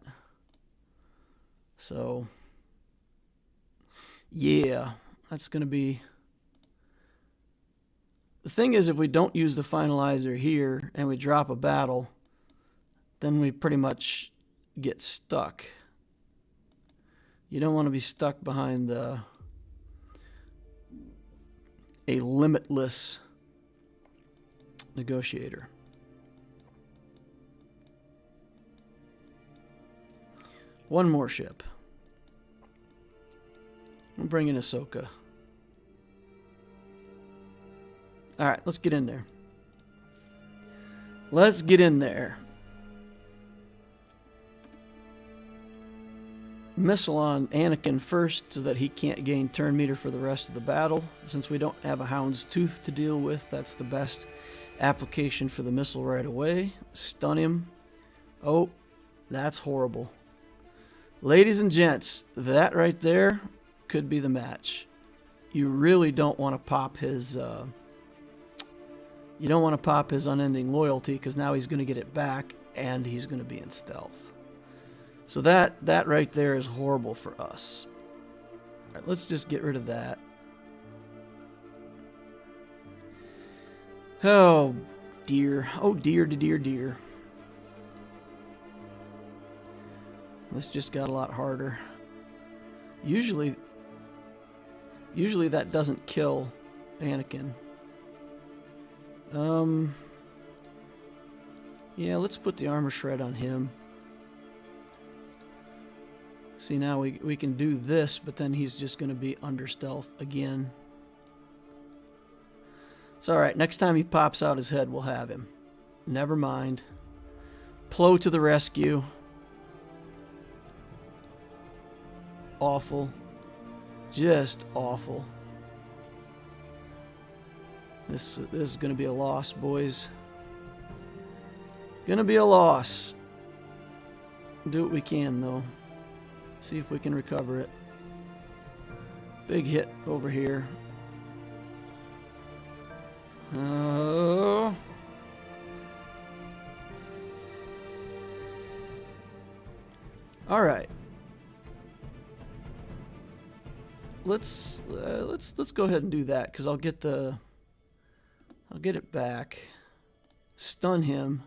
So, yeah, that's going to be... The thing is, if we don't use the finalizer here and we drop a battle, then we pretty much get stuck. You don't want to be stuck behind a limitless negotiator. One more ship. We'll bring in Ahsoka. Alright, let's get in there. Let's get in there. Missile on Anakin first so that he can't gain turn meter for the rest of the battle. Since we don't have a Hound's Tooth to deal with, that's the best application for the missile right away. Stun him. Oh, that's horrible. Ladies and gents, that right there could be the match. You really don't want to pop his unending loyalty, because now he's going to get it back and he's going to be in stealth. So that right there is horrible for us. All right, let's just get rid of that. Oh dear. Oh dear, dear, dear. This just got a lot harder. Usually that doesn't kill Anakin. Yeah, let's put the armor shred on him. See, now we can do this, but then he's just going to be under stealth again. It's alright. Next time he pops out his head, we'll have him. Never mind. Plo to the rescue. Awful. Just awful. This is going to be a loss, boys. Going to be a loss. Do what we can, though. See if we can recover it. Big hit over here. All right. Let's go ahead and do that, because I'll get it back. Stun him.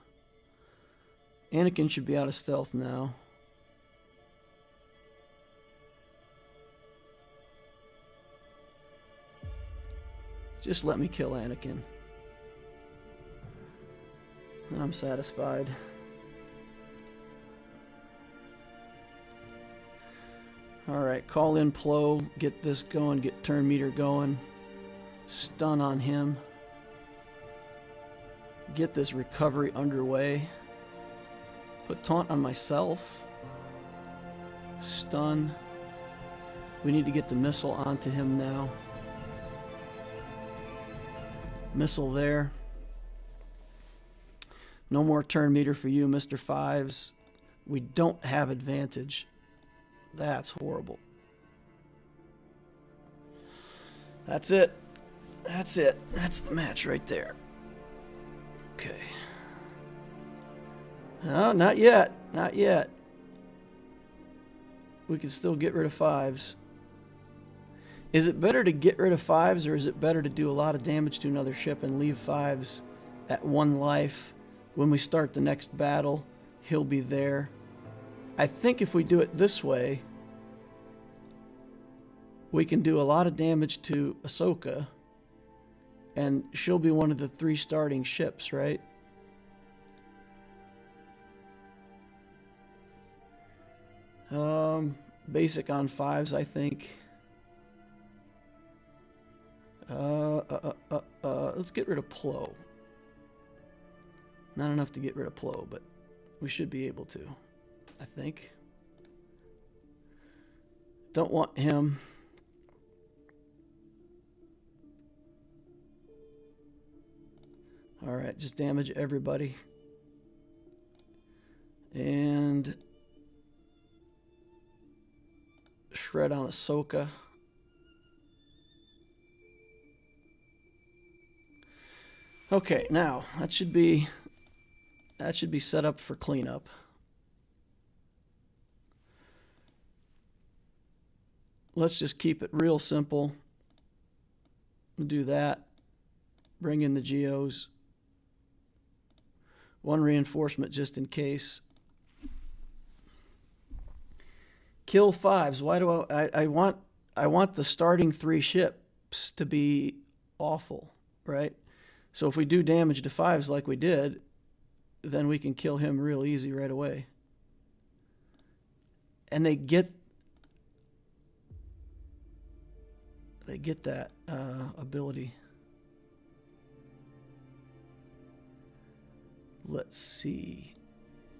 Anakin should be out of stealth now. Just let me kill Anakin. And I'm satisfied. Alright, call in Plo, get this going, get turn meter going. Stun on him. Get this recovery underway. Put taunt on myself. Stun. We need to get the missile onto him now. Missile there. No more turn meter for you, Mr. Fives. We don't have advantage. That's horrible. That's it. That's it. That's the match right there. Okay. No, not yet. Not yet. We can still get rid of Fives. Is it better to get rid of Fives, or is it better to do a lot of damage to another ship and leave Fives at 1 life? When we start the next battle, he'll be there. I think if we do it this way, we can do a lot of damage to Ahsoka, and she'll be one of the 3 starting ships, right? Basic on Fives, I think. Let's get rid of Plo. Not enough to get rid of Plo, but we should be able to, I think. Don't want him. Alright, just damage everybody. And shred on Ahsoka. Okay, now that should be set up for cleanup. Let's just keep it real simple. Do that. Bring in the Geos. 1 reinforcement just in case. Kill 5s. Why do I want the starting 3 ships to be awful, right? So if we do damage to 5s like we did, then we can kill him real easy right away. And they get that ability. Let's see.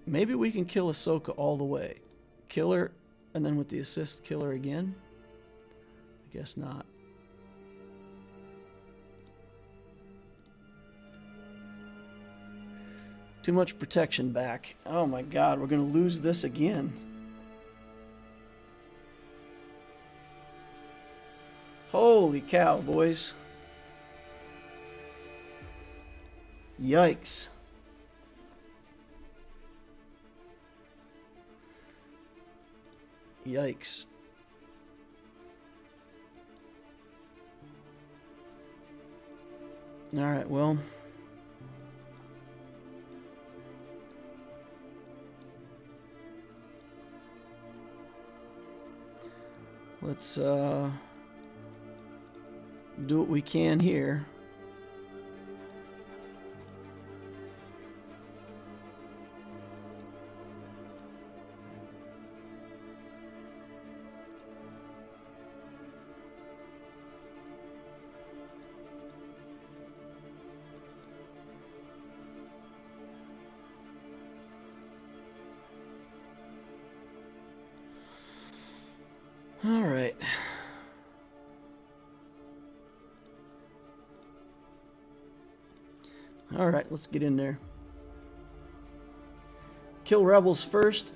Maybe we can kill Ahsoka all the way. Kill her, and then with the assist, kill her again? I guess not. Too much protection back. Oh my god, we're going to lose this again. Holy cow, boys. Yikes. Yikes. All right, well. Let's do what we can here. All right. All right, let's get in there. Kill rebels first.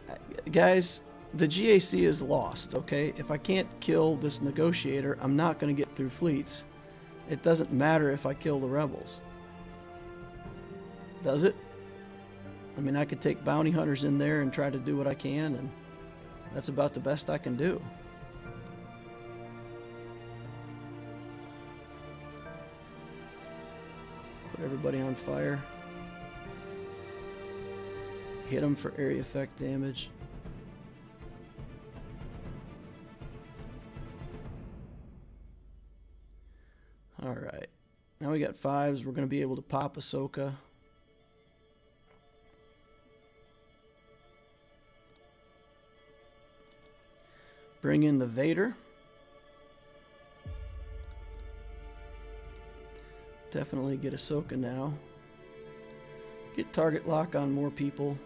Guys, the GAC is lost, okay? If I can't kill this negotiator, I'm not going to get through fleets. It doesn't matter if I kill the rebels. Does it? I mean, I could take bounty hunters in there and try to do what I can, and that's about the best I can do. Everybody on fire. Hit them for area effect damage. Alright. Now we got 5s. We're going to be able to pop Ahsoka. Bring in the Vader. Definitely get Ahsoka now. Get target lock on more people.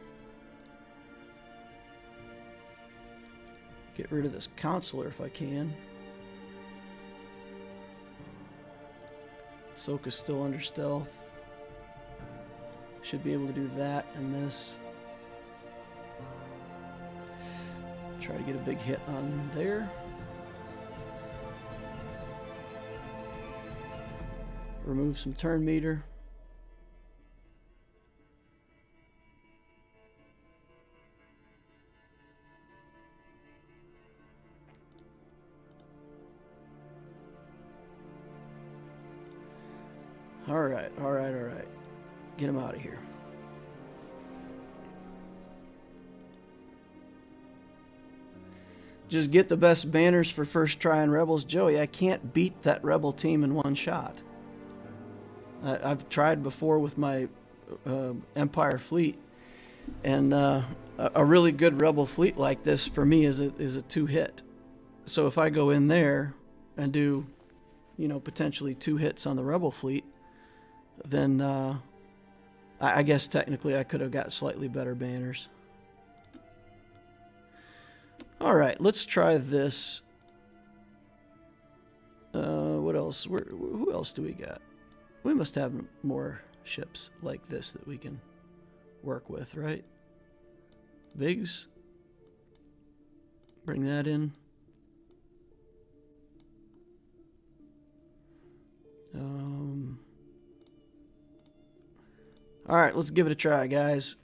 Get rid of this counselor if I can. Ahsoka's still under stealth. Should be able to do that and this. Try to get a big hit on there. Remove some turn meter. All right. Get him out of here. Just get the best banners for first try on Rebels. Joey, I can't beat that Rebel team in one shot. I've tried before with my Empire fleet, and a really good Rebel fleet like this for me is a 2-hit. So if I go in there and do, potentially 2 hits on the Rebel fleet, then I guess technically I could have got slightly better banners. All right, let's try this. What else? Who else do we got? We must have more ships like this that we can work with, right? Biggs. Bring that in. All right, let's give it a try, guys.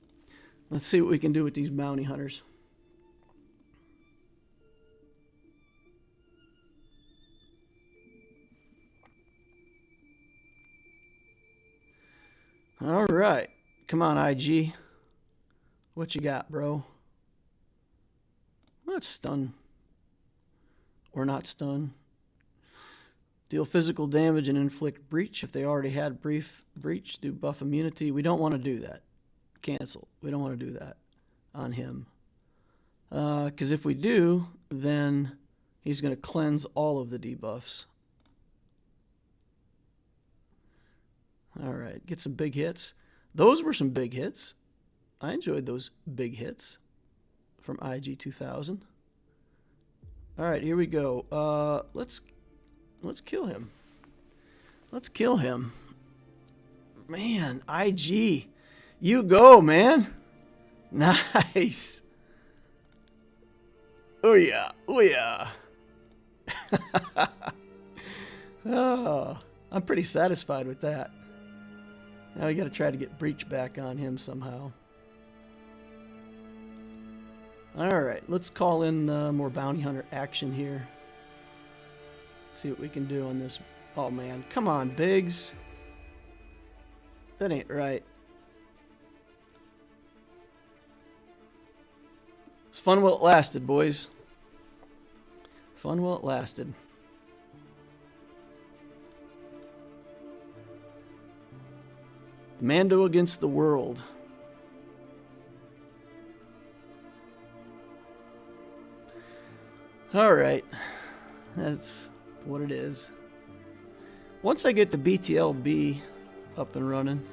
Let's see what we can do with these bounty hunters. All right. Come on, IG. What you got, bro? Let's stun or not stun. Deal physical damage and inflict breach. If they already had brief breach, do buff immunity. We don't want to do that. Cancel. We don't want to do that on him. Because if we do, then he's going to cleanse all of the debuffs. All right, get some big hits. Those were some big hits. I enjoyed those big hits from IG 2000. All right, here we go. Let's kill him. Let's kill him. Man, IG. You go, man. Nice. Oh, yeah. Oh, yeah. Oh, I'm pretty satisfied with that. Now we got to try to get breach back on him somehow. All right, let's call in more bounty hunter action here. See what we can do on this. Oh, man. Come on, Biggs. That ain't right. It's fun while it lasted, boys. Fun while it lasted. Mando against the world. All right. That's what it is. Once I get the BTLB up and running,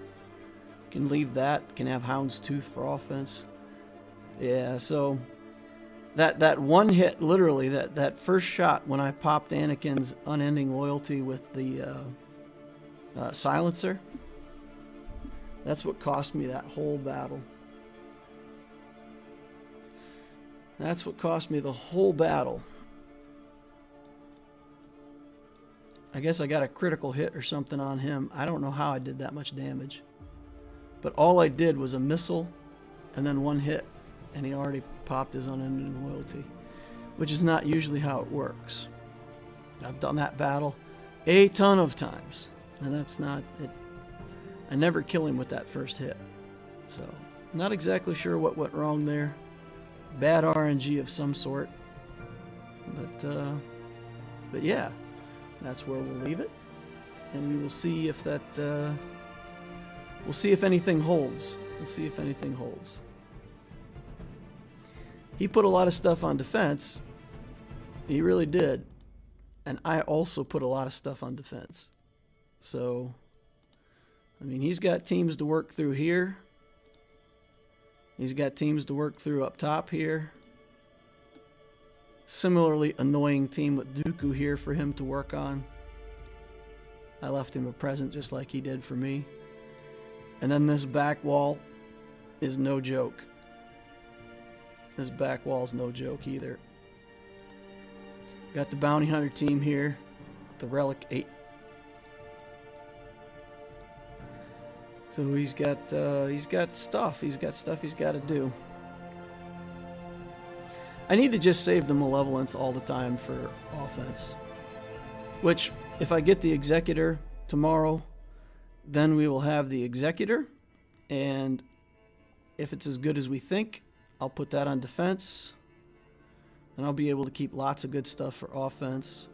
can leave that. Can have Hound's Tooth for offense. Yeah, so that one hit, literally, that first shot when I popped Anakin's unending loyalty with the silencer, that's what cost me that whole battle. That's what cost me the whole battle. I guess I got a critical hit or something on him. I don't know how I did that much damage. But all I did was a missile and then one hit. And he already popped his unending loyalty. Which is not usually how it works. I've done that battle a ton of times. And that's not it. I never kill him with that first hit. So, not exactly sure what went wrong there. Bad RNG of some sort. But yeah. That's where we'll leave it. And we will see if that... we'll see if anything holds. We'll see if anything holds. He put a lot of stuff on defense. He really did. And I also put a lot of stuff on defense. So, I mean, he's got teams to work through here. He's got teams to work through up top here. Similarly annoying team with Dooku here for him to work on. I left him a present just like he did for me. And then this back wall is no joke. This back wall's no joke either. Got the bounty hunter team here. The Relic 8. So he's got stuff. He's got stuff he's got to do. I need to just save the Malevolence all the time for offense. Which, if I get the Executor tomorrow, then we will have the Executor. And if it's as good as we think, I'll put that on defense. And I'll be able to keep lots of good stuff for offense.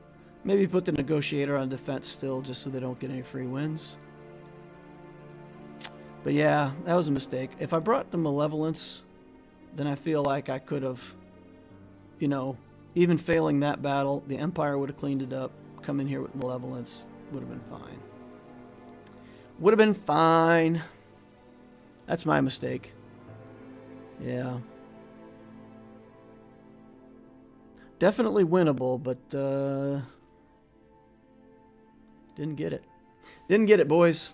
Maybe put the Negotiator on defense still, just so they don't get any free wins. But yeah, that was a mistake. If I brought the Malevolence, then I feel like I could have, you know, even failing that battle, the Empire would have cleaned it up. Come in here with Malevolence, would have been fine. Would have been fine. That's my mistake. Yeah. Definitely winnable, but didn't get it. Didn't get it, boys.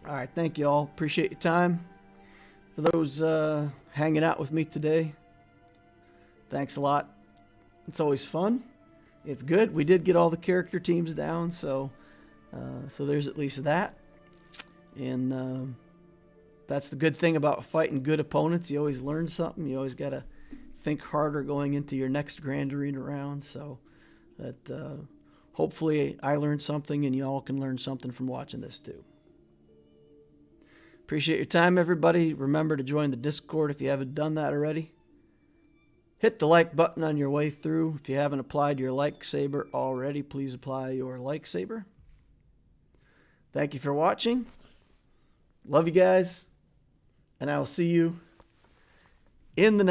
All right, thank you all. Appreciate your time. For those hanging out with me today, thanks a lot. It's always fun. It's good. We did get all the character teams down, so there's at least that. And that's the good thing about fighting good opponents. You always learn something. You always got to think harder going into your next Grand Arena round. So that hopefully I learned something and you all can learn something from watching this too. Appreciate your time, everybody. Remember to join the Discord if you haven't done that already. Hit the like button on your way through. If you haven't applied your like saber already, please apply your like saber. Thank you for watching. Love you guys. And I will see you in the next